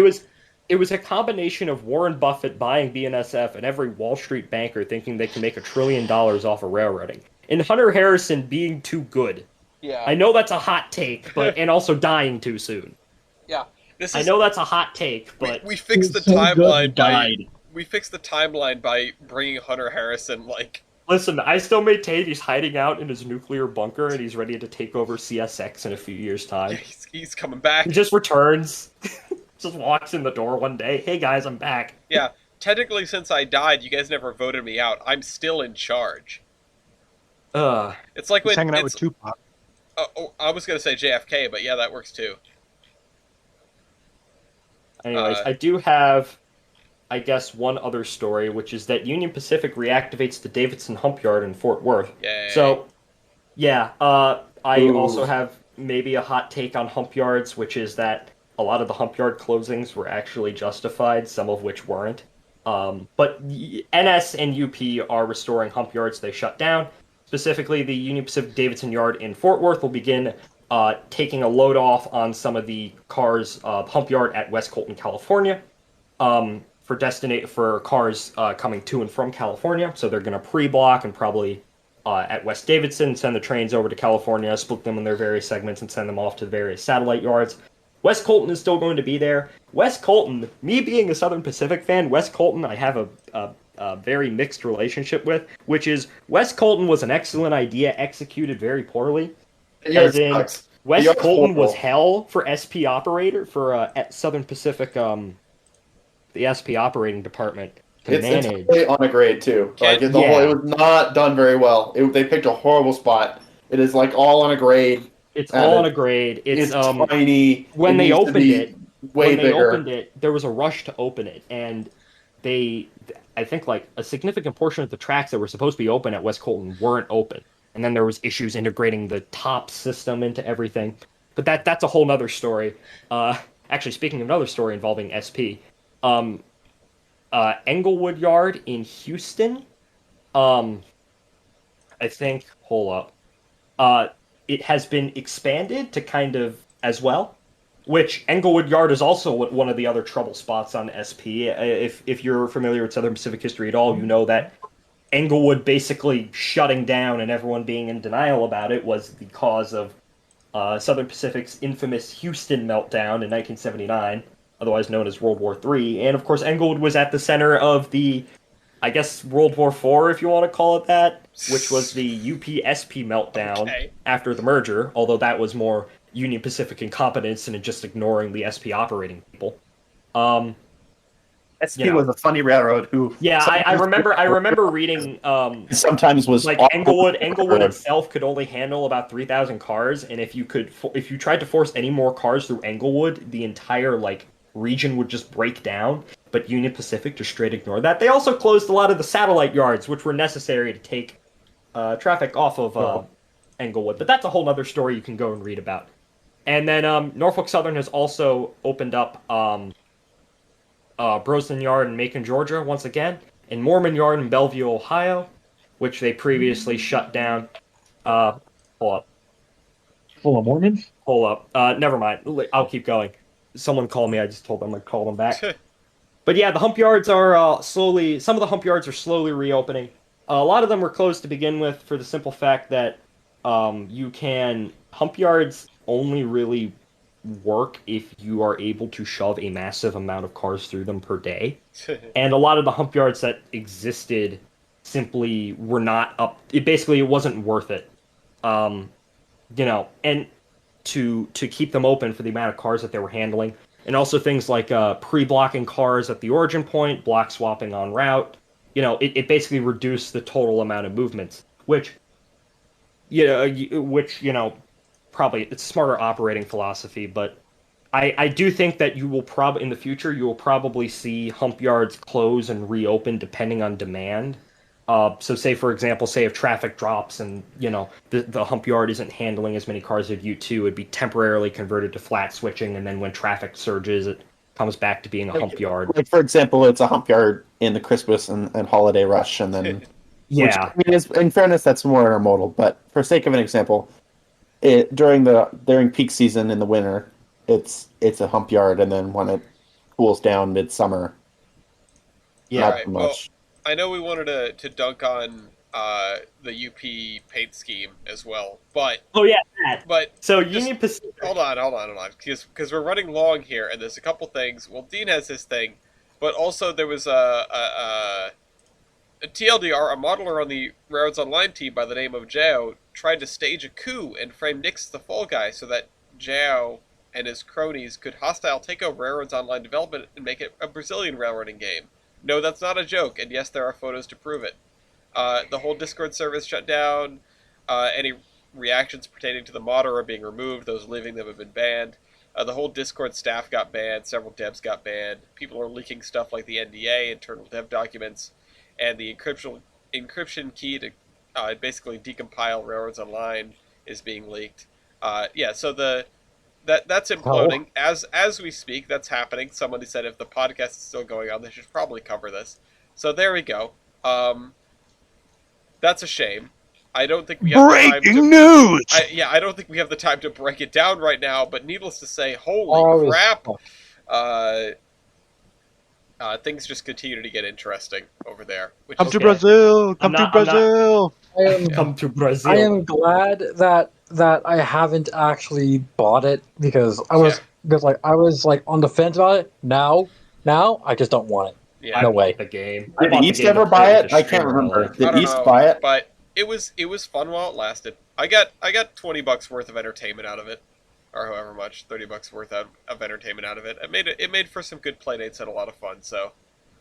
It was a combination of Warren Buffett buying BNSF and every Wall Street banker thinking they can make $1 trillion off of railroading, and Hunter Harrison being too good. Yeah. I know that's a hot take, but and also dying too soon. Yeah. This I is, know that's a hot take, but we fixed the He's so good, he timeline by died. we fixed the timeline by bringing Hunter Harrison like listen, I still maintain he's hiding out in his nuclear bunker and he's ready to take over CSX in a few years' time. he's coming back. He just returns, just walks in the door one day. Hey guys, I'm back. Yeah. Technically, since I died, you guys never voted me out. I'm still in charge. It's like He's when hanging out it's, with Tupac. I was gonna say JFK, but yeah, that works too. Anyways, I do have, I guess, one other story, which is that Union Pacific reactivates the Davidson Hump Yard in Fort Worth. Yay. So, yeah, I Ooh. also have maybe a hot take on hump yards, which is that a lot of the hump yard closings were actually justified, some of which weren't. But NS and UP are restoring hump yards they shut down. Specifically, the Union Pacific Davidson Yard in Fort Worth will begin taking a load off on some of the cars' hump yard at West Colton, California, for cars coming to and from California. So they're going to pre-block and probably at West Davidson send the trains over to California, split them in their various segments, and send them off to the various satellite yards. West Colton is still going to be there. West Colton, me being a Southern Pacific fan, West Colton I have a very mixed relationship with, which is West Colton was an excellent idea executed very poorly. As in, West Colton was hell for SP operator, for at Southern Pacific, the SP operating department to It's manage. really on a grade too. Like it was not done very well. They picked a horrible spot. It is like all on a grade. It's all on a grade. It's tiny. When they opened it, way bigger. There was a rush to open it, and I think like a significant portion of the tracks that were supposed to be open at West Colton weren't open. And then there was issues integrating the top system into everything. But that's a whole nother story. Actually, speaking of another story involving SP, Englewood Yard in Houston, I think, hold up, it has been expanded to kind of as well, which Englewood Yard is also one of the other trouble spots on SP. If you're familiar with Southern Pacific history at all, you know that Englewood basically shutting down and everyone being in denial about it was the cause of Southern Pacific's infamous Houston meltdown in 1979, otherwise known as World War III. And of course, Englewood was at the center of the, I guess, World War IV, if you want to call it that, which was the UP-SP meltdown after the merger, although that was more Union Pacific incompetence and just ignoring the SP operating people. SP was a funny railroad who. Yeah, I remember reading. Sometimes was like Englewood itself could only handle about 3,000 cars, and if you tried to force any more cars through Englewood, the entire region would just break down. But Union Pacific just straight ignored that. They also closed a lot of the satellite yards, which were necessary to take traffic off of Englewood. But that's a whole other story you can go and read about. And then Norfolk Southern has also opened up Brosnan Yard in Macon, Georgia, once again, and Mormon Yard in Bellevue, Ohio, which they previously shut down. Hold up. Full of Mormons? Hold up. Never mind. I'll keep going. Someone called me. I just told them I'd call them back. But yeah, the hump yards are slowly... Some of the hump yards are slowly reopening. A lot of them were closed to begin with for the simple fact that hump yards only really work if you are able to shove a massive amount of cars through them per day. And a lot of the hump yards that existed simply were not up. It wasn't worth it. And to keep them open for the amount of cars that they were handling. And also things like pre-blocking cars at the origin point, block swapping en route. It basically reduced the total amount of movements, which which probably it's smarter operating philosophy, but I do think that you will probably in the future you will probably see hump yards close and reopen depending on demand. So say for example, say if traffic drops and the hump yard isn't handling as many cars as U2, it'd be temporarily converted to flat switching, and then when traffic surges, it comes back to being a hump yard. Like for example, it's a hump yard in the Christmas and holiday rush, and then Yeah, which, I mean, in fairness, that's more intermodal. But for sake of an example, during peak season in the winter, it's a hump yard, and then when it cools down midsummer, yeah. not Right, much. I know we wanted to dunk on the UP paint scheme as well, but Oh yeah, that. but So just- Union Pacific. hold on, because we're running long here, and there's a couple things. Well, Dean has his thing, but also there was a TLDR, a modeler on the Railroads Online team by the name of Jao tried to stage a coup and frame Nix the fall guy so that Jao and his cronies could hostile take over Railroads Online development and make it a Brazilian railroading game. No, that's not a joke, and yes, there are photos to prove it. The whole Discord service shut down. Any reactions pertaining to the modder are being removed. Those leaving them have been banned. The whole Discord staff got banned. Several devs got banned. People are leaking stuff like the NDA, internal dev documents, and the encryption key to basically decompile Railroads Online is being leaked. So that's imploding as we speak. That's happening. Somebody said if the podcast is still going on, they should probably cover this. So there we go. That's a shame. I don't think we have the time Breaking to. news! I don't think we have the time to break it down right now. But needless to say, holy crap! Things just continue to get interesting over there. Which Come is to Okay. Brazil! Come I'm to not- Brazil! Come to Brazil. I am glad that I haven't actually bought it because I was on the fence about it. Now I just don't want it. yeah. No I way. bought the game. Did bought the East game ever to play buy with it? the I can't streamer remember. LA. I Did don't East know, buy it? but it was fun while it lasted. I got $20 worth of entertainment out of it, or however much, $30 worth of entertainment out of it. It made for some good playdates and a lot of fun. So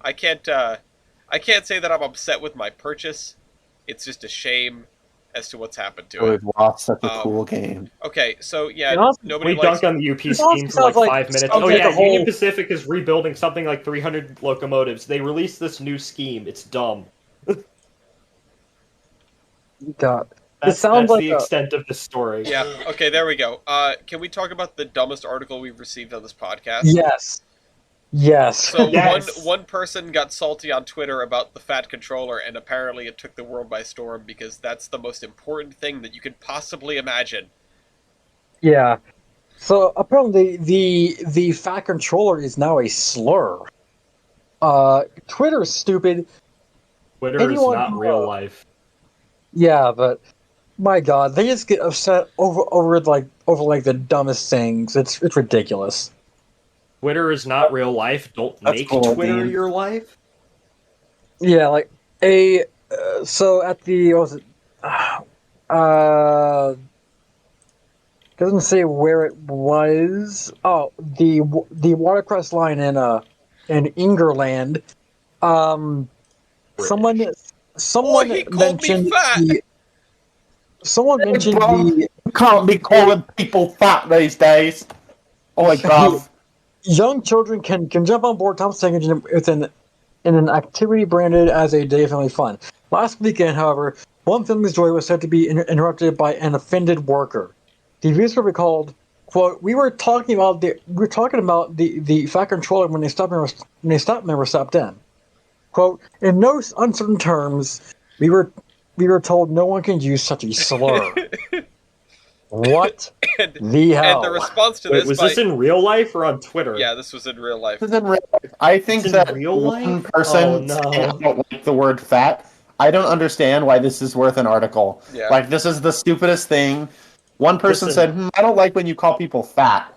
I can't say that I'm upset with my purchase. It's just a shame as to what's happened to it. We've lost such a cool game. Okay, so yeah, You know, nobody We likes. dunked on the UP This also scheme for like sounds like- 5 minutes. sounds Oh like yeah, a whole- Union Pacific is rebuilding something like 300 locomotives. They released this new scheme. It's dumb. God, That's sounds like the a- extent of the story. Yeah. Okay, there we go. Can we talk about the dumbest article we've received on this podcast? yes. So Yes. one person got salty on Twitter about the fat controller, and apparently it took the world by storm because that's the most important thing that you could possibly imagine. Yeah. So apparently the fat controller is now a slur. Twitter's stupid. Twitter Anyone is not who, real life. Yeah, but my God, they just get upset over the dumbest things. It's ridiculous. Twitter is not real life. Don't That's make cool, Twitter Dean. your life. Yeah, like so at the what was it? Doesn't say where it was. Oh, the watercress line in Ingerland. Someone he called me mentioned fat! someone mentioned Bro. the You can't be calling people fat these days. Oh my god. young children can jump on board Thomas Tank Engine in an activity branded as a day of family fun. Last weekend, however, one family's joy was said to be interrupted by an offended worker. The user recalled, "Quote: We were talking about the fat controller when the stop member stopped in. Quote: In no uncertain terms, we were told no one can use such a slur. What And, the hell? and the response to Wait, this was by this in real life or on Twitter? yeah, this was in real life. This is in real life. I think It's in that real one life? person Oh, no. saying don't like the word fat. I don't understand why this is worth an article. Yeah. Like, this is the stupidest thing. One person Listen. said, I don't like when you call people fat.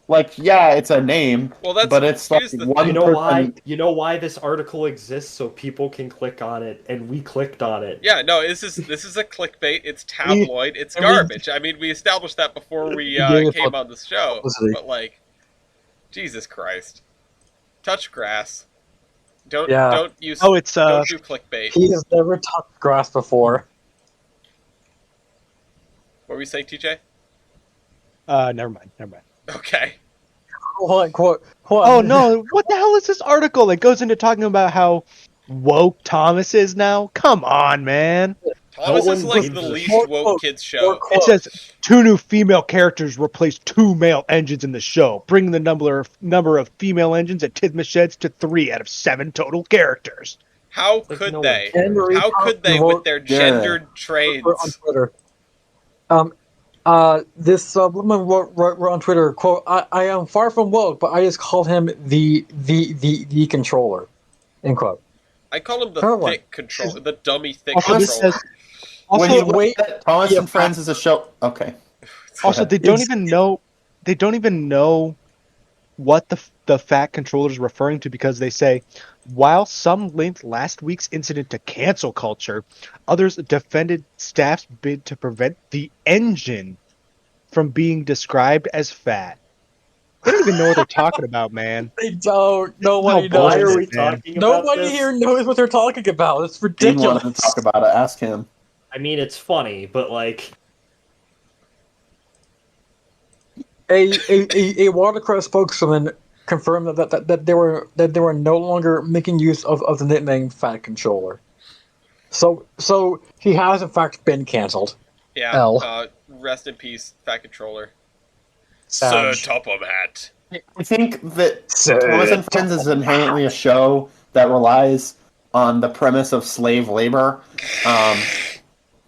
Like, yeah, it's a name, Well, that's but it's like here's the one thing. person. You know why this article exists? So people can click on it, and we clicked on it. Yeah, no, this is a clickbait. It's tabloid. It's garbage. I mean, we established that before we came on the show. Publicity. But like, Jesus Christ, touch grass. Don't use. Oh, it's don't do clickbait. He has never touched grass before. were you saying, TJ? Never mind. Okay. Hold Oh on. no! What the hell is this article? It goes into talking about how woke Thomas is now. Come on, man. Thomas No is one like gives the a least More woke quote, kids more show. It quote. says 2 new female characters replace 2 male engines in the show, bringing the number of female engines at Tisma Sheds to 3 out of 7 total characters. How Like, could no one they? cares. Henry How could they with their gendered on trains? Twitter. This woman wrote on Twitter, quote, I am far from woke, but I just called him the controller, end quote. I call him the Her one. thick controller, the dummy thick Also, this controller. says When you also look wait, at Thomas yeah, and Friends as a show, okay. also ahead. they don't even know what the fat controller is referring to, because they say, while some linked last week's incident to cancel culture, others defended staff's bid to prevent the engine from being described as fat. They don't even know what they're talking about, man. they don't. Nobody No, Why knows. are bullshit, we man. talking about Nobody this? here knows what they're talking about. It's Dean wanted to ridiculous. talk about it. Ask him. I mean, it's funny, but like, A Watercrest spokesman confirmed that they were no longer making use of the nickname Fat Controller. So he has in fact been cancelled. Yeah. L. Rest in peace, fat controller. Sad. Sir Topham hat. I think that So- Thomas and Friends is inherently a show that relies on the premise of slave labor.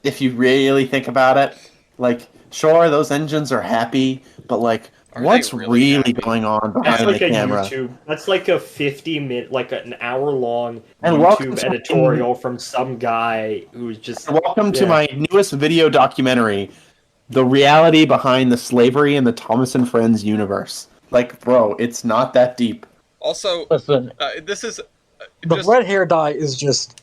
If you really think about it, like, sure, those engines are happy, but like, Are they what's really really happy? going on that's behind like the a camera? YouTube. That's like a 50-minute, like an hour-long And welcome YouTube to- editorial from some guy who's just. Welcome to Yeah. my newest video documentary, The Reality Behind the Slavery in the Thomas and Friends Universe. Like, bro, it's not that deep. Also, Listen, this is the just red hair dye is just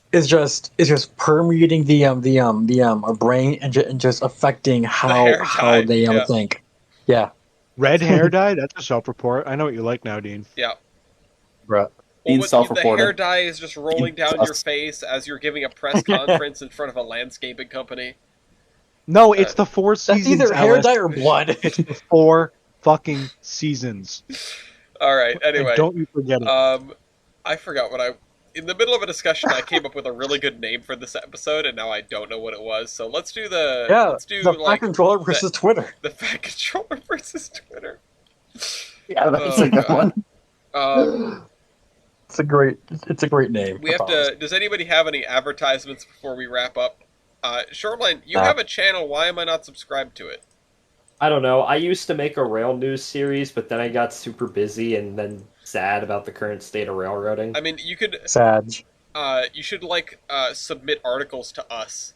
permeating our brain and just affecting hair how dye, they yeah. think. Yeah, Red hair dye? That's a self-report. I know what you like now, Dean. yeah. right. Well, Being the self-reported. hair dye is just rolling down your face as you're giving a press conference in front of a landscaping company. No, it's the 4 That's seasons. either hair Alice. dye or blood. It's the 4 fucking seasons. All right. Anyway, And don't you forget it. I forgot what in the middle of a discussion, I came up with a really good name for this episode, and now I don't know what it was. So let's do the let's do the like Fat Controller versus Twitter. the fat controller versus Twitter. Yeah, that's Oh, a good God. one. It's a great name. We I have promise. to. Does anybody have any advertisements before we wrap up? Shoreline, you Nah. have a channel. Why am I not subscribed to it? I don't know. I used to make a rail news series, but then I got super busy and then sad about the current state of railroading. I mean, you could. Sad. You should submit articles to us.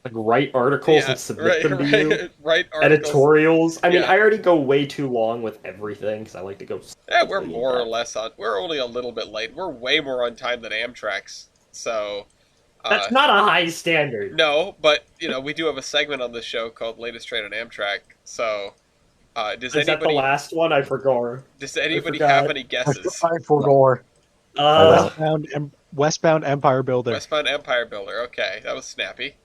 Like write articles Yeah, and submit them to you. Write articles. Editorials. I mean, Yeah. I already go way too long with everything because I like to go. Yeah, we're more or less on. We're only a little bit late. We're way more on time than Amtrak's. So. That's not a high standard. No, but we do have a segment on this show called "Latest Train on Amtrak." So, does Is that the anybody last one? I forgot. does anybody forgot. have any guesses? I forgot. Westbound Empire Builder. Westbound Empire Builder. Okay, that was snappy.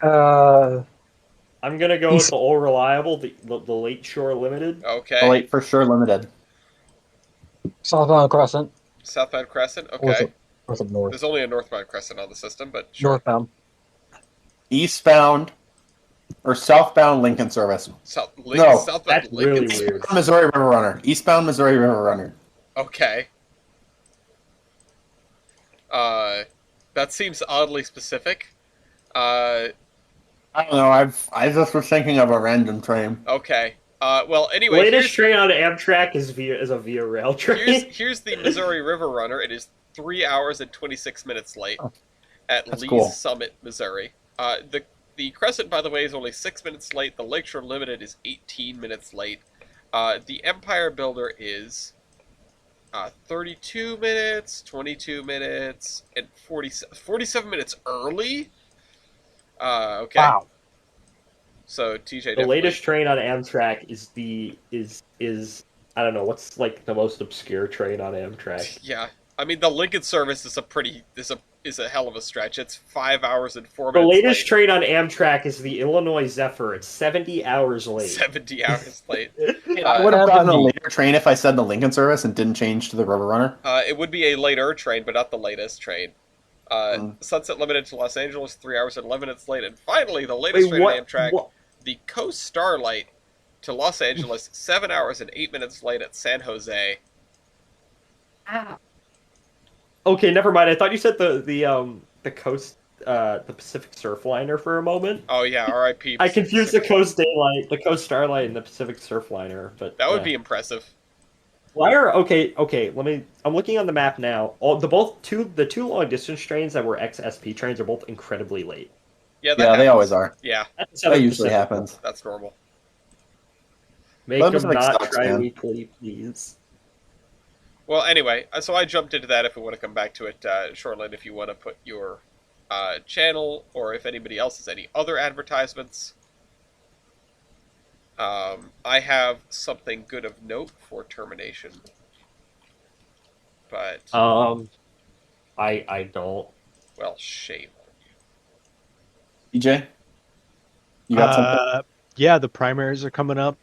Uh, I'm gonna go with the all reliable, the Late Shore Limited. Okay, Oh, wait, for sure, limited. Southbound Crescent. Southbound Crescent. Or was Okay, it north? there's only a northbound Crescent on the system, but sure. Northbound. Eastbound or southbound Lincoln service. Southbound That's Lincoln. really weird. Missouri River Runner. Eastbound Missouri River Runner. Okay. That seems oddly specific. I don't know. I just was thinking of a random train. Okay. Well, anyway, Latest train on Amtrak is a via rail train. here's the Missouri River Runner. It is 3 hours and 26 minutes late at That's Lee's cool. Summit, Missouri. The Crescent, by the way, is only 6 minutes late. The Lakeshore Limited is 18 minutes late. The Empire Builder is 32 minutes, 22 minutes, and 47 minutes early. Okay. Wow. So TJ, The definitely- latest train on Amtrak is I don't know what's like the most obscure train on Amtrak. Yeah, I mean the Lincoln service is a is a hell of a stretch. It's 5 hours and 4 The minutes latest late. train on Amtrak is the Illinois Zephyr. It's 70 hours late. 70 hours late. I would have gotten a 70. later train if I said the Lincoln service and didn't change to the River Runner. It would be a later train, but not the latest train. Sunset Limited to Los Angeles, 3 hours and 11 minutes late. And finally, the latest train on Amtrak, the Coast Starlight to Los Angeles, 7 hours and 8 minutes late at San Jose. Okay, never mind. I thought you said the coast, the Pacific Surfliner for a moment. Oh yeah, R.I.P. I confused the Coast Daylight, the Coast Starlight, and the Pacific Surfliner. But That would be impressive. Why are okay? I'm looking on the map now. The two long distance trains that were XSP trains are both incredibly late. Yeah, They happens. always are. Yeah, That usually happens. that's normal. Make But them Pacific not sucks, try man. me, please. Well, anyway, so I jumped into that. If we want to come back to it, Shoreline, if you want to put your channel, or if anybody else has any other advertisements. I have something good of note for termination, but I don't. well, shame. EJ, you got something? Yeah, the primaries are coming up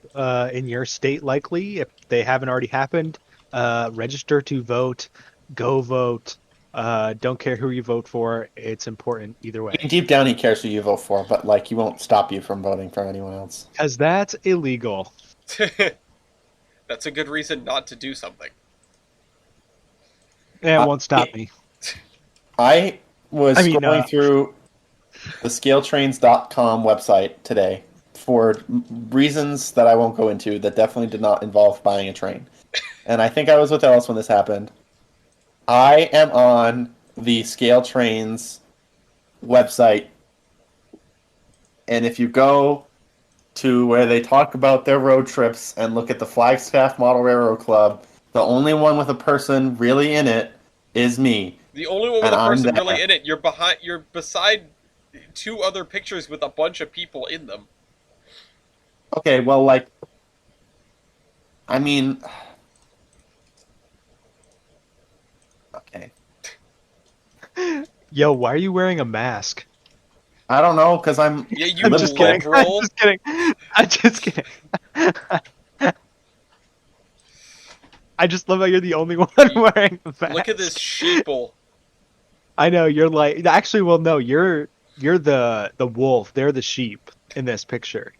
in your state, likely. If they haven't already happened, register to vote. Go vote. Don't care who you vote for. It's important either way. Deep down, he cares who you vote for, but like he won't stop you from voting for anyone else. Because that's illegal. That's a good reason not to do something. It won't stop me. I was scrolling through the scaletrains.com website today for reasons that I won't go into that definitely did not involve buying a train. And I think I was with Ellis when this happened. I am on the Scale Trains website, and if you go to where they talk about their road trips and look at the Flagstaff Model Railroad Club, the only one with a person really in it is me. The only one with And a I'm person there. really in it. You're beside two other pictures with a bunch of people in them. Okay, well, like, I mean, okay. Yo, why are you wearing a mask? I don't know, because I'm... Yeah, you I'm just kidding. liberal. I'm just kidding. I just love how you're the only one wearing a mask. Look at this sheeple. I know, you're like... Actually, well, no, you're the wolf. They're the sheep in this picture.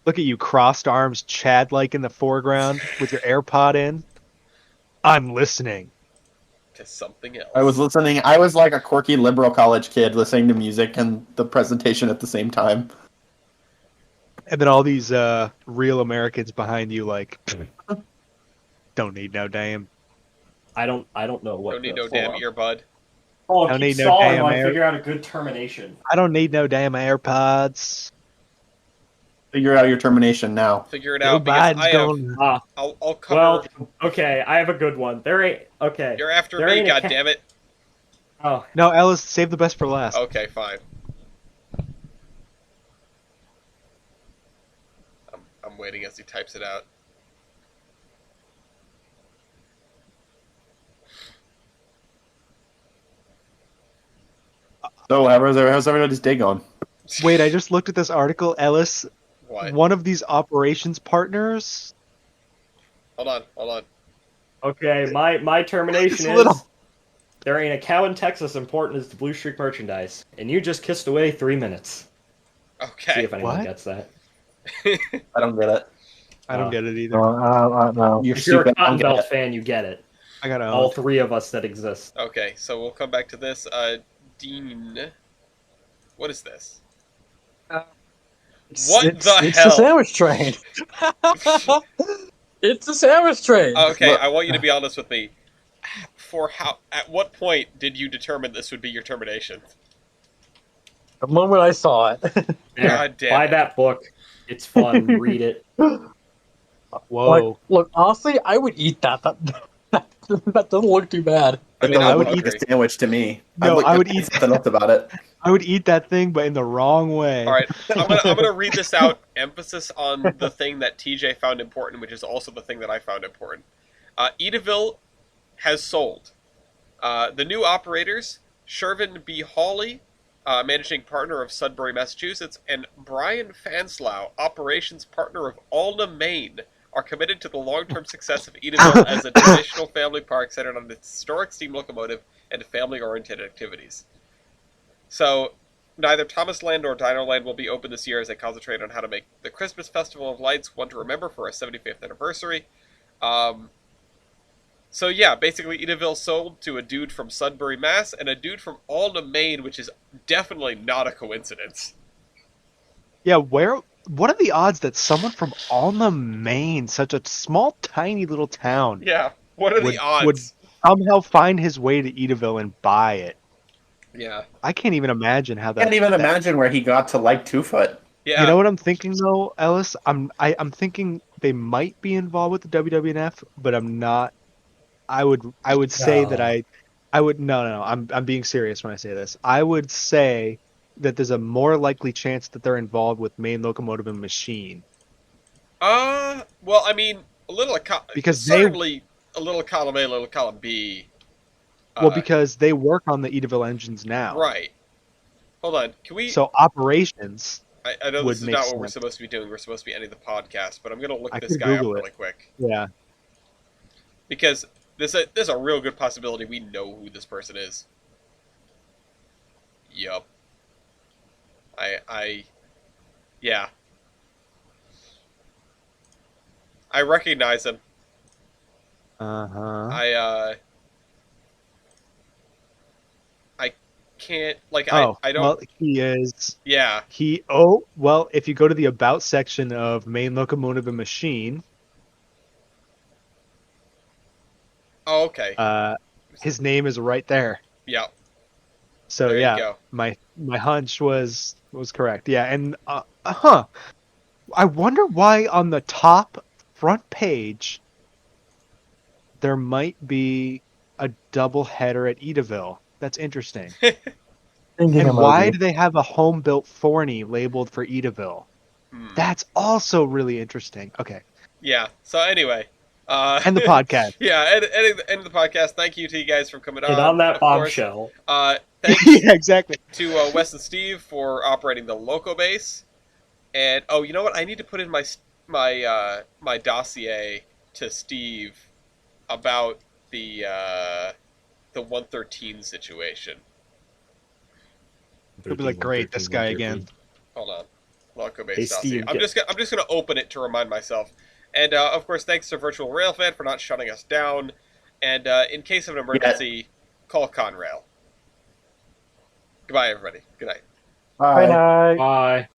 Look at you, crossed arms, Chad-like in the foreground with your AirPod in. I'm listening. To something else. I was listening. I was like a quirky liberal college kid listening to music and the presentation at the same time. And then all these real Americans behind you like... Don't need no damn. I don't know what. Don't need no damn earbud. Oh, Don't keep need no stalling damn while I air- figure out a good termination. I don't need no damn AirPods. Figure out your termination now. Figure it Joe out because Biden's I have. going... I'll cover. Well, okay, I have a good one. There ain't okay. You're after there me, ain't a goddammit. Oh, No, Ellis, save the best for last. Okay, fine. I'm waiting as he types it out. So, how's everybody's day going? Wait, I just looked at this article, Ellis. What? One of these operations partners... Hold on. okay. My termination It's is little. there ain't a cow in Texas important as the Blue Streak merchandise, and you just kissed away 3 minutes. See Okay. if anyone What? gets that. I don't get it. I don't get it either. No. You're If you're a stupid. I Cotton don't get Belt it. fan, you get it. I got All three of us that exist. Okay, so we'll come back to this. Dean. What is this? What It's the the hell? sandwich train. It's a sandwich train. Okay, Look. I want you to be honest with me. At what point did you determine this would be your termination? The moment I saw it. There, God damn buy it. that book. It's fun. Read it. Whoa. Look, honestly, I would eat that. That doesn't look too bad. I mean, I I'm would eat hungry. a sandwich to me. No, I would eat- something else about it. I would eat that thing, but in the wrong way. All right, I'm gonna read this out. Emphasis on the thing that TJ found important, which is also the thing that I found important. Edaville has sold. The new operators Shervin B. Hawley, managing partner of Sudbury, Massachusetts, and Brian Fanslau, operations partner of Alna, Maine, are committed to the long-term success of Edaville as a traditional family park centered on its historic steam locomotive and family-oriented activities. So, neither Thomas Land nor Dino Land will be open this year as they concentrate on how to make the Christmas Festival of Lights one to remember for our 75th anniversary. So yeah, basically Edaville sold to a dude from Sudbury, Mass, and a dude from Alna, Maine, which is definitely not a coincidence. Yeah, what are the odds that someone from Alma, Maine, such a small, tiny little town, Yeah, what are the odds? would somehow find his way to Edaville and buy it? Yeah. I can't even imagine how that. I can't even imagine where he got to like 2-foot. Yeah. You know what I'm thinking though, Ellis? I'm thinking they might be involved with the WWF, but I'm not. I would say that I would no. I'm being serious when I say this. I would say that there's a more likely chance that they're involved with Maine Locomotive and Machine. Well, I mean, Because certainly a little column A, a little column B. Well, because they work on the Edaville engines now. Right. Hold on. Can we... So operations... I know this is not what we're sense. supposed to be doing. We're supposed to be ending the podcast, but I'm going to look I this could guy up Google it. really quick. Yeah. Because there's a real good possibility we know who this person is. Yup. Yeah. I recognize him. Uh-huh. I can't, like, Oh, I don't... well, he is... Yeah. Well, if you go to the About section of Maine Locomotive and Machine... Oh, okay. His name is right there. Yeah. So, There you yeah, go. my hunch was correct. Yeah, and, I wonder why on the top front page there might be a double header at Edaville. That's interesting. And why do they have a home-built Thorny labeled for Edaville? That's also really interesting. Okay. Yeah. So anyway, And the podcast. Yeah, end the podcast. Thank you to you guys for coming on. And on that of course. bombshell. Thanks Yeah, exactly. to Wes and Steve for operating the Loco Base. And you know what? I need to put in my dossier to Steve about the 113 situation. He'll be like, great, this guy again. Hold on, Loco Base Hey, dossier. Steve, I'm just gonna open it to remind myself. And of course, thanks to Virtual Railfan for not shutting us down. And in case of an emergency, call Conrail. Goodbye, everybody. Good night. Bye. Bye.